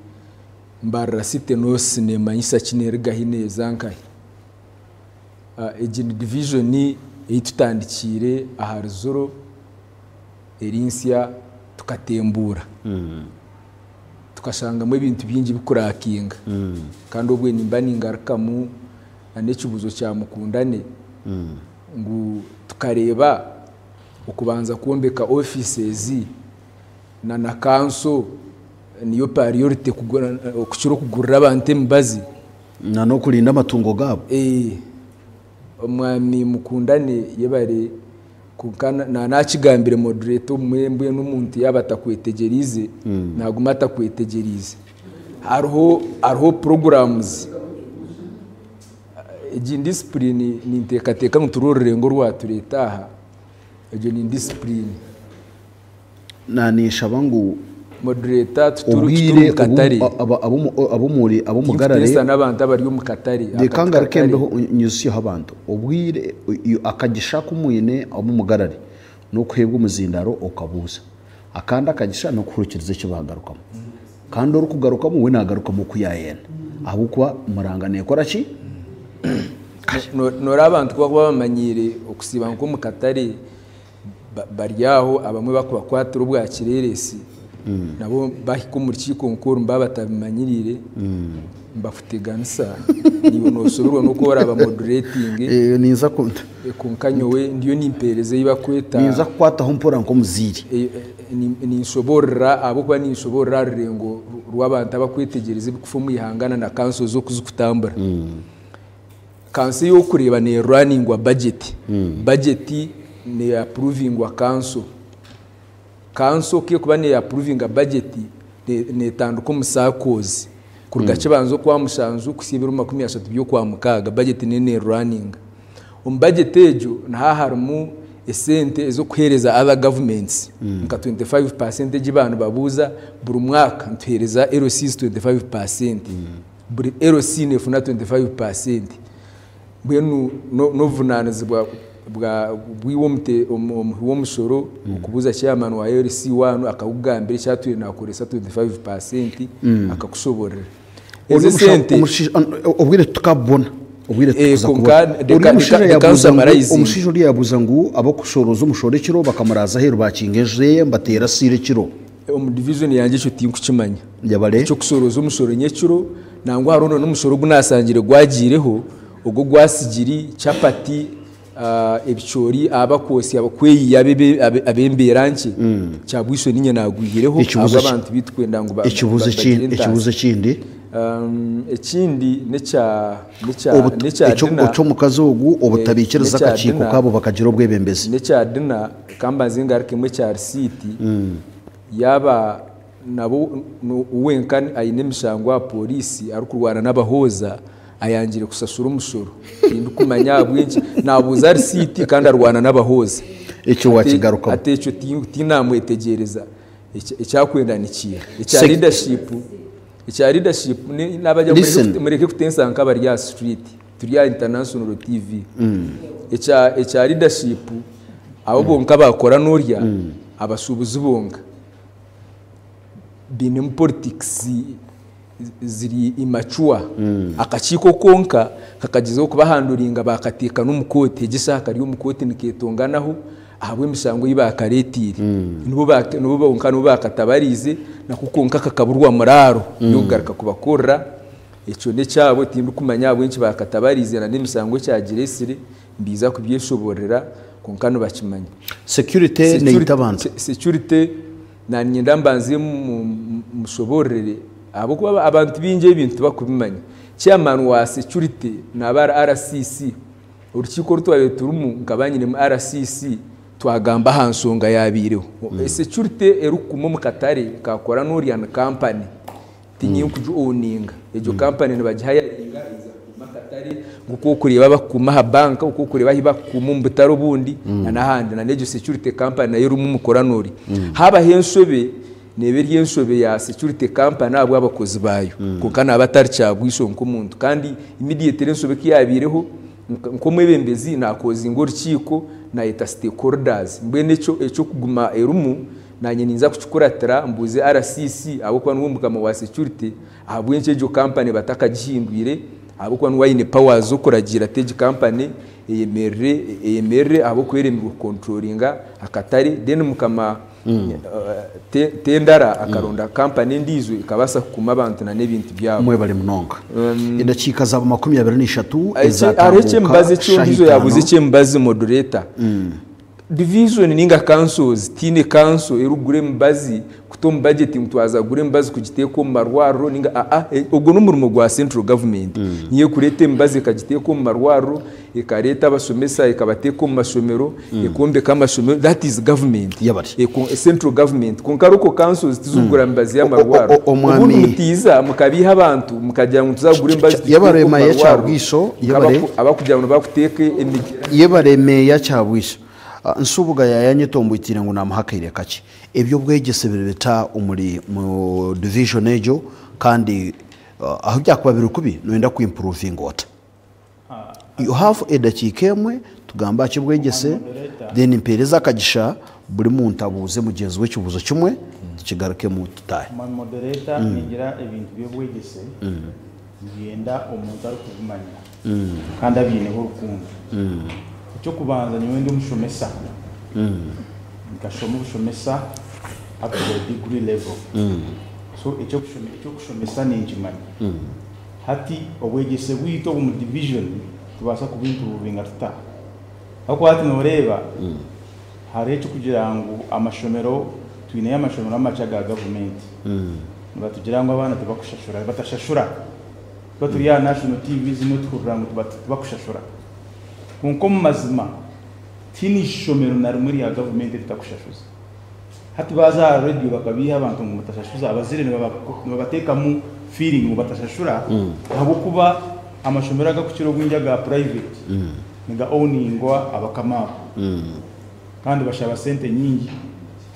mbarra site no sinema nyisa kinerga hineza nkahe egin division ni itutandikire aharizoro erinsia tukatembura tukashangamo ibintu byingi bikurakinga kandi obwe nimba ningarukamu n'ekibuzo cya mukundane ngo tukareba ukubanza kuombeka offices na council niyo priority kugurira abantu embazi na no kulinda amatungo gabo omwami mukundane yebare kukana nakigambire moderator mwembuye n'umuntu yabatakwetegerize naguma atakwetegerize hariho programs discipline ni ntekateka n'uturorengo rwaturetaha ejo ni discipline nanisha bangu moderator tuturu katari abo mugarare testa n'abantu abari mu katari de kangara kembeho nyusi y'abantu ubwire akagisha kumwine abo mugarare no kwebwa umuzindaro okabuza akanda akagisha no kurukiriza cyo bagarukamo kandi uri kugarukamo we nagaruka mu kuyayena aho kuba murangane koraki nora abantu kuba bamanyire okusiba nko mu katari baryaho abamwe bakuba kwaturu bwa kireresi nabo bahiko mu rukiko nkuru mbabatabimanyirire mbafuteganisa niyo nosoberwa no ko aba moderating niza kunta kunkanyowe ndiyo nimpereze yibakweta niza kwata mpora nko muziri ni nshobora abo kuba ni nshobora rengo rw'abantu abakwetegereza bikufumu ihangana na council zo kuzikutambura council yo kureba ne running wa budget budget ne approving wa council kiyo kuba ne approving a budget ne tanduko musakozi kurugace banzo kwa mushanzu kusibira 30 byo kwa mukaga budget ne running budget ejo na harumu esente ezo kuhereza other governments nka 25% y'abantu babuza buri mwaka ntuhereza RC 25% buri RC nefuna 25% bwenu no vunanizibwa bwiwo mte wo mushoro kubuza chairman wa RC 1 akawugambira cyatuye nakoresa 25% akakushoborera eze sente obwire tukabona ubwire tuza umushije uri yabuza ngo abo kushoroza umushore kiro bakamuraza hero bakingeje mbatera sire kiro mu division yanje cyo tinkukimanya yabare cyo kusoroza umushoro nyekiro nangwa haruno n'umushoro gunasangire gwagireho ubwo gwasigiri chapati ebicori abakosi abakweyi abemberanke cyabwisho ninye nagwigireho abantu bitwenda ngo ikibuze kindi ekindi necha cyo mukazugu obutabikiriza akaciko kabo bakagira obwebembezi necha dina kambanze ngarike mwe cya risiti yaba nabo uwenkani ayine mishangwa polisi arukurwana n'abahoza ayangire kusasura umushoro indi kumanya bwinshi nabuza risiti kandi arwana n'abahoza icyo wakigaruka atecho tinamwetegereza icyakwenda nikiye icya leadership n'abajya mureke kutensa nka bari ya street turi international TV icya leadership abo bonka bakora n'urya abasubuzi bonga bine politics ziri imachua akachiko konka kakagizeho kubahanduringa bakateka n'umukote gishaka ari umukote niketonganaho ahabwe mishango yibakaretire nubo bonka nubo bakatabarize nakukonka kakaburwa muraro yogaruka kubakora eco ne cyabo tindu kumanya bwenshi bakatabarize na nimisango cyagiresire mbiza kubyeshoborera konkano bakimanya security ne itabanza security na nyenda mbanze mushoborere abo kuba abantu binje ibintu bakubimanya chairman wa security nabara RCC urukiko rutwaye turumu ngabanyine mu RCC twagamba hansonga yabireho security erukumo mu Katare kakora n'Orian company tinyi kuju owninga ejo company nibajihaya inga iza mu Katare nguko kureba bakuma banka uko kureba hiba kumumbutaro bundi n'ahandi na nejo security company nayo rumu mukoranori haba hensobe neberi yensobe ya security company abo abakozi bayo kukana abatari cyabwisho nkomuntu kandi immediate rensobe kiyabireho nko mwebembezi nakoze ingorukiko na eta stakeholders mbene cyo kuguma erumu nanye ninza kucukuratira mbuze RCC abo kwa n'umugama wa security abwenje jo company batakagihindwire abo kwa n'wayine power zo kuragira teje company eyemerere abo kweremerwa controllinga akatari then mukama tendara akaronda company ndizo ikabasa kuma abantu na nebintu byabo mwe bali mnonga indakika za 23 ezatambuka mbaze cyo ndizo yabuze cyo mbaze moderator division ninga councils tine council erugure mbazi kutom budgeting twaza gure mbazi kugiteko marwaro ninga ubwo n'umurimo gwa central government niye kurete mbazi kagiteko marwaro ikareta basomesa ikabateko mashomero ikombe kama shomero that is government yabari central government konkaruko councils tizugura mbazi ya marwaro ubundi mutiza mukabiha abantu mukajya ngo tuzagure mbazi yabaremeye cyabwisho abakujya ngo bakuteke yabaremeye cyabwisho nsubuga yayanyetomboitire ngo namuhakaire kaki ebyo bwegese bita umuri mu division ejo kandi aho byakuba birukubi noenda ku improving water you have edakikemwe tugamba kibwegese then impereza kagisha buri muntu abuze mugenzi we kibuzo kimwe kigaruke mu tutaye moderator ningira ibintu byo bwegese ngenda umuntu ari kuvumanya kandi abineho urukundo icyo kubanza niwe ndi umushomesa nikashoma ubushomesa up to the degree level so icyo kushomesa ni injimani hati obwegese bwito mu division tubasha kubimprovinga tuta ako hati noreba hari icyo kugira ngo amashomero twine y'amashomero amacaga government batugira ngo abana tubakushashura batashashura baturiya national TV zino tukugira ngo tubakushashura kunko mazima tini shomero na rumuri ya government tutakushashuza hati baza radio bakabiha abantu ngo batashashuza abazire babateka mu feeling ngo batashashura abo kuba amashomero agakukiro gwinja ga private niga owningwa abakamako kandi bashaba sente nyingi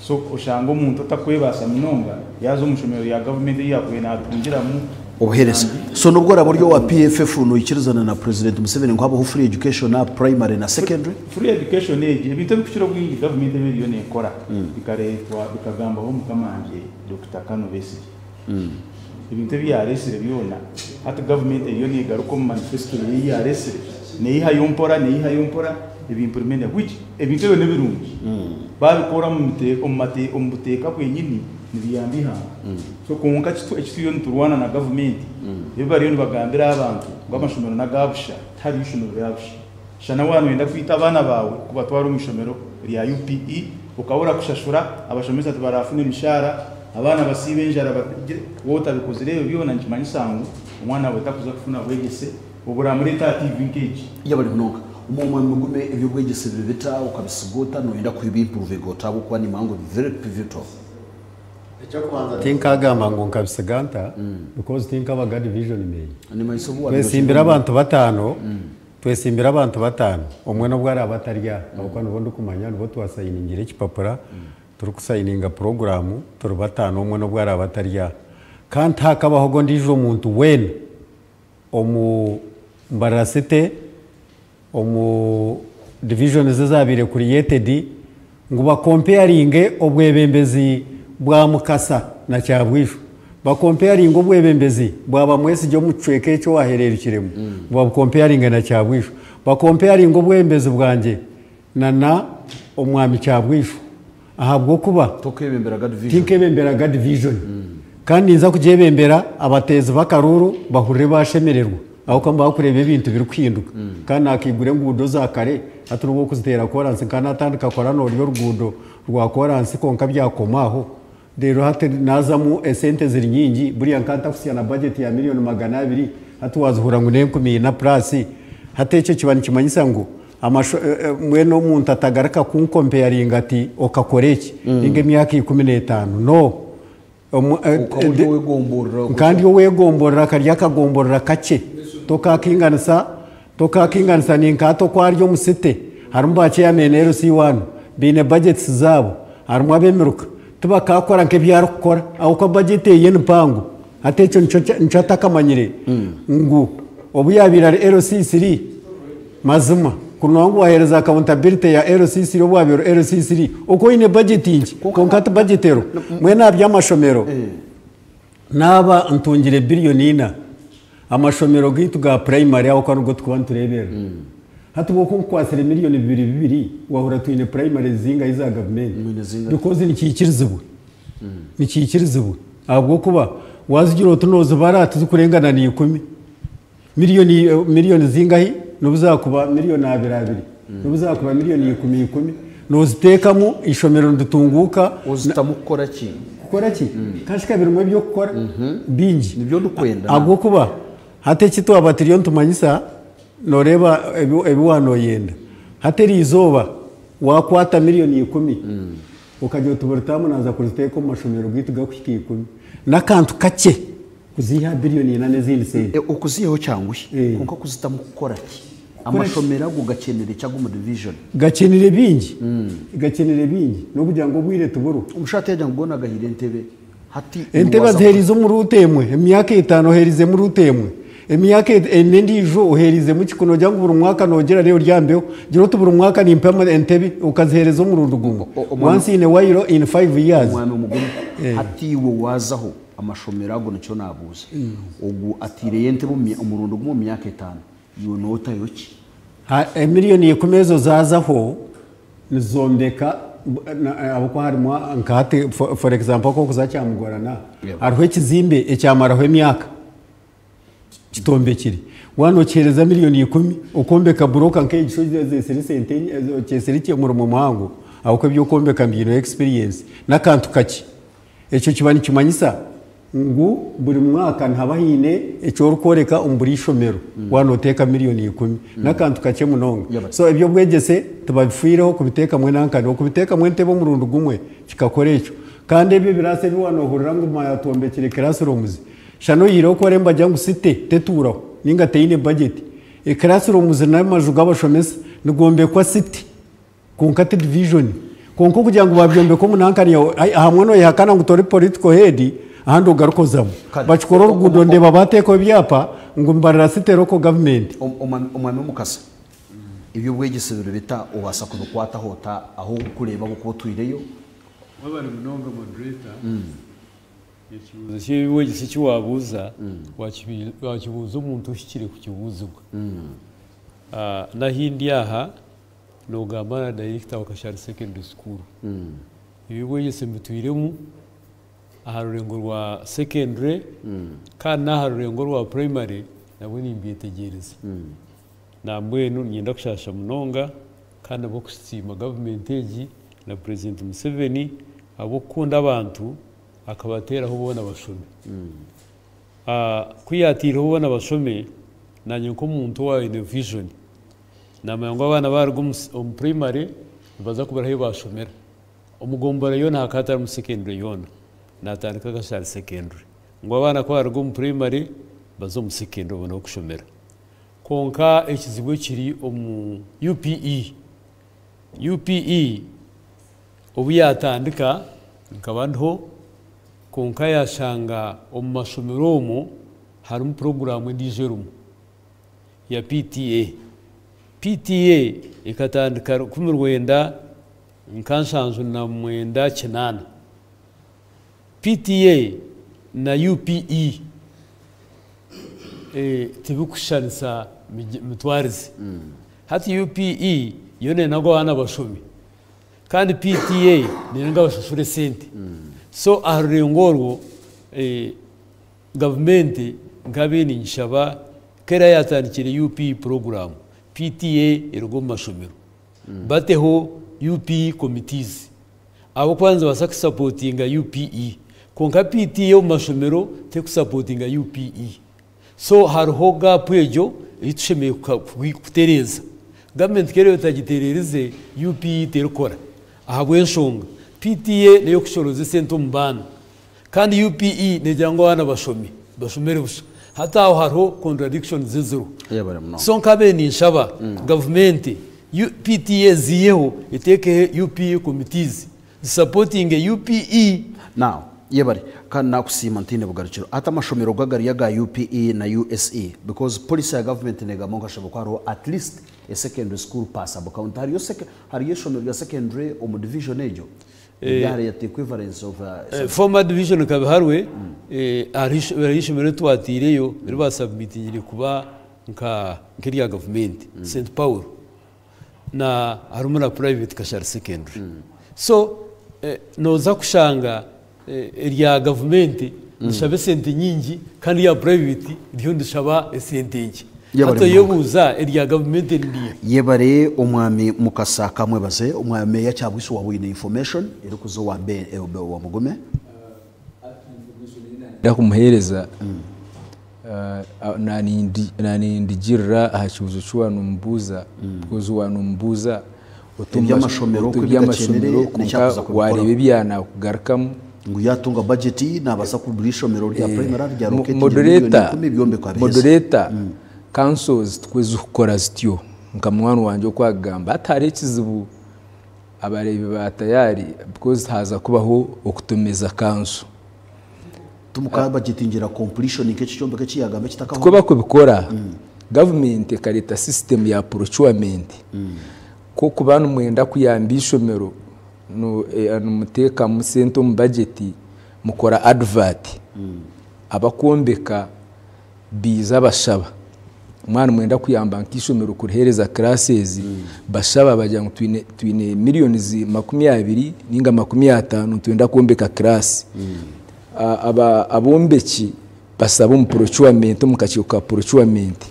so ushango umuntu atakwebasa minonga yazo umushomero ya government yakuye natungira mu obuhereza so nubwo raburyo wa PFF no ikirizana na President Museveni ngo habaho free education na primary na secondary free education age ibintu bikukiro gwingi government biriyo nekora bikaretwa bikagamba ho mukamanje Dr. Kano Besigye ibintu byaresire byona hata government iyo ni garuko mu manifesto yaresire neyiha yompora ibimplementa which ebintu byo nebirungi babikora mu muteka kwenyini nibiyambiha so kunka kitu turwana na government bibari yo bagambira abantu bamashomero na gabusha tari ishomero yabusha shana wanu wenda kwita abana bawe kubatwara umishomero ya UPE ukabura kushashura abashomeza tubarafune mishara abana basibe njara wota bikozirebe byona nkimanyi sangu umwana we takuza kufuna bwegese ubura muri 30 vintage yabali mnoka umumwe mugume ibyo bwegese bibita ukabisigota no yenda kubimprove gota bukwa ni mango very pivotal tinkagamba ngo nkabisiganta because tinkabaga division imeye twesimbira abantu batano twesimbira abantu batano umwe no bwari abatarya abakwana bondo kumanya no twasayiningira ikipapura turi kusayininga program turi batano umwe no bwari abatarya kandi hakabaho ngo ndijo umuntu wene omu mbarasete omu division zizabire created ngo ba comparing obwebembezi bwa mukasa na cyabwisho ba comparing obwebembezi bwa mwese ryo mucweke cyo wahererikiremo bwa comparing na cyabwisho ba comparing obwembezi bwanje na omwami cyabwisho ahabwo kuba tinkebemberaga division kandi nza kujebembera abatezi bakaruru bahurire bashemererwa aho kamba bakureba ibintu biri kwihinduka kandi akigure ngudo za kare aturugo kuzitera koranse kandi atandika korano ryo rugudo rwa koranse konka byakomaho rero hate nazamu esente ziri nyingi buriya nkanta kusiya na budget ya miliyoni 200 hatuwazihura ngo ne na plus hate icyo kibani kimanyisa ngo mwene umuntu atagaraka kunkomparing ati okakoreki inge myaka 15 no kandi yo wegomborera karya kagomborera kace tokakinganisa ninkato kwaryo musite harimo bace ya menero C1 bine budgets zabo harimo abemeruka tuba kakora nke byaro gukora aho ko budget ye npangu atecho ncata kamanyire ngo obuyabira LC3 mazuma kunwangu wahereza accountability ya LC3 obwabiro LC3 uko ine budget inji konkata budgetero mwena byamashomero naba ntungire billion amashomero gitu ga primary aho kanugo twanturebera hatubo ko kwasire miliyoni 2 wahura twine primary zinga iza government because ni kikirizibu ni kikirizibu ahubwo kuba wazigiro tunozo baratu zikurengana ni 10 miliyoni zingahi nubuzakuba miliyoni 2 nubuzakuba miliyoni 10 nozitekamo ishomero ndutunguka uzitamukora ki kashika birumwe byo gukora bingi nibyo dukwenda ahubwo kuba hate kitu abatirion tumanyisa noreba ebiwano yenda hateri izoba wakwata miliyoni 10 ukajya tuburtamu naza kuziteka mu mashomero gitu gakushiki 10 nakantu kake kuziha biliyoni 8 zindi se ukuziyeho cyangwa konka kuzitamukora ki amashomero ago gakenere cyangwa mu division gakenere bingi gakenere bingi no kugira ngo bwire tuburu umushate yajya ngo nagahire entebe hati entebe ziherizo mu rutemwe emyaka 5 herize mu rutemwe emyaka enendi jo uherize mu kikono jya buri mwaka nogera rero ryambeho giro tuburi mwaka ni impema entebe ukazihereza mu rundugungo once in a while in 5 years umwana umugore hati wo wazaho amashomero ago nicyo nabuza ugu atireye entebe mu rundugungo mu myaka 5 yo nota yoki miliyoni yekumezo zazaho nizombeka abako harimo nkate for example ko kuzacyamugorana arho kizimbe ecyamaraho emyaka kitombe kiri wanokereza miliyoni 10 ukombeka broka nke gishoje sente cyeserikiye mu muhango ahoko byo kombeka mbino experience nakantu kaki eco kibani kimanyisa ngo buri mwaka ntabahine icyo rukoreka umburishomero wanoteka miliyoni 10 nakantu kake munonga so ibyo bwegese tubafireho kubiteka mwe nankane kubiteka mwe ntebo mu rundu gumwe kikakorecho kandi ibi birase biwanohurira ngo mayatombekere classrooms shano yiro ko remba jya ngusite teturaho ninga teine budget classrooms na majuga bashomesa nigombe kwa city konkate division konko kugira ngo babyombe ko munankane hamwe no yakana ngo tori political head ahandi ugarukozamo bachikoro rugudo ndeba bateko byapa ngo mbarira city local government umwami mukasa ibyo bwegisebero bita ubasa kudukwata hota aho kureba uko twireyo wabari munonga moderator ikibuzo cyiwe gisi wabuza wakibuza umuntu ushikire ku kibuzo na hindi aha no gambana director wa Kashari secondary school ibigo yese mbitwiremu aharurengo rwa secondary kandi naharurengo rwa primary nabo nimbyetegereza nambwenu nyenda kushasha munonga kandi abo kusima government egi na president Museveni abo kunda abantu akabateraho ubona bashome kwiyatiraho ubona bashome nanye ko umuntu wa vision namango abana barwo mu primary baza kubaraho bashomera umugombora yo ntakatara mu secondary yona natandika Kashari secondary ngo abana ko barwo mu primary bazo mu secondary ubona kushomera konka ekizibwe kiri omu UPE ubu yatandika nkabanho konka yashanga omu mashomero omu harimu program ndijerumu ya PTA ikatandika 19 nkanshanzu na 9 PTA na UPE tibukushanisa mitwarizi hati UPE yone nago bana bashomi kandi PTA ni nga bashushure sente so arengorwo government ngabeni nshaba kera yatandikire UPE program PTA irugo mashomero bateho UPE committees abo kwanza basaka supportinga UPE konka PTA yo mashomero te supportinga UPE so hariho gap ejo itushemeye kutereza government kero tagiterereze UPE terukora ahabwe nshonga PTA neyo kushoroze sento mbana kandi UPE nejango bana bashomere busha hata aho hariho contradiction zero so nkabe ni nshaba government PTA ziyeho iteke UPE committees supporting UPE now yebari kandi nakusima ntine bugarukiro ata mashomero gagari ya UPE na USE because policy ya government nega monga shabo kwaro at least a secondary school pass abo count hari yo shomero ya secondary o division ejo yari ya equivalence of former division kabiharwe ari shomero twatireyo biri basubmitire kuba nka nkiriya government St Paul na harumuna private Kashari secondary so noza kushanga erya government nishabe sente nyingi kandi ya private ryo ndishaba sente nyingi hato yobuza erya government ndiye yebare umwami mukasaka mwebaze umwami ya cyabwiso wa wine information iri kuzo wa wa mugome ndakumuhereza nani ndijira ahakibuzo cy'uwantu mbuza kuzo wantu mbuza utumashomero kw'amashomero warebe byana kugarukamo ngo yatunga budget nabasa kuburisha mero rya primary rya rocket moderator councils tweze ukora zityo nka mwana wanje kwagamba atari ikizibu abarebi ba tayari because haza kubaho okutumeza kanzu tumukaba gitingira completion nk'iki cyombe cy'iyagamba kitakaho kuba kubikora government karita system ya procurement ko kubana mwenda kuyamba ishomero no muteka mu sento mu budget mukora advert abakombeka biza bashaba umwana mwenda kuyamba nk'ishomero kuhereza classes bashaba bajya ngo twine miliyoni 20 ninga 50 twenda kombeka class abombeki basaba mu procurement mu kacyuka procurement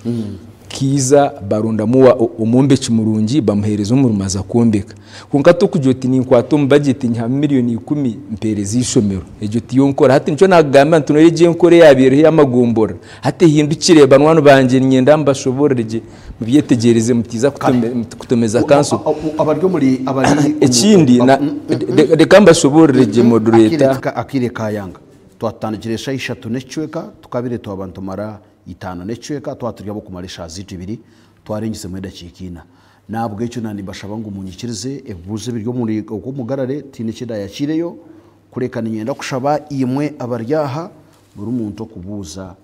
kiza barunda muwa umumbeki murungi bamuhereza umurumaza kombeka kunka to kujoti ni kwato mu budget nya miliyoni 10 mpereza ishomero ejo tiyonkora hati nco nagamba ntunoreje nkore yabire y'amagombora hati hindukire banwano banje nyenda mbashoboreje mubyetegereze mutiza kutomeza kanso abaryo muri abari ikindi reka mbashoboreje moderator akire kayanga twatangiresha 3 necweka tukabire to abantu mara 5 necweka twaturya bo kumarisha ziti 2 twarengize mu dakikina nabwo icyo nani bashaba ngo munyikirize ebuze biryo muri uko mugarare tine kida yakireyo kureka nyenda kushaba imwe abaryaha buri umuntu kubuza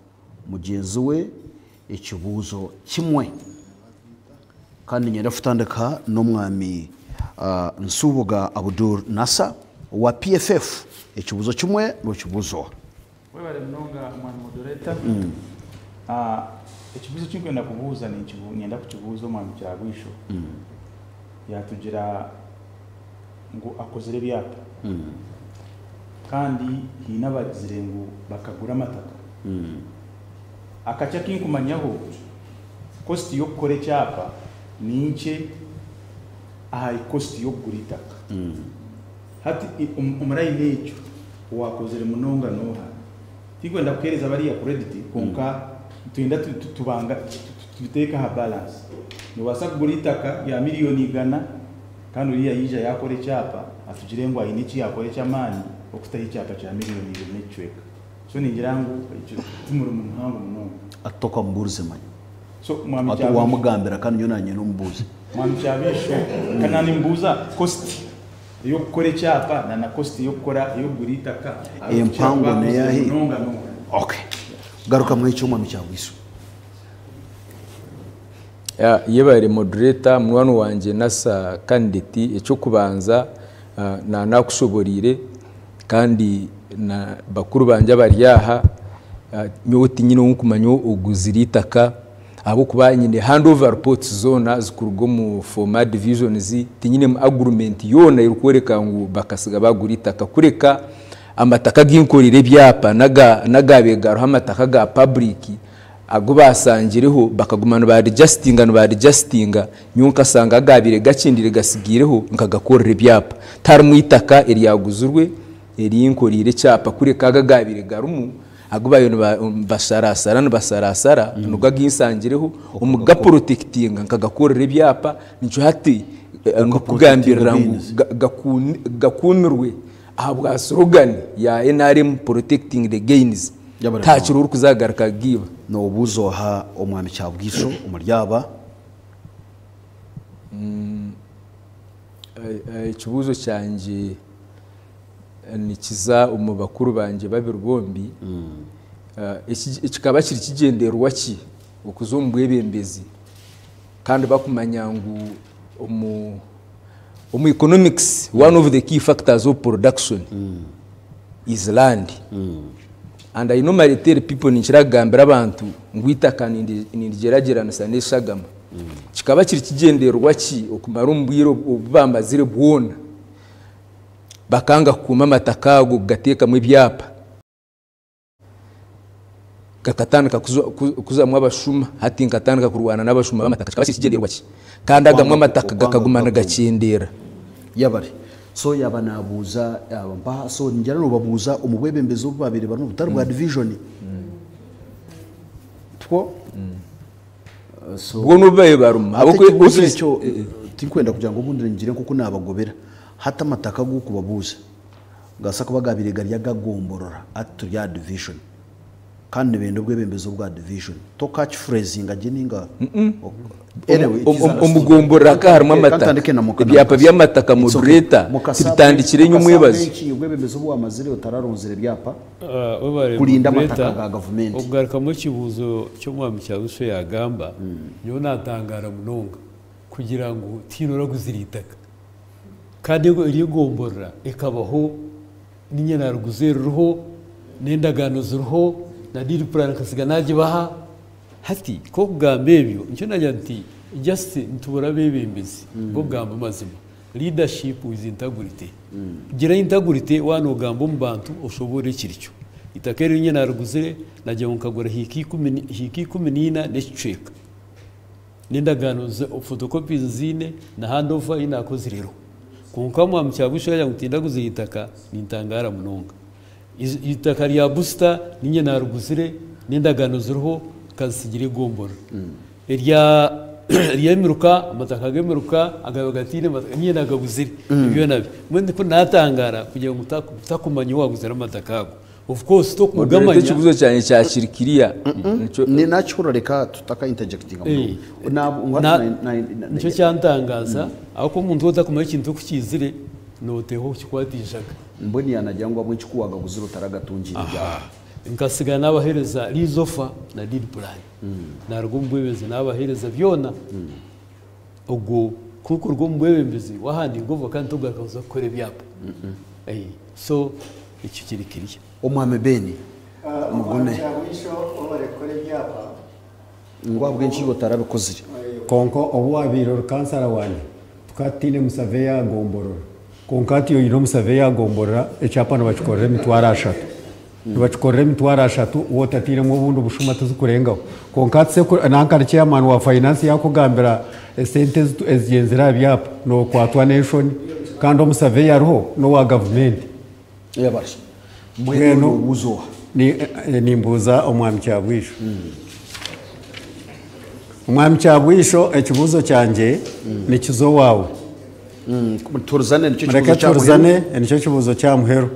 mugenzi we ikibuzo kimwe kandi nyenda futandika no mwami Nsubuga Abdul Nasa wa PFF ikibuzo kimwe no kibuzo wewe mnonga mwana moderator ikibuzo cy'inkwenda kubuza ni nyenda kukibuzo mwami cyagwisho yatugira ngo akozere byapa kandi hinabagire ngo bakagura amataka akaca kinkumanyaho cost yo kore cyapa ninche aha cost yo kuritaka hati umurayi necho wakozere munonga noha tikwenda kukereza bari ya credit konka tuinda tubanga tuteka ha balance no wasa kuritaka ya miliyoni 100 kandi uriya yija yakore cyapa atugire ngo ayinici yakore cyamani okutahi cyapa cya miliyoni 1 necweka so ningira ngo icyo tumuru mu ntango munonga atoka mburuze manye so mwami cyabisho wamugambira kandi yo nanye numbuze mwami cyabisho kanani mbuza cost yo kore cyapa na cost yo kora yo guritaka empango ne yahi okay garuka mu icyo mwami cyabisho yebare moderator mwana wanje Nasa candidate icyo kubanza na nakushoborire kandi na bakuru banje baryaha nyoti nyine nkumanyo uguziritaka abo kuba nyine handover reports zona zikurgo mu format divisions tinyine agreement yona irukwereka ngo bakasiga baguritaka kureka amataka ginkorire byapa nagabegaro amataka ga public ago basangireho bakagumana ba adjustinga nyunka sanga agabire gakindire gasigireho nkagakorera byapa tar mwitaka eri yaguzurwe eri inkorire cyapa kureka agabire garumu agubayo basarasara nuga ginsangireho umuga protectinga nkagakorera byapa nico hati kugambira gakumirwe ahabwa slogan ya NRM protecting the gains taciro uri kuzagaraka giba no buzoha omwami cyabwisho umuryaba ikibuzo cyanje nikiza umubakuru banje babiri bombi ikikaba kiri kigenderwa ki ukuzombwebembezi kandi bakumanya ngo economics one of the key factors of production is land and I normally tell people ninchiragambira abantu ngwitaka nindigeragerana sane shagama kikaba kiri kigenderwa ki okumara umbwiro ubambazire bwona bakanga kuma amatakago gateka mu byapa kakatandika kuzamwa abashuma hati nkatandika kurwana n'abashuma bamataka kikaba kiri kigenderwa ki kandi agamwe amataka gakagumana gakendera yabari so yabanabuza yabamba so njyana no babuza umubwebembezo babiri bari mu butaro bwa division two so bwo nubaye baruma abo cyo tinkwenda kugira ngo ubundi ngire kuko nabagobera hata amataka gukubabuza ngasa kubagabire gari yagagomborora atu ya division kandi ibintu bw'ebembezo bwa division to catch phrasing agininga umugombora ka harimo amataka ibyapa by'amataka moderator bitandikire nyumwebazi ubw'ebembezo bwa mazire utararonzere ibyapa kurinda amataka ga government ubwarika mu kibuzo cyo mwami cyagusho yagamba yo natangara munonga kugira ngo tinora guziritaka kandi iri gombora ikabaho ninyana ruguzero ruho nendagano zuruho na diri plan kasiga naje baha hati ko kugamba ebyo nicyo najya nti just ntubura bebembezi bo gamba mazima leadership with integrity gira integrity wano gamba mu bantu ushobore kiricyo itakere nyana ruguzire najya nkagura hiki 10 n'iceka nendagano za photocopies zine na handover inakoze rero kunka mu cyagusho ya gutinda guzitaka nintangara munonga itaka rya booster ninye na ruguzire nindagano zuruho kasigire gombora rya miruka amataka gemeruka agabagatine ninye nagabuzire ibyo nabi mwende ko natangara kugira ngo mutakumanye waguzira amataka of course to kugamanya ikibuzo cyane cya kirikiriya ni nacyo reka tutaka interjecting nicyo cyantangaza ako umuntu utakumenya ikintu kukizire noteho kikwatishaga mboni yanajyangwa mu kikuwaga guzira utaragatungira bya nkasiga nabahereza rizofa na deal plan narwo mbwebeze nabahereza byona ubwo kuko rwo mbwebembezi wahandi ngova kandi tugakaza kore byapa so icyo kirikiriye umwame beni mugume ngo abwenshi botarabikoze konko obwabiro kansara wani tukatine musaveya gombororo konkati yo ino musaveya gomborora echapa no bachikorera mitwara ashatu bachikorera mitwara ashatu wotatire mu bundu bushuma tuzukurengaho konkati se nankari chairman wa finance yako gambira sente ezigenzera byapa no kwatwa nation kandi omusaveya roho no wa government yabashi mweno uzo ni mbuza omwami cyabwisho umwami cyabwisho ekibuzo cyanje ni kizo wawe turzane nicyo kibuzo cya muhero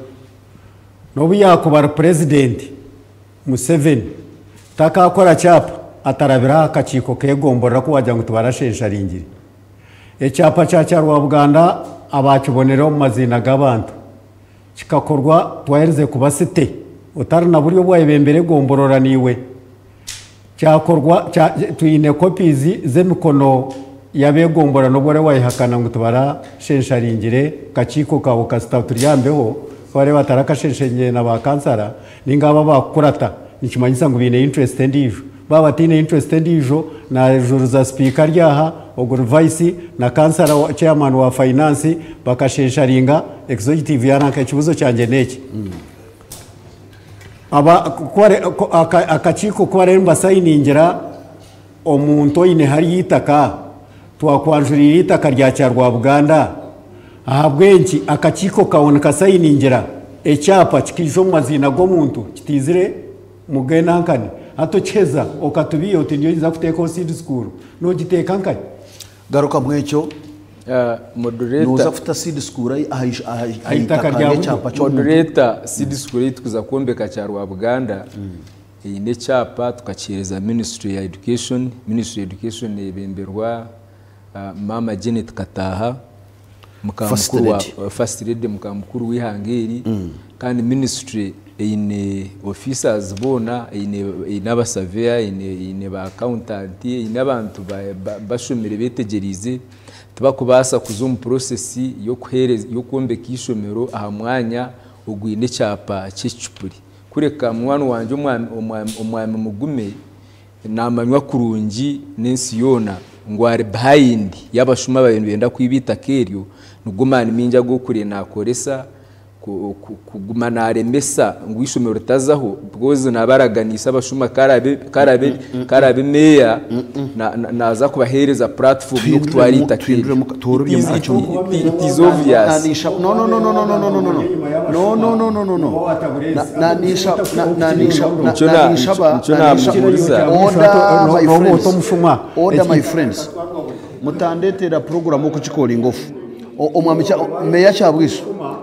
n'ubu yakubara president Museveni takakora cyapa atarabira akaciko kegomborera ko wajya ngo tubarashesha ringire icyapa cya rwa Buganda abakibonera mu mazina g'abantu kikakorwa twahereze kubasite utarana buryo bwayibembere gomborora niwe cyakorwa tuyine copies zemikono yabegombora no bore wayihakana ngo tubara shensharingire kaciko kawo kasita turyambeho bare batarakashenshenye na bakansara ningaba bakurata nikimanyisa ngo bine interest ndijo baba tine interest ndijo na juru za speaker ryaha ogor vice na kansara chairman wa finance bakashensharinga executive yanaka kibuzo cyanje neki aba kware akaciko kware mbasayiningira omuntu ine hari yitaka twakwanjurira itaka rya cyarwa Buganda ahabwenki akaciko kawona kasayiningira ecyapa kikijo mazina go muntu kitizire mugena hankani hato cheza okatubiye utinyo za kuteka seed school no giteka hankani garuka mwecyo moderator nuza futa seed school ahitaka rya cyapa moderator seed school itukuza kombeka cyarwa Buganda iyi ne cyapa tukakireza ministry ya education ibemberwa mama Janet Kataha mukamukuru wa first lady mukamukuru wihangeri kandi ministry ine officers bona ine abasaveya ine ba accountant ine abantu bashomere betegerize tubakubasa kuzo process yo kombeka ishomero aha mwanya ugwine cyapa cy'icupuri kureka mwana wanje umwami mugume namanywa kurungi nensi yona ngware behind yabashuma abantu benda kwibita keryo nugumana minja go kure nakoresa kugumana aremesa ngwishomero rutazaho bwoze nabaraganisa abashuma karabe meya naza kubahereza platform yo kutwarita keryo it is obvious order my friends mutandetera program yo kuchikora ingofu omwami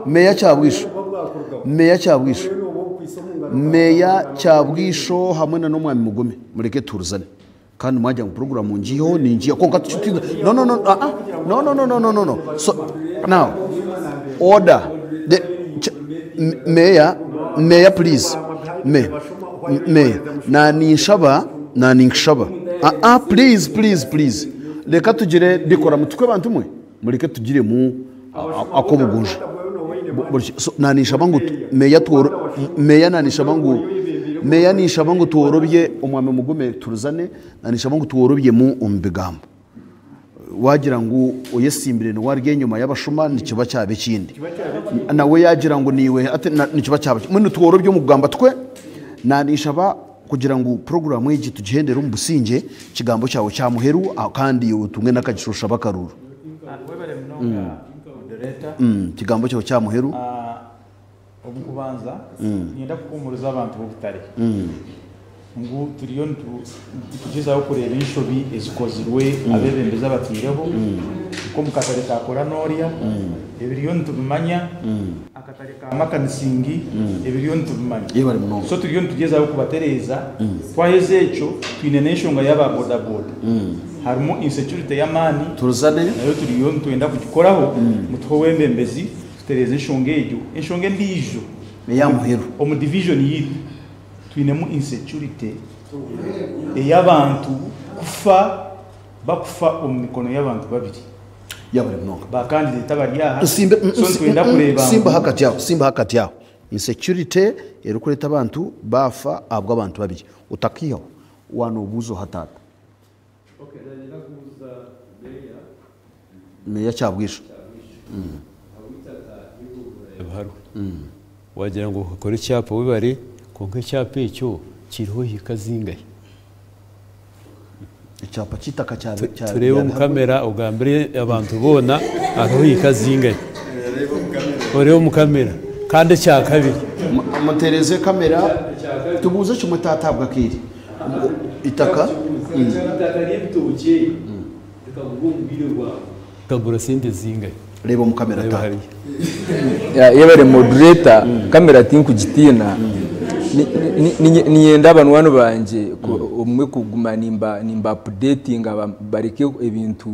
meya cyabwisho meya cyabwisho hamwe na n'umwami mugume mureke turuzane kandi mwajya mu program ngiyo ningiye konka tucyutiza no so now order the mayor please mayor na ninshaba please reka tugire dikora mutwe abantu mwe mureke tugire mu akobuguje nanishaba ngo meya nanishaba ngo meya nishaba ngo tuworobye umwami mugume turuzane nanishaba ngo tuworobye mu umbigambo wagira ngo uyesimbire no warye nyuma y'abashuma nikiba cyabe kindi nawe yagira ngo niwe ate nikiba cyabe muri tuworobye mu gamba twe nanishaba kugira ngo program y'igi tugihendera mu businge kigambo cyawo cya muheru kandi utumwe nakagishusha bakaruru kigambo cyawo cya muheru obukubanza nienda kukumuriza abantu b'obutare ngu turiyo tukigezaho kureba inshobi ezikozirwe abebembeza batireho uko mu katare kakora noria ebiriyo ntubimanya akatare ka makanisingi ebiriyo ntubimanya so turiyo tugezaho kubatereza twaheze eco twine n'enshonga y'aba bodaboda harimo insecurity y'amani turuzane nayo turiyo twenda kugikoraho mutho w'embembezi tutereze enshonga ejo enshonga ndijo ya muheru omu division yitu twinemu insecurity y'abantu kufa bakufa omu mikono y'abantu babiri yabari mnonga bakandidate bari aha so twenda kureba simba hakati yaho insecurity ero kureta abantu bafa abwo abantu babiri utakiyo wano buzo hatata meya cyabwisho wagira ngo ukore icyapa wibare konka icyapa icyo kiriho hikazingaye icyapa kitaka cyane turebe mu kamera ugambire abantu bona aho hikazingaye urebe mu kamera kandi cya kabiri mutereze kamera tubuze cyo mutatabwa kiri itaka kagura sente zingaye reba mu kamera ta yebare moderator kamera tinku gitina niyenda abantu bano banje umwe kuguma nimba updating bareke ibintu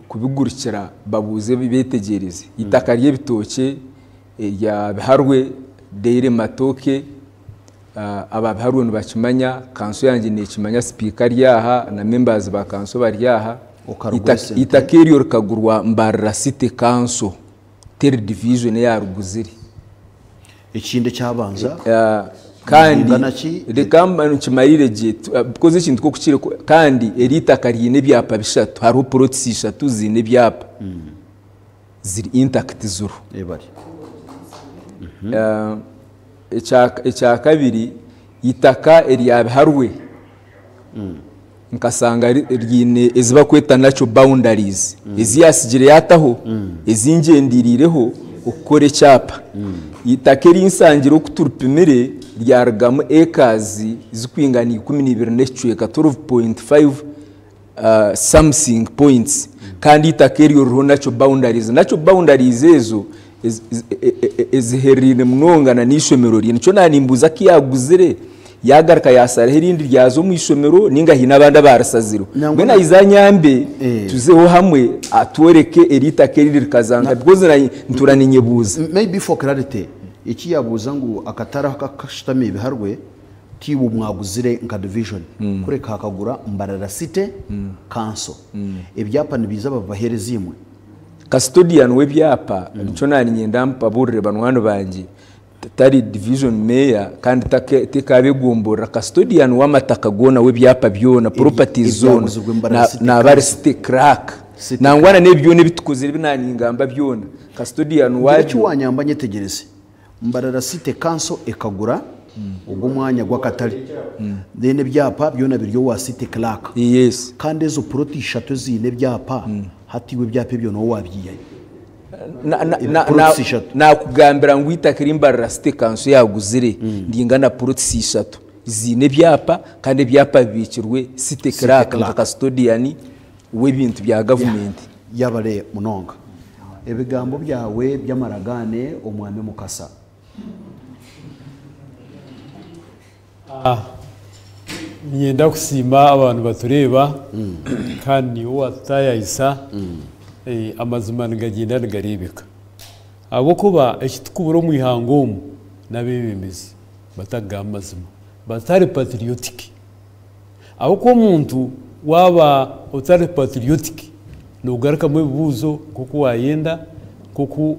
kubigurukira babuze betegereze itaka rye bitoke ya biharwe deire matoke aba biharwe ntibakimanya kanso yanjye nikimanya speaker ryaha na members ba kanso baryaha itakeriyo rikagurwa mbarra city council ter division ya ruguziri ikinde cyabanza kandi rekamba nkimarire je because ikintu ko kukire kandi erita karine byapa bishatu hariho protisi eshatu zine byapa ziri intact zuru ebari ecya kabiri itaka eryabiharwe nkasanga ryine eziba kweta natural boundaries eziyasigire yataho ezingendirireho ukore cyapa itakeri insangiro kuturupimire ryargamo acres zikwingani 12 n'ecweka 12.5 something points kandi itakeri yoroho natural boundaries ezo eziherine mnongana n'ishomero nico nanimbuza kiyaguzire yagaraka yasara herindi ryazo mu ishomero ninga hina abandi barasaziro mwena izanyambe tuzeho hamwe atwereke erita keriri kazanga because nturaninyebuza maybe for clarity iki yabuza ngo akatara kakashitame biharwe tibu mwaguzire nka division kure kakagura mbarara city council ibyapa nibiza babahereza imwe custodian webyapa nico naninyenda mpaburire banwano banje tari division mayor kandi tekabegumbura custodian w'amataka gona webyapa byona properties zone na bari city crack nangwana nebyo nebitukozire binaningamba byona custodian wacu wanyambanye tegereze mbarara city council ekagura ubwo mwanya gwakatari dene byapa byona biryo wa city crack yes kandi ezo proti eshatu zine byapa hatiwe byapa byo no wabyiye na kugambira ngo itakira imbarara city council yaguzire ndingana proti eshatu zine byapa kandi byapa bikirwe city crack nka custodian w'ibintu bya government yabare munonga ebigambo byawe byamaragane omwame mukasa Nyenda kusima abantu batureba kandi uwo atayayisa amazima ngagenda ngarebeka abo kuba ekitukuburo mu ihango nabebemezi bataga amazima batari patriotic abo ko muntu waba utari patriotic nugaruka mu bibuzo kuko wayenda kuko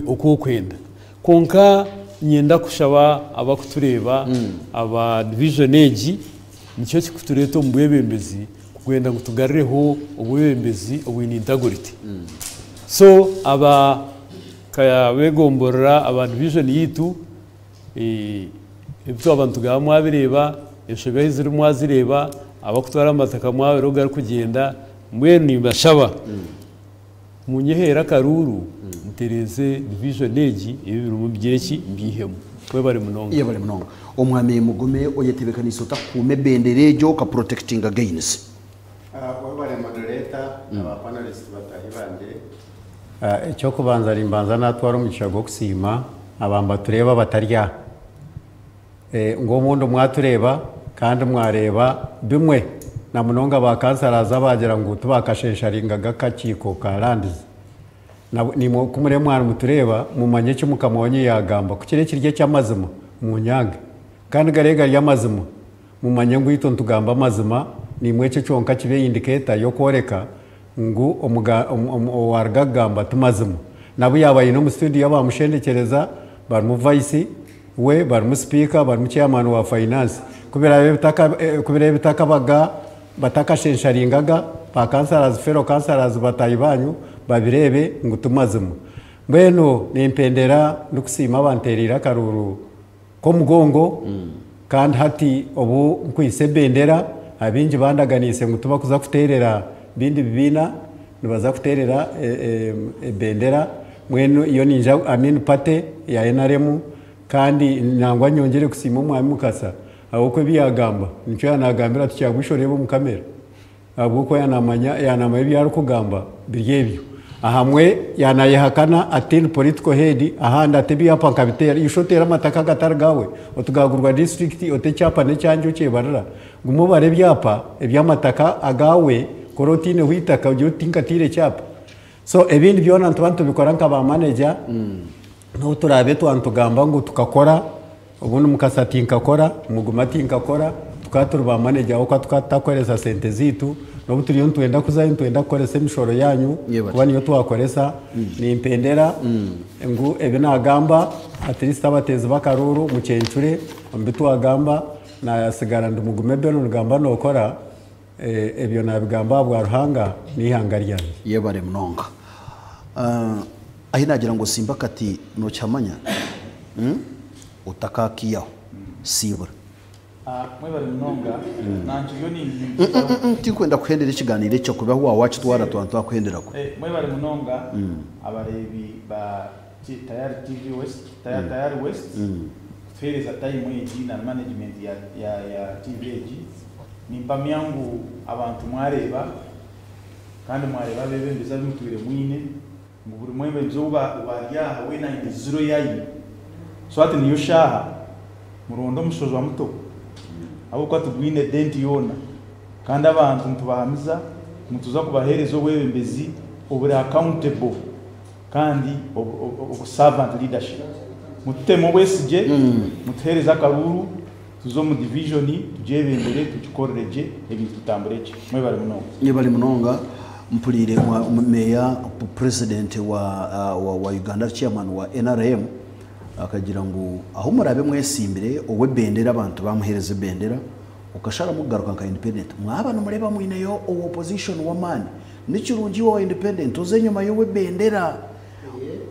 okokwenda konka nyenda kushaba abakutureba aba division age nicyo kikutureto mu bwebembezi kugenda ngutugarireho ubwebembezi ubwinintagurite so aba kaya begomborera aba division yitu ibyo abantu gamwabireba yeshogaho ziri mwazireba abakutwara amataka mwawe roga kugenda mwene bashaba munyehera karuru mutereze division age ibintu mu byeki mbihemu we bari munonga iyo bari munonga umwami mugume oyetebeka nisota kume benderejo ka protecting against we bari moderator aba panelists batahibande icyo kubanza rimbanza natwara umugisha go kusima abamba tureba batarya ngo mundo mwatureba kandi mwareba bimwe na munonga bakansaraza bagira ngo tubakashesharingaga kakiko karandiza ni kumure mwana mutureba mumanye cyo mukamwonye yagamba kukire kirye cy'amazima mu nyange kandi garega ry'amazima mumanye ngo ito ntugamba amazima ni mwece cyonka kibe indicator yo koreka ngo wargagamba tumazima nabo yabaye no mu studio bamushendekereza bari mu vice we bari mu speaker bari mu chairman wa finance kubera bitaka baga batakashensharingaga bakansaraza fero kansaraza batayibanyu babirebe ngo tumazima mbeno nimpendera ndukusima abanterira karuru ko mugongo kandi hati obu nkwise bendera abinji bandaganise ngo tuba kuza kuterera bindi bibina nibaza kuterera bendera mweno iyo ninja amin pate ya NRM kandi nangwa nyongere kusima umwami mukasa ahubwo biyagamba nicyo yanagambira tucyagwishorebo mu kamera ahubwo yanamanya ibyaro kugamba biryebyo ahamwe yanayehakana atini political head ahanda atebi apa nkabitera ishotera amataka gatargawe otugagurwa district otechapa ne cyanjo cyebarara gumubare byapa ebyamataka agawe korotine huitaka ujyo tinkatire cyapa so ebindi byona ntubantu bikora nkaba manager no turabe twantugamba ngo tukakora ubundi mukasatinka kora mugumati nkakora tukaturba manager uko tukatakoreza sente zitu no turiyo ntwenda kuzayo ntwenda koresa imishoro yanyu kuba niyo twakoresa ni impendera ngo ebe nagamba atlist abatezi bakaruru mucencure mbitu agamba na sigara ndumugume beno ngamba nokora ebyo nabigamba bwa ruhanga nihanga ryanyu yebare mnonga ahinagira ngo simba kati no cyamanya utakakiyaho sibura mwebare mnonga nanje yo ni tikwenda kuhendera ikiganiro cyo kubaho wawacu twara twakwendera ko mwebare mnonga abarebi ba Tayari TV West Tayari West fereza time yeji na management ya TV ni mpami yangu abantu mwareba kandi mwareba bebe mbiza mutwire mwine ngo buri mwembe byoba ubajyaha we na indiziro yayi so ati niyo shaha murondo mushozo wa muto abo kwa tubwine denti yona kandi abantu ntubahamiza mutuza kubaherezo wewe mbezi obure accountable kandi servant leadership mutemo wesije mutereza karuru tuzo mu division tujebe imbere tukorereje ebintu tutambureje mwebare munonga nyebare munonga mpulire meya president wa Uganda chairman wa NRM akagira ngo aho murabe mwesimbire owe bendera abantu bamuhereze bendera ukashara mugaruka nka independent mwabana mureba mwineyo opposition wa man n'ikirungi wa independent uze nyuma yowe bendera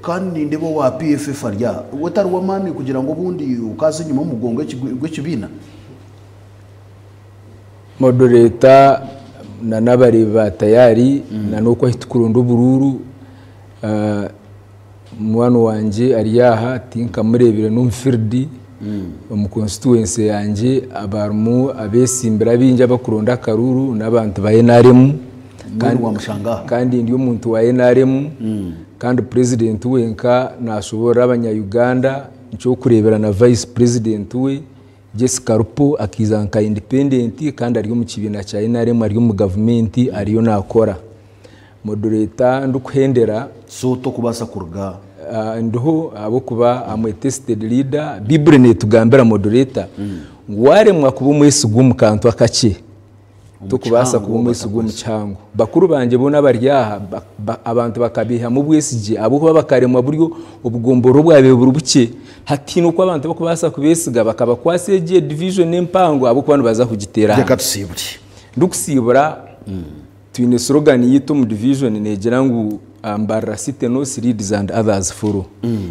kandi ndebo wa PFF arya wetari wa man kugira ngo bundi ukaze nyuma mugongo gw'ikibina moderator na nabari batayari na nuko hitukurunda ubururu mwana wanje ariyaha tinka murebere numfirdi mu constituency yanje abarmu abesimbira binja bakurunda karuru nabantu ba NRM kandi ndiyo muntu wa NRM kandi president wenka nashobora abanya Uganda cyo kurebera na vice president we Jessica Rupo akiza nka independent kandi ari mu kibina cya NRM ari mu government ariyo nakora moderator ndukuhendera so to kubasa kurga ndoho abo kuba amwe tested leader bible ne tugambira moderator ngware mwakuba mwese gumukantu akace to kubasa kuba mwese gumucyango bakuru banje bona baryaha abantu bakabiha mu bwesije abo kuba bakaremwa buryo ubugomboro bwabe burubuke hati nuko abantu bakubasa kubesiga bakaba kwaseje division n'impango abo kubantu baza kugitera reka tusibure ndukusibura twine slogan yito mu division negera ngo ambara city no leads and others follow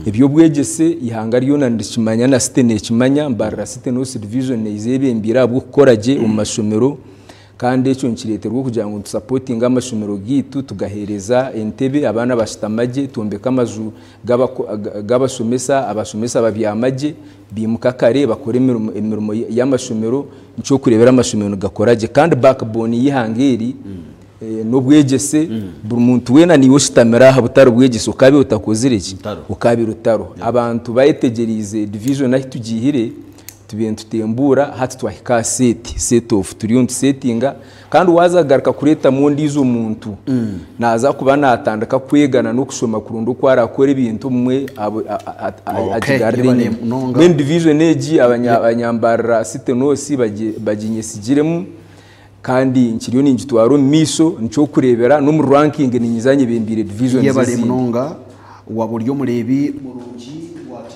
ibyo bwegese ihanga ryo nandishimanya na city nekimanya ambara city no division nezebembira bwo koraje mu mashomero kandi cyo nkireterwa kugira ngo supporting amashomero gitu tugahereza entebe abana bashitamaje tumbeka amazu gabashomesa abashomesa babyamaje bimuka kare bakora imirimo y'amashomero cyo kurebera amashomero gakoraje kandi backbone yihangeri n'ubwegese buri muntu wena niwo shitamira habutaro bwegese ukabe utakozireki ukabirutaro abantu bayetegerize division nahi tugihire tubintu tutembura hati twahika set of turiyontu settinga kandi wazagaruka kureta mu ndizo muntu naza kuba natandaka kwegana no kushoma kurundo kwara akora ibintu mwe ajigarire men division eji abanyambara sitenosi baginyesigiremu kandi nkiriyo ninjitwaro miso nco kurebera no mu ranking ninyizanye bembire division yabare munonga waburyo murebi murungi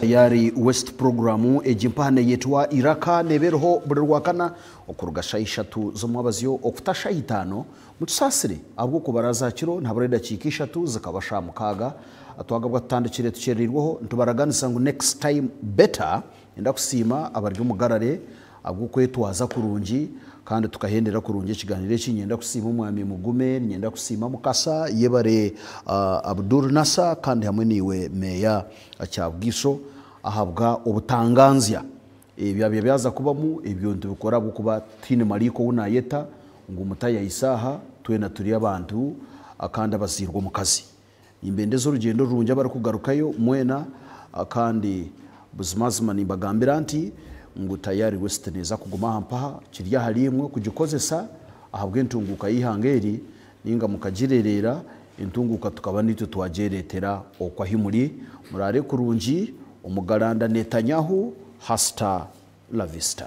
Tayari West programu ejimpane yetwa Iraka neberho burwakana okurugasha 3 zo mwabazyo okutasha 5 mutusasire abwo kubaraza kiro ntabureda cikisha 3 zakabasha mukaga atwagabwa tandikire tucerirwaho ntubaraganisa ngo next time better enda kusima abaryo mugarare abwo kwetwaza kurungi kandi tukahendera kurungi ikiganiro cy'inyenda kusima umwami mugume nyenda kusima mukasa yebare Abdul Nasa kandi hamwe niwe meya acyabwiso ahabwa ubutanganzya ibyo byaza kubamu ibyo ndubikora bukuba tine mariko unayeta ngo umutaya isaha twena turi abantu akanda basirwa mu kazi imbende z'urugendo runjya bari kugarukayo mwena kandi buzimazima nimbagambira nti ngo Tayari West neza kuguma hampaha kirya harimwe kugikozesa ahabwe ntunguka yihangeri ninga mukagirerera intunguka tukaba nito twageretera okwa himuri murare kurungi umugaranda Netanyahu hasta la vista.